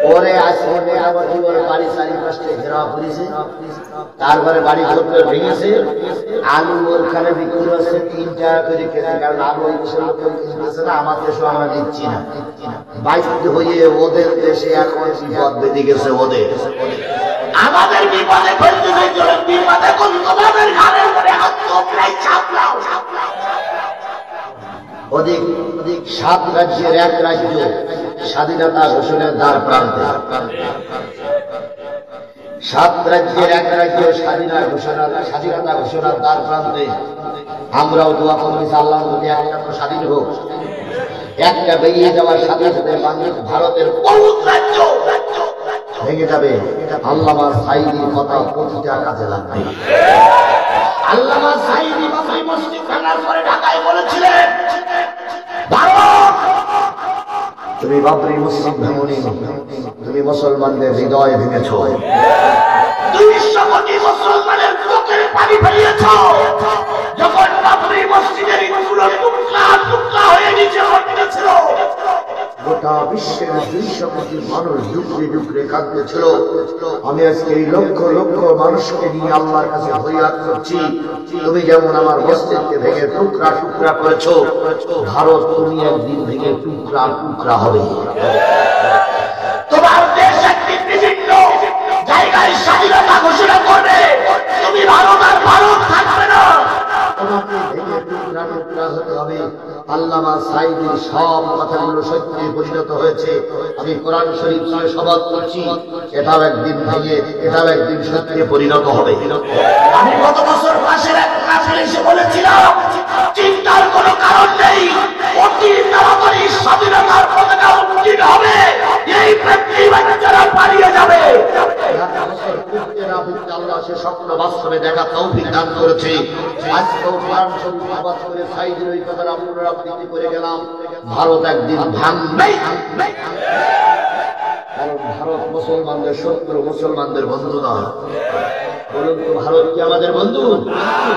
পরে আজকে আবার বাড়ি চারিপাশে ঘেরাও করেছে, তারপরে বাড়ি ঘর ভেঙেছে। আলু ওরখানে বিক্রি হচ্ছে 3 টাকা করে কেজি, কারণ আলু ওই দেশের লোক কিনতেছে না, আমার দেশে আমরা দিচ্ছি না। বাধ্য হয়ে ওদের দেশে এখন বিপদ বেঁধে গেছে ওদের। আমাদের বিপদে ফেলতে বিপদে কোন তোমাদের ঘরের উপরে এখন তোমরাই চাপলাও। অধিক 7 রাজ্যের এক রাজ্য স্বাধীনতা ঘোষণার দ্বার প্রান্তে, 7 রাজ্যের এক রাজ্য স্বাধীনতা ঘোষণার দ্বার প্রান্তে। আমরাও দোয়া করছি আল্লাহর প্রতি একটা তো স্বাধীন হোক। একটা বেরিয়ে যাওয়ার সাথে সাথে ভারতের বহুত রাজ্য ভেঙে যাবে। আল্লামা সাঈদীর কথা প্রতিটা কাজে লাগবে। আল্লামা সাঈদী বাবরি মসজিদ ভাঙার পরে ঢাকায় বলেছিলেন, ভারত তুমি বাবরি মসজিদ ভাঙনি, তুমি মুসলমানদের হৃদয় ভেঙেছ, 200 কোটি মুসলমানের চোখের পানি ফেলিয়েছ। যখন বাবরি মসজিদের ইটগুলো টুকরা টুকরা হয়ে নিচে পড়তেছিল, গোটা বিশ্বের 200 কোটি মানুষ ডুকরে ডুকরে কাঁদতেছিল। আমি আজকে এই লক্ষ লক্ষ মানুষকে নিয়ে আল্লাহর কাছে ফরিয়াদ করছি, তুমি যেমন আমার মসজিদকে ভেঙে টুকরা টুকরা করেছো, ভারত তুমি একদিন ভেঙে টুকরা টুকরা হবে। তোমার দেশ একদিন বিভিন্ন জায়গায় স্বাধীনতা ভারত আর ভারত থাকবে না, তোমাকে ভেঙে টুকরা টুকরা হতে হবে। আল্লামা সাঈদীর সব কথাগুলো সত্যি পরিণত হয়েছে। আমি কোরআন শরীফ দিয়ে শপথ করছি, এটাও একদিন ভেঙে, এটাও একদিন সত্যি পরিণত হবে। আমি গত বছর পাশের এক কাছে এসে বলেছিলাম, চিন্তার কোনো কারণ নেই, অতি তাড়াতাড়ি স্বাধীনতার পতাকা উত্তোলন হবে। এই পৃথিবীতে যারা পালিয়ে যাবে, আল্লাহ সে স্বপ্ন বাস্তবে দেখা তৌফিক দান করেছে। আজকেও কোরআন শরীফ আবাদ করে সাঈদীর ওই কথার পুনরাবৃত্তি করে গেলাম, ভারত একদিন ভাঙবে। কারণ ভারত মুসলমানদের শত্রু, মুসলমানদের বন্ধু নয়। বলুন তো, ভারত কি আমাদের বন্ধু?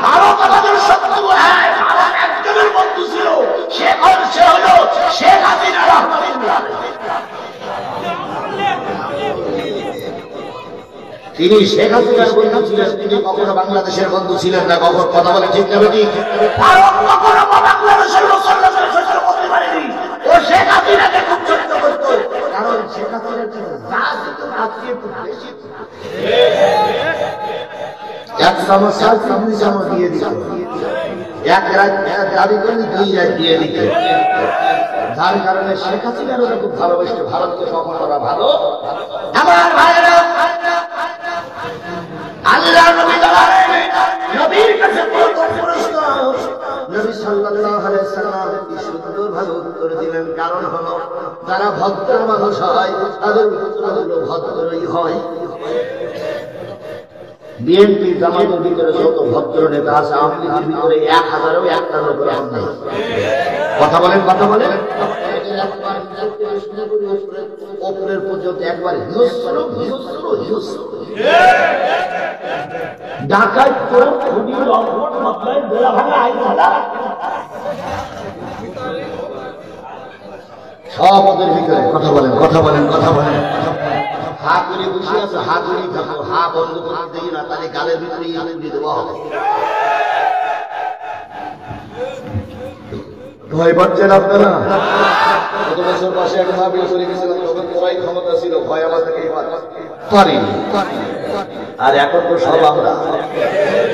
ভারত আমাদের শত্রু। হ্যাঁ, ভারত একজনের বন্ধু ছিল, সে হলো শেখ হাসিনা রহমাতুল্লাহ। তিনি শেখ হাসিনার বন্ধু ছিলেন, তিনি কখনো বাংলাদেশের বন্ধু ছিলেন না। কখন কথা বলে ঠিক না ঠিক? ভারত কখনো বাংলাদেশের মুসলমানদের সহ্য করতে পারেনি, ও শেখ হাসিনাকে খুব সহ্য করত। কারণ শেখ হাসিনার যা দিত তার চেয়ে বেশি, এক চামচ চাল ২ চামচ দিয়ে দিত, এক রাত দাবি করলে ২ রাত দিয়ে দিত। যার কারণে শেখ হাসিনার ওরা খুব ভালোবাসত ভারতকে। কখন ওরা ভালো? আমার ভাইয়েরা, আল্লাহ নবী নবীর কাছে প্রশ্ন, নবী সাল্লাল্লাহু আলাইহি সাল্লাম কি সুন্দরভাবে উত্তর দিলেন। কারণ হলো, যারা ভদ্র মানুষ হয় তাদের উত্তরগুলো ভদ্রই হয়। বিএনপি জামাতের ভিতরে যত ভদ্র নেতা আছে, আওয়ামী লীগের ভিতরে ১,০০০ও একটা লোক রাখেন নাই। কথা বলেন, কথা বলেন। ওপরের পর্যন্ত একবার হিংস্র হিংস্র হিংস্র ডাকাত চোর খুবই লম্পট মাত্রায় বেলা ভাঙা আইন ভাঙা সব ওদের ভিতরে। কথা বলেন, কথা বলেন, কথা বলেন। হা করে বসে আছে, হা করেই থাকো, হা বন্ধ করতে দেখি না, তাহলে গালের ভিতরে আনন্দ দিয়ে দেওয়া হবে। ভয় পাচ্ছেন আপনারা? গত বছর পাশে এক মাহফিল করে গেছিলাম, তখন তোরাই ক্ষমতা ছিল, ভয় আমাদেরকে পারেনি। আর এখন তো সব আমরা,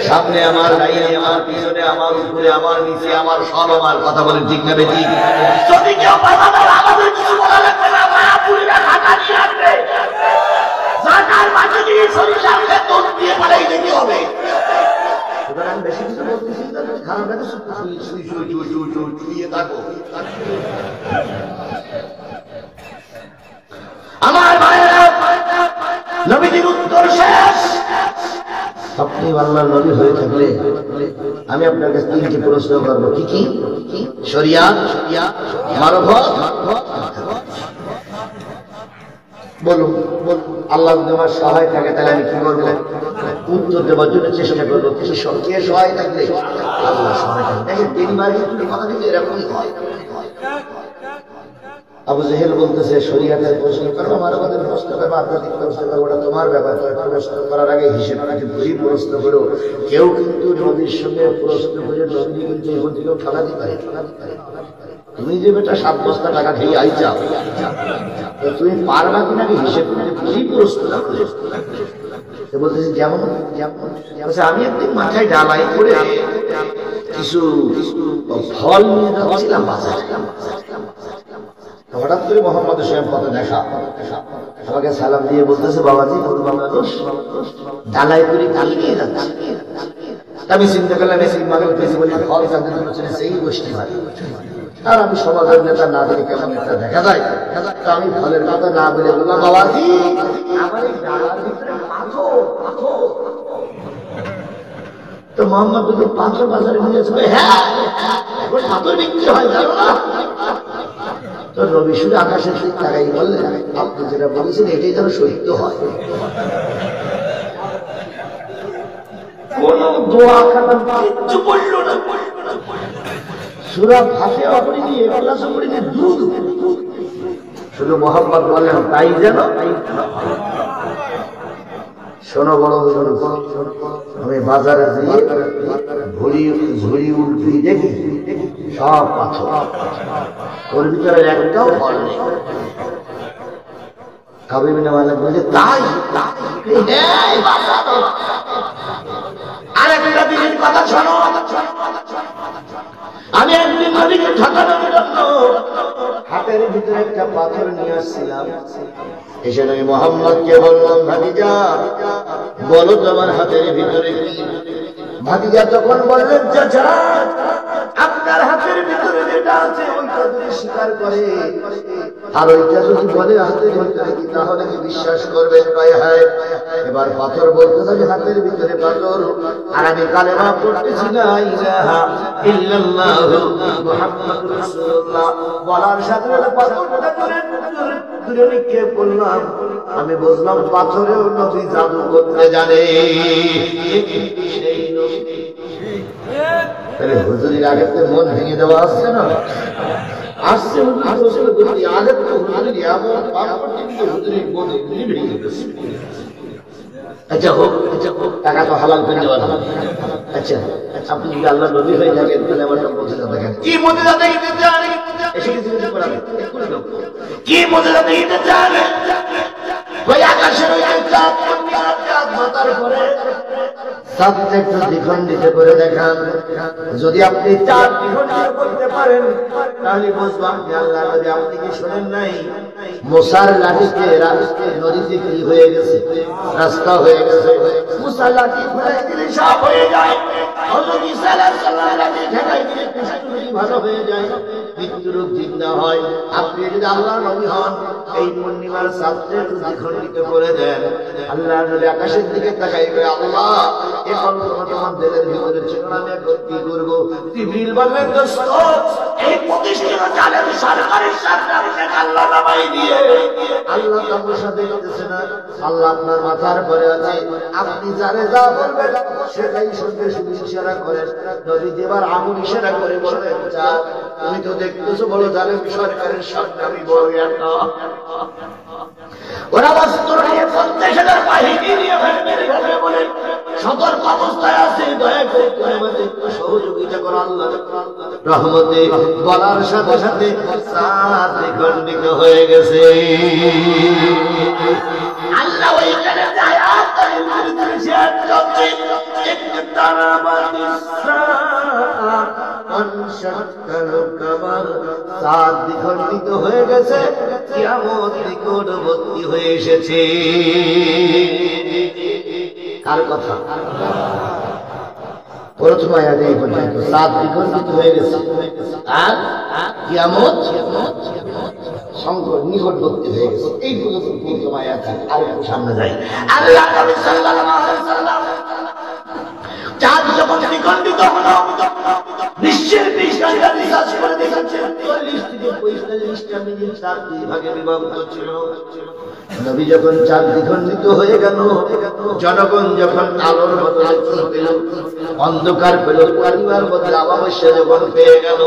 সামনে আমার, লাইনে আমার, পিছনে আমার, উপরে আমার, নিচে আমার, সব আমার। কথা বলেন ঠিক না বেঠিক? যদি কেউ আমাদের কিছু বলা লাগবে না, মায়াপুরীরা ঢাকা নিয়ে আসবে, ঢাকার মাঝে দিয়ে সরিষা খেত দিয়ে পালাই যেতে হবে। সুতরাং বেশি কিছু বলতেছি না, খারাপ লাগে শুয়ে থাকো। আমার ভাইয়েরা, নবীজির উত্তর শেষ। আপনি আল্লাহর নবী হয়ে থাকলে আমি আপনার কাছে 3টি প্রশ্ন করবো। কি কি? শরিয়াত, মারফত, বলুন। আল্লাহ যদি আমার সহায় থাকে তাহলে আমি কি করবো? উত্তর দেওয়ার জন্য চেষ্টা করবো। কে সহায় থাকলে? আল্লাহ সহায় থাকলে। দেখেন, ডেনমার্কের কথা কিন্তু এরকমই হয়। আবু জেহেল বলতেছে শরিয়াতের প্রশ্ন করো, আমার আমাদের প্রশ্ন করবো, আধ্যাত্মিক প্রশ্ন করবো, ওটা তোমার ব্যাপার। প্রশ্ন করার আগে হিসেব বুঝি প্রশ্ন করো। কেউ কিন্তু নদীর সঙ্গে প্রশ্ন করে নদী কিন্তু এখন থেকেও ঠকাতে পারে। তুমি যে বেটা 7 বস্তা টাকা খেয়ে আইছা, তুমি পারবা কিনা হিসেব করে বুঝি প্রশ্ন করে। বলতেছি যেমন আমি একদিন মাথায় ডালাই করে কিছু ফল নিয়ে যাচ্ছিলাম বাজারে। হঠাৎ করে মোহাম্মদ হোসেন পথে দেখা, আমাকে সালাম দিয়ে বলতেছে, বাবাজি মানুষ ডালাই করে কালি নিয়ে যাচ্ছে। আমি চিন্তা করলাম ফল জানতে সেই গোষ্ঠী ভাই। আর আমি সমাজের নেতা না দেখে কেমন একটা দেখা যায়, তো আমি ফলের কথা না বলে বললাম, বাবাজি আমার এই ডালার ভিতরে পাথর। তো মোহাম্মদ পাথর বাজারে নিয়ে যাবে। হ্যাঁ, এখন পাথর বিক্রি হয়, জানো না? তো নবী শুধু আকাশের দিক তাকাই বললেন, আপনি যেটা বলেছেন এটাই যেন সত্য হয়। কোন দোয়া কালাম কিচ্ছু বলল না। সূরা ফাতিহা পড়িনি, ইখলাস পড়িনি, দুরূদ শুধু মোহাম্মদ বলেন, তাই যেন। শোনো বড় হুজুর, আমি বাজারে গিয়ে ঝুড়ি উল্টি দেখি সব পাথর, ওর ভিতরে একটাও ফল নেই। কাবিবিনা মানে বলছে তাই আরেকটা দিনের কথা শোনো। আমি একদিন নবীকে ঠকানোর জন্য হাতের ভিতরে একটা পাথর নিয়ে আসছিলাম। এসে নবী মুহাম্মদকে বললাম, ভাতিজা বলো তোমার হাতের ভিতরে কি? ভাতিজা তখন বললেন, চাচা আপনার হাতের ভিতরে যেটা আছে ওইটা যদি স্বীকার করে আর ওইটা যদি বলে হাতের ভিতরে কি, তাহলে কি বিশ্বাস করবেন? কয় হ্যাঁ। এবার পাথর বলতে থাকে হাতের ভিতরে পাথর, আর আমি কালেমা পড়তেছি না ইলাহা ইল্লাল্লাহু মুহাম্মাদুর রাসূলুল্লাহ বলার সাথে সাথে পাথরটা দূরে নিক্ষেপ করলাম। আমি বুঝলাম পাথরেও নবী জাদু করতে জানে। হুজুরির আগে তো মন ভেঙে দেওয়া আসছে না, আসছে আগে তো হুজুরি এমন পাপ করছে কিন্তু হুজুরির মন এমনি ভেঙে গেছে। আচ্ছা হোক, টাকা তো হালাল করে দেওয়া না। আচ্ছা আপনি যদি আল্লাহ নবী হয়ে থাকেন তাহলে আমার একটা মজুদা দেখেন। কি মজুদা দেখতে চান? এসে কিছু কিছু করাবে কি মজুদা দেখতে চান? ওই আকাশের ওই চাঁদ মাথার পরে চাঁদটা একটু দ্বিখণ্ডিত করে দেখান। যদি আপনি চাঁদ দ্বিখণ্ডিত করতে পারেন তাহলে বুঝবাম যে আল্লাহ নবী। আপনি কি শোনেন নাই মুসার লাঠিতে নদীতে কি হয়ে গেছে? রাস্তা হয়ে গেছে। মুসা লাঠি ঘুরাই দিলে সব হয়ে যায়। হযরত ঈসা আলাইহিস সালাম লাঠি ঠেকাই দিলে কুষ্ঠরোগী ভালো হয়ে যায়, মৃত্যুরোগ জিন্দা হয়। আপনি যদি আল্লাহর নবী হন, এই পূর্ণিমার চাঁদটা একটু দ্বিখণ্ডিত করে দেন। আল্লাহর নবী আকাশের দিকে তাকাইবে, আল্লাহ এই কল্পনা তোমার দিলের ভিতরে ছিল, আমি এখন কি করবো? জিবরিল বললেন, দোস্ত এই প্রতিষ্ঠিত জালেম সরকারের সামনে আপনি আল্লাহ নামাই দিয়ে আল্লাহ তামাশা দেখতেছে না। আল্লাহ আপনার মাথার পরে আছে, আপনি যারে যা বলবেন সেটাই শুনতে শুধু ইশারা করেন। নবী এবার আঙুল ইশারা করে বলবেন, যা তুমি তো দেখতেছো বলো জালেম সরকারের সামনে আমি বড় একটা। ওরা বস্ত্র নিয়ে 50,000 বাহিনী নিয়ে ফেলবে বলে সতর্ক অবস্থায় আছে। দয়া করে তুমি আমাদের একটু সহযোগিতা করো আল্লাহ রহমতে। বলার সাথে সাথে চাঁদ দ্বিখণ্ডিত হয়ে গেছে। আল্লাহ ওইখানে যায় চাঁদ দ্বিখণ্ডিত হয়ে গেছে, কিয়ামত নিকটবর্তী হয়ে এসেছে। কার কথা? প্রথম আয়াতে এই পর্যন্ত চাঁদ দ্বিখণ্ডিত হয়ে গেছে আর কিয়ামত সংকট নিকটবর্তী হয়ে গেছে। এই পর্যন্ত প্রথম আয়াত। আর একটু সামনে যাই। আল্লাহ নবী সাল্লাল্লাহু আলাইহি ওয়াসাল্লাম চাঁদ যখন দ্বিখণ্ডিত হলো, বিশ্বের বিজ্ঞানীরা রিসার্চ করে দেখেছেন 40 থেকে 45টা মিনিট চাঁদ দুই ভাগে বিভক্ত ছিল। নবী যখন চাঁদ দ্বিখণ্ডিত হয়ে গেল, জনগণ যখন আলোর বদলে কি পেল? অন্ধকার পেল। পরিবার বদলে অমাবস্যা যখন পেয়ে গেল,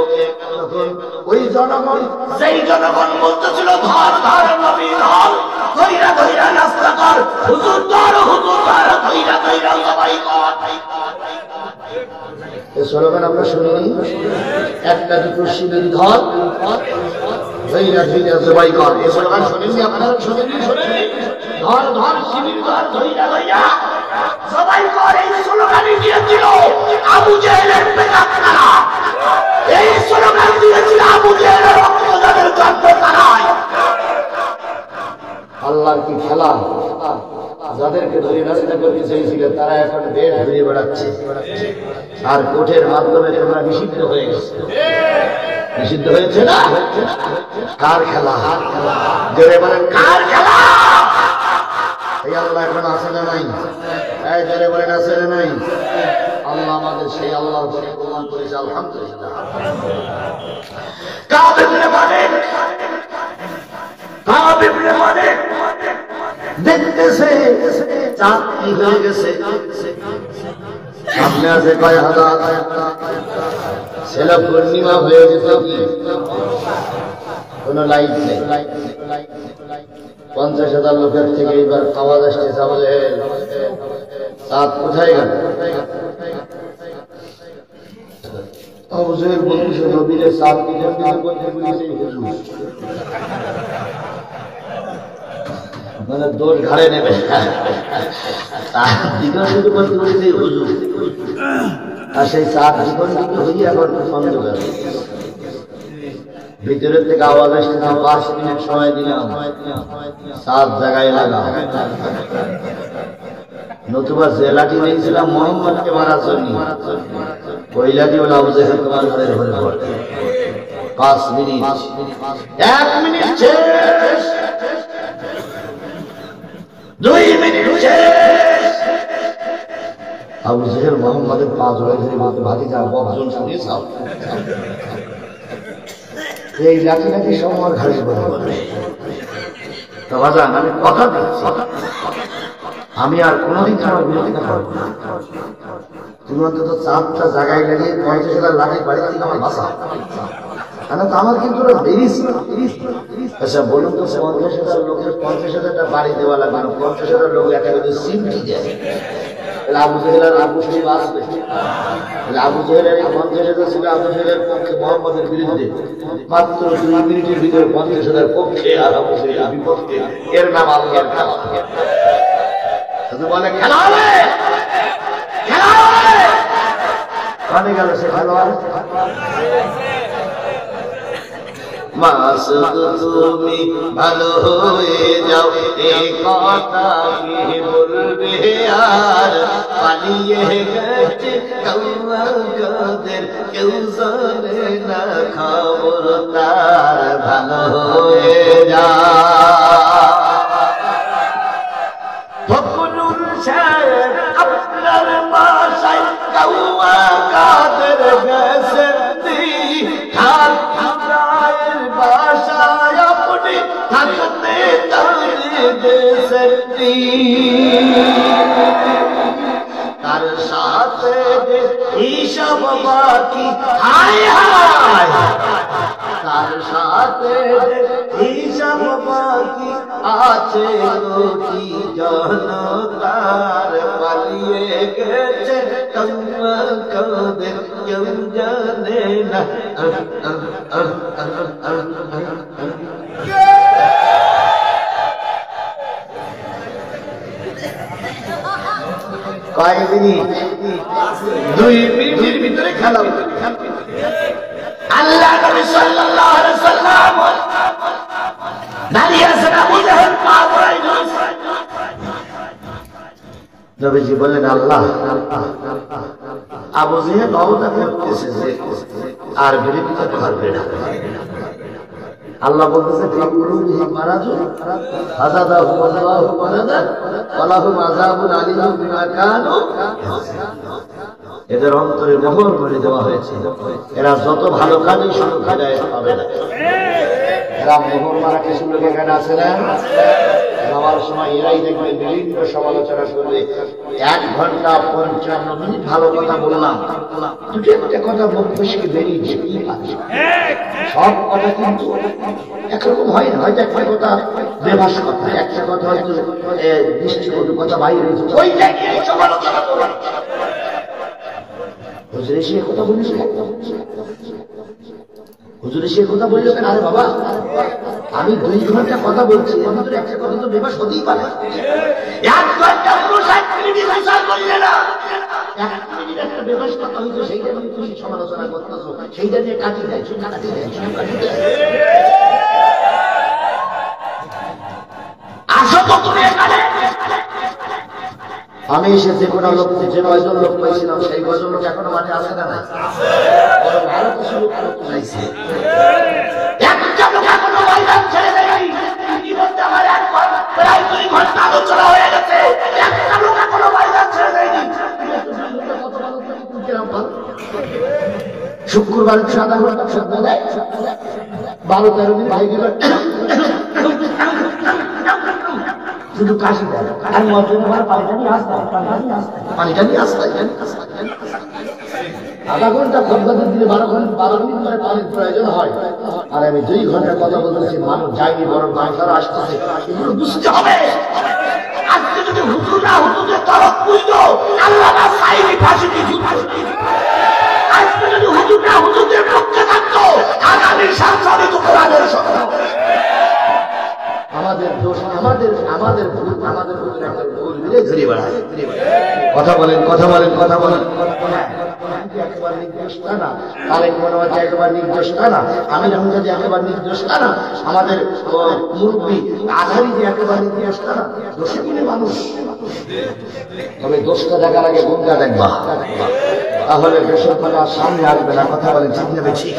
তখন ওই জনগণ, সেই জনগণ বলতেছিল, ধর ধর নবী ধর, ধইরা ধইরা নাস্তা কর, হুজুর ধর হুজুর ধর, ধইরা ধইরা সবাই কর। এই স্লোগান আমরা শুনিনি? একটা দুটো শিবির ধর, ধইরা ধইরা সবাই কর। এই স্লোগান শুনেননি আপনারা? শুনেননি? ধর ধর শিবির ধর, ধইরা ধইরা সবাই কর। এই স্লোগানই দিয়েছিল আবু জেহেলের পেটাকারা। এই স্লোগান দিয়েছিল আবু জেহেলের রক্তদানের জন্ম তারাই। আল্লাহর কি খেলা! যাদেরকে ধরে রাস্তা করতে চেয়েছিল তারা এখন বেশ ঘুরে বেড়াচ্ছে, আর কোর্টের মাধ্যমে তোমরা নিষিদ্ধ হয়ে গেছে। নিষিদ্ধ হয়েছে না? কার খেলা? জোরে বলেন, কার খেলা? এই আল্লাহ এখন আছে না নাই? এই জোরে বলেন, আছে না নাই? আল্লাহ আমাদের সেই আল্লাহর উপরে প্রমাণ করেছে, আলহামদুলিল্লাহ। কাব ইবনে মালিক দেখতেছে চাঁদ কি হয়ে গেছে। সামনে আছে কয় হাজার ছেলে, পূর্ণিমা হয়ে গেছে, কি কোন লাইট নেই। 50,000 লোকের থেকে এবার আওয়াজ আসছে, চাঁদ কোথায় গেল? আবু জেহেল বলতেছে, নবীরে চাঁদ দ্বিখণ্ডিত করতে বলেছে হুজুর। মানে দোষ ঘাড়ে নেবে, দ্বিখণ্ডিত করতে বলেছে হুজুর। আর সেই চাঁদ জীবনটিকে হইয়া এখন অন্ধকার ভিতরের থেকে আওয়াজ আসছে 5 মিনিট সময় দিলাম চাঁদ জায়গায় লাগা নতুবা জেলাটি নিয়েছিলাম মোহাম্মদকে মারার জন্য কইলা দিয়ে বলে আবু জেহেল তোমার ঘরে ঘরে পড়ে 5 মিনিট 1 মিনিট শেষ 2 মিনিট শেষ আবু জেহেল মোহাম্মদের পা জড়াই ধরে বলতে ভাতিজা বকজন শুনিয়ে চাও এই লাঠি লাঠি সব আমার ঘাড়ে পড়ে তো বাজান আমি কথা দিচ্ছি আমি আর কোনোদিন আমার বিরোধিতা করবো না তুমি অন্তত চাঁদটা জায়গায় লাগিয়ে 50,000 লাঠি বাড়ি থেকে আমার বাঁচা তো আমার কিন্তু ওরা বেরিস আচ্ছা বলুন তো 50,000 লোকের 50,000টা বাড়ি দেওয়া লাগবে না 50,000 লোক একটা কিন্তু সিমটি দেয় তাহলে আবু জেহেল আর আবু শরীফ আসবে তাহলে আবু জেহেলের 50,000 ছিল আবু জেহেলের পক্ষে মোহাম্মদের বিরুদ্ধে মাত্র 2 মিনিটের ভিতরে 50,000 পক্ষে আর আবু জেহেলের বিপক্ষে এর নাম আল্লাহর খেলা শুধু বলে খেলা হবে খেলা হবে কানে গেল সে খেলোয়াড় মাসুদ তুমি ভালো হয়ে যাও এই কথা কি বলবে আর পালিয়ে গেছে কাদের কেউ জানে না খবর তার ভালো হয়ে যা ফখরুল সাহেব আপনার বাসায় কাদের গেছে বাসায় আপনি থাকতে তার সাথে হিসাব বাকি হায় হায় তার সাথে হিসাব বাকি আছে কোটি জনতার পালিয়ে গেছে কাদের কেউ জানে না কয় মিনিট 2 মিনিটের ভিতরে খেলা আল্লাহ নবী সাল্লাল্লাহু আলাইহি ওয়াসাল্লাম দাঁড়িয়ে আছেন আবু জেহেল পা ধরে নবীজি বললেন আল্লাহ আবু জেহেল ওটা করতেছে আর বিরোধিতা করবে না আল্লাহ বলতেছে ফাকুরুহি মারাজু হাযাদাহু আল্লাহু মারাদান ওয়ালাহুম আযাবুন আলীম বিমা কানু এদের অন্তরে মোহর করে দেওয়া হয়েছে এরা যত ভালো কাজই শুরু হিদায়াত পাবে না এরা মোহর মারা কিছু লোক এখানে আছে না যাওয়ার সময় এরাই দেখবে বিভিন্ন সমালোচনা করবে 1 ঘন্টা 55 মিনিট ভালো কথা বললাম দুটো কথা মুখ ফসকে বেরিয়ে যেতেই পারে সব কথা কিন্তু একরকম হয় না হয়তো একটা কথা বেভাস কথা একটা কথা হয়তো দৃষ্টিকটু কথা বাইরে ওইটাই সমালোচনা করবে হুজুর এসে কথা বলিস হুজুর এসে কথা বললো কেন আরে বাবা আমি 2 ঘন্টা কথা বলছি এর ভিতরে একটা কথা তো বেবাস হতেই পারে 1 ঘন্টা 59 মিনিট বিচার করলে না 1 মিনিট একটা বেবাস কথা হইতো সেইটা নিয়ে তুমি সমালোচনা করতেছো সেইটা নিয়ে কাটি দেয় শুনে কাটি দেয় আসো তো তুমি এখানে আমি এসে যে কোনো লোক যে 9 জন লোক পাইছিলাম সেই 9 জন লোক এখনো মাঠে আছে না আরো কিছু লোক চাইছে একটা লোক এখনো ময়দান ছেড়ে দেয়নি ইতিমধ্যে আমার প্রায় 2 ঘন্টা আলোচনা হয়ে গেছে একটা লোক এখনো ময়দান ছেড়ে দেয়নি শুক্রবার সাদা ঘন্টা সন্ধ্যা দেয় 12-13 দিন হয়ে গেল শুধু কাশি দেয় আর মধ্যে আমার পানিটা নিয়ে আসতে আধা ঘন্টা খোঁজা দিলে 12 মিনিট পরে পানির প্রয়োজন হয় আর আমি 2 ঘন্টা কথা বলতেছি মানুষ যায়নি বরং মানুষরা আসতেছে এগুলো বুঝতে হবে আজকে যদি হুজুর না হুজুরের তরফ বুঝতো আল্লাহ না সাইনি ফাঁসি দিত আজকে যদি হুজুর না হুজুরের পক্ষে থাকতো আগামী সংসদে কোরআনের সত্য আমাদের দোষ আমাদের ভুল আমাদের ভুল ধরে বেড়ায় কথা বলেন একেবারে নির্দোষ না, তারেক মনোয়ার একেবারে নির্দোষ না, আমির হামজা একেবারে নির্দোষ না, আমাদের মুরব্বী আজহারি যে একেবারে নির্দোষ না, দোষী গুণী মানুষ। তবে দোষটা দেখার আগে গুণটা দেখবা, তাহলে দেশের কথা সামনে আসবে না। কথা বলেন ঠিক না বেশি?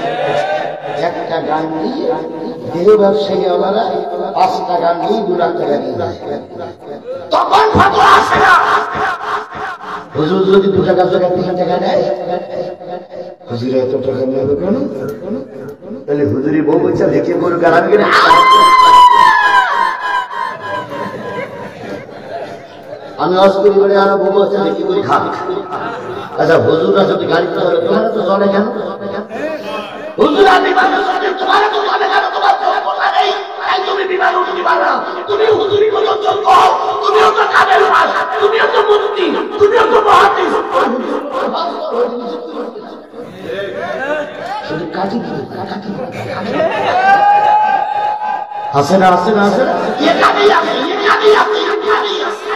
একটা গান নিয়ে দেহ ব্যবসায়ী ওনারা 5টা গান নিয়ে 2 লাখ টাকা নিয়ে যায়, তখন ফতোয়া আসে না। হুজুর যদি 2 টাকার জায়গায় 3 টাকা নেয়, হুজুরে এত টাকা নেবে কেন? তাহলে হুজুরি বউ বলছে দেখে গরু গালামি করে আমি অস্করি করে আর বউ বলছে দেখি করে খাক। আচ্ছা হুজুররা যদি গাড়ি করে তোমার তো চলে কেন? হুজুর আমি তোমার তো চলে কেন? তোমার তো কথা নেই, তাই তুমি বিমান উঠতে পারো না। তুমি হুজুরি কোন যোগ্য, তুমিও তো কামেল মাস, তুমিও তো মুফতি, তুমিও তো মুহাদ্দিস। শুধু কাজী হাসে না হাসে না হাসে না কাজেই আছে, কাজেই আছে, কাজেই আছে।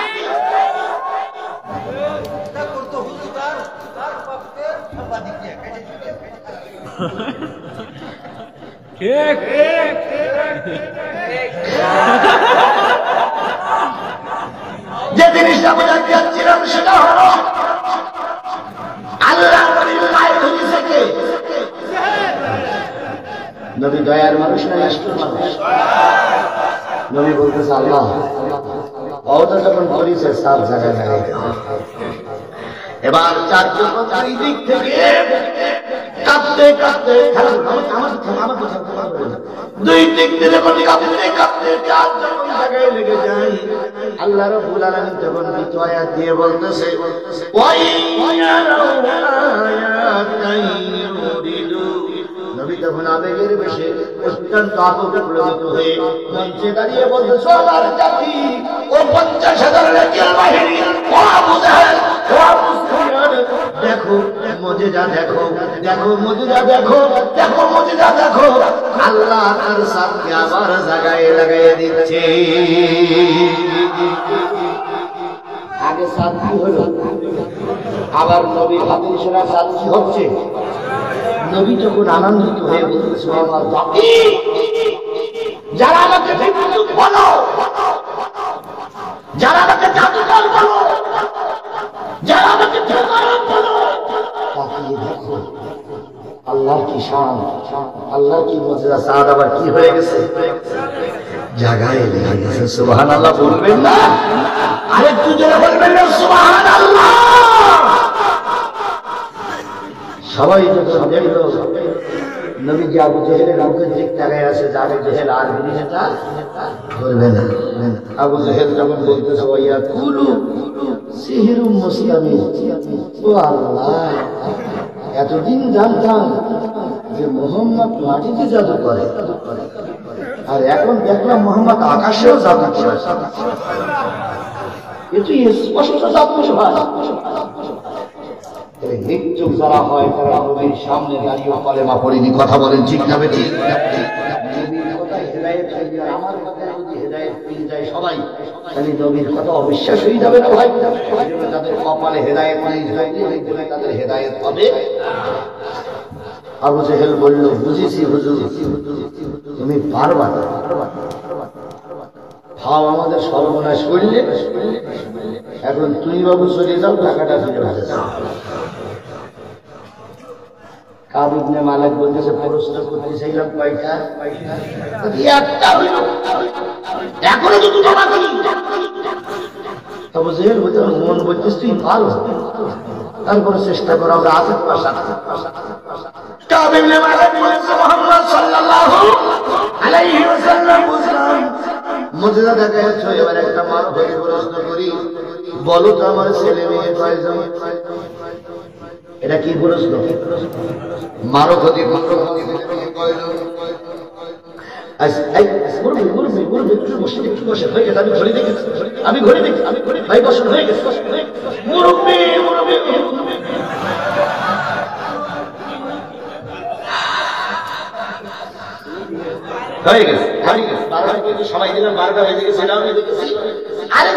যে জিনিসটা বোঝাতে যাচ্ছিলাম সেটা হলো আল্লাহ নবীর পায়ে ধরেছে কে? নবী দয়ার মানুষ না নিষ্ঠুর মানুষ? নবী বলতেছে আল্লাহ ওটা যখন করেছে 7 জায়গায় মেরে এবার 4 জন চারি দিক থেকে কাঁপতে কাঁপতে দুই দিক থেকে কাঁপতে কাঁপতে 4 জন জায়গায় লেগে যায়। আল্লাহ রাব্বুল আলামিন তখন দ্বিতীয় আয়াত দিয়ে বলতেছে নবী তখন আবেগের বেশে অত্যন্ত আবেগপ্রবণ হয়ে মঞ্চে দাঁড়িয়ে বলতেছে আমার জাতি ও 50,000 লেকের বাহিনী ও আবু জাহেল ও আবু সুফিয়ান দেখো মুজিজা দেখো, দেখো মুজিজা দেখো, দেখো মুজিজা দেখো। আল্লাহ তার সাথে আবার জায়গায় লাগাইয়ে দিচ্ছে। আগে সাথী হলো, আবার নবীর হাতে সেরা সাথী হচ্ছে। নবী যখন আনন্দিত হয়ে বলতেছে আমার জাতি যারা আমাকে ভিক্ষুক বলো, যারা আমাকে জাদুকর বলো, যারা আমাকে প্রতারক বলো, তাকিয়ে দেখো আল্লাহর কি শান, আল্লাহর কি মুজিজা। সাদ আবার কি হয়ে গেছে? জায়গায় লেগে গেছে। সুবহানাল্লাহ বলবেন না? আরেকটু জোরে বলবেন না সুবহানাল্লাহ? সবাই যখন দেখলো নবীজি আবু জেহেলের মুখের দিক তাকায় আছে, আবু জেহেল আর বিনিটা করবে না। আবু জেহেল যখন বলতেছে ওয়া কুলু সিহরুম মুসতামির, ও আল্লাহ এতদিন জানতাম যে মুহাম্মদ মাটিতে জাদু করে, আর এখন দেখলাম মুহাম্মদ আকাশেও জাদু করে। এটি স্পষ্ট জাদু হয়। মৃত্যুক যারা হয় তারা নবীর সামনে দাঁড়িয়ে কলেমা পড়েনি। কথা বলেন ঠিক না বেঠি? নবীর কথায় হেদায়েত হয়ে যায়। আমার কথায় যদি হেদায়েত পেয়ে যায় সবাই, তাহলে নবীর কথা অবিশ্বাস হয়ে যাবে না ভাই? তাদের কপালে হেদায়েত নেই, তাদের হেদায়েত হবে। আবু জেহেল বলল বুঝেছি হুজুর, তুমি পারবা না। ভাব আমাদের সর্বনাশ করলে, এখন তুমি বাবু চলে যাও, টাকাটা ফিরে পাচ্ছে। কাব ইবনে মালিক বলতেছে প্রশ্ন করতে চাইলাম কয়টা? একটা হইল, এখনো তো দুটো বাকি। আবু জেহেল বলতে মন বলছিস তুই ভালো, তারপরে চেষ্টা করো, আমরা আসাদ পাশা। কাব ইবনে মালিক বলছে মুহাম্মদ সাল্লাল্লাহু আলাইহি ওয়াসাল্লাম বুঝলাম মুজিজা দেখাচ্ছো, এবার একটা মারো থেকে প্রশ্ন করি, বলো তো আমার ছেলে মেয়ে কয়জন? এটা কি প্রশ্ন? মারো ক্ষতি কয়জন? আমি ঘড়ি দেখি, ভাই বছর হয়ে গেছে। মুরব্বী মুরব্বী হয়ে গেছে, সময় দিলাম, 12টা হয়ে গেছে। আরে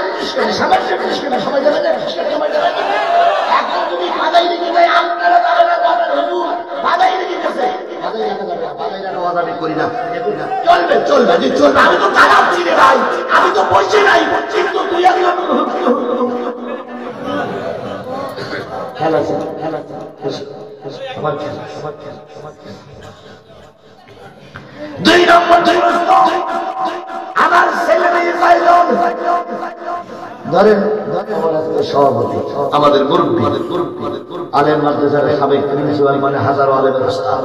সময় যাবে না, এখন যদি কাদাই রেখে দেয় আপনারা যাবে না, করি না। চলবে চলবে যে চলবে, আমি তো চালাচ্ছি রে ভাই, আমি তো বসে নাই, কিন্তু তুই একজন খেলা আছে, খেলা আছে, আমার খেলা, আমার খেলা, আমার খেলা। 2 নম্বর প্রশ্ন, আমার ছেলে মেয়ে কয়জন? ধরেন আমার আজকে সভাপতি, আমাদের মুরব্বী আলেম মাদ্রাসার সাবেক প্রিন্সিপাল, মানে হাজারো আলেমের ওস্তাদ,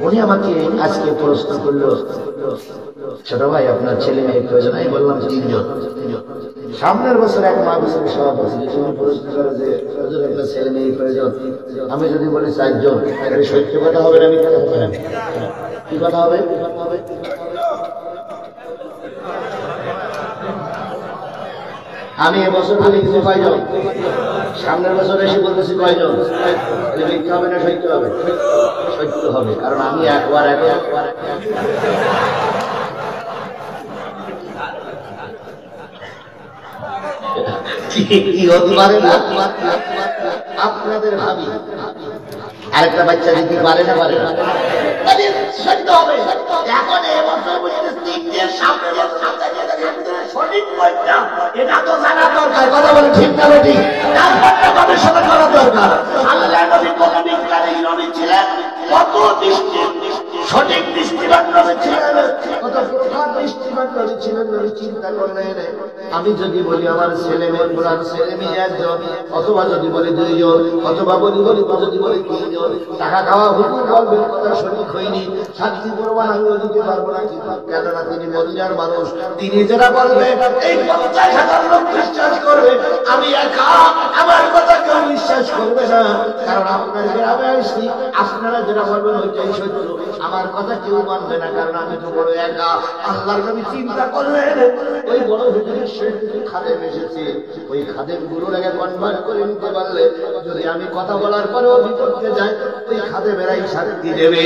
উনি আমাকে আজকে প্রশ্ন করলো, ছোট ভাই আপনার ছেলে মেয়ে প্রয়োজন? আমি বললাম 3 জন। সামনের বছর এক মাহফিলের সভাপতি তুমি প্রশ্ন করো যে আপনার ছেলে মেয়ে প্রয়োজন, আমি যদি বলি 4 জন, সত্য কথা হবে না মিথ্যা কথা হবে না? কি কথা হবে? আমি এবছর বলি কিছু কয়জন, সামনের বছর এসে বলতেছি কয়জন, মিথ্যা হবে না সত্য হবে? সত্য হবে, কারণ আমি একবার কি হতে পারে না আপনাদের ভাবি আরেকটা বাচ্চা দিতে পারে না, পারে না, সত্য হবে। এখন এবছর বুঝতে 3 দিন সামনে সঠিক পয়সা, এটা তো জানা দরকার। কথা বলে ঠিক না বেটি? তারপরটা গবেষণা করা দরকার। আল্লাহ নবী কত বিজ্ঞানী নবী ছিলেন, কত সঠিক দৃষ্টিবান নবী ছিলেন, কত প্রখর দৃষ্টিবান নবী ছিলেন। নবী চিন্তা করলেন, আমি যদি বলি আমার ছেলে মেয়ে, পুরান ছেলে মেয়ে 1 জন, অথবা যদি বলি 2 জন, অথবা যদি বলি 3 জন, টাকা খাওয়া হুকুম বলবে কথা সঠিক হয়নি, সাক্ষী প্রমাণ আমি দিতে পারবো না। কিন্তু কেননা তিনি মদিনার মানুষ, তিনি যারা বলবে এই 50,000 লোক বিশ্বাস করবে, আমি একা, আমার কথা কেউ বিশ্বাস করবে না। কারণ আপনার গ্রামে আসছি, আপনারা যেটা বলবেন ওইটাই সত্য, আমার কথা কেউ মানবে না, কারণ আমি তো বড় একা। আল্লাহর নবী চিন্তা করলেন, ওই বড় হুজুরের শেষ কিছু খাদেম এসেছে, ওই খাদেম গুলোর আগে কনভার্ট করে নিতে পারলে, যদি আমি কথা বলার পরেও বিপক্ষে যাই, ওই খাদেমেরাই শান্তি দেবে।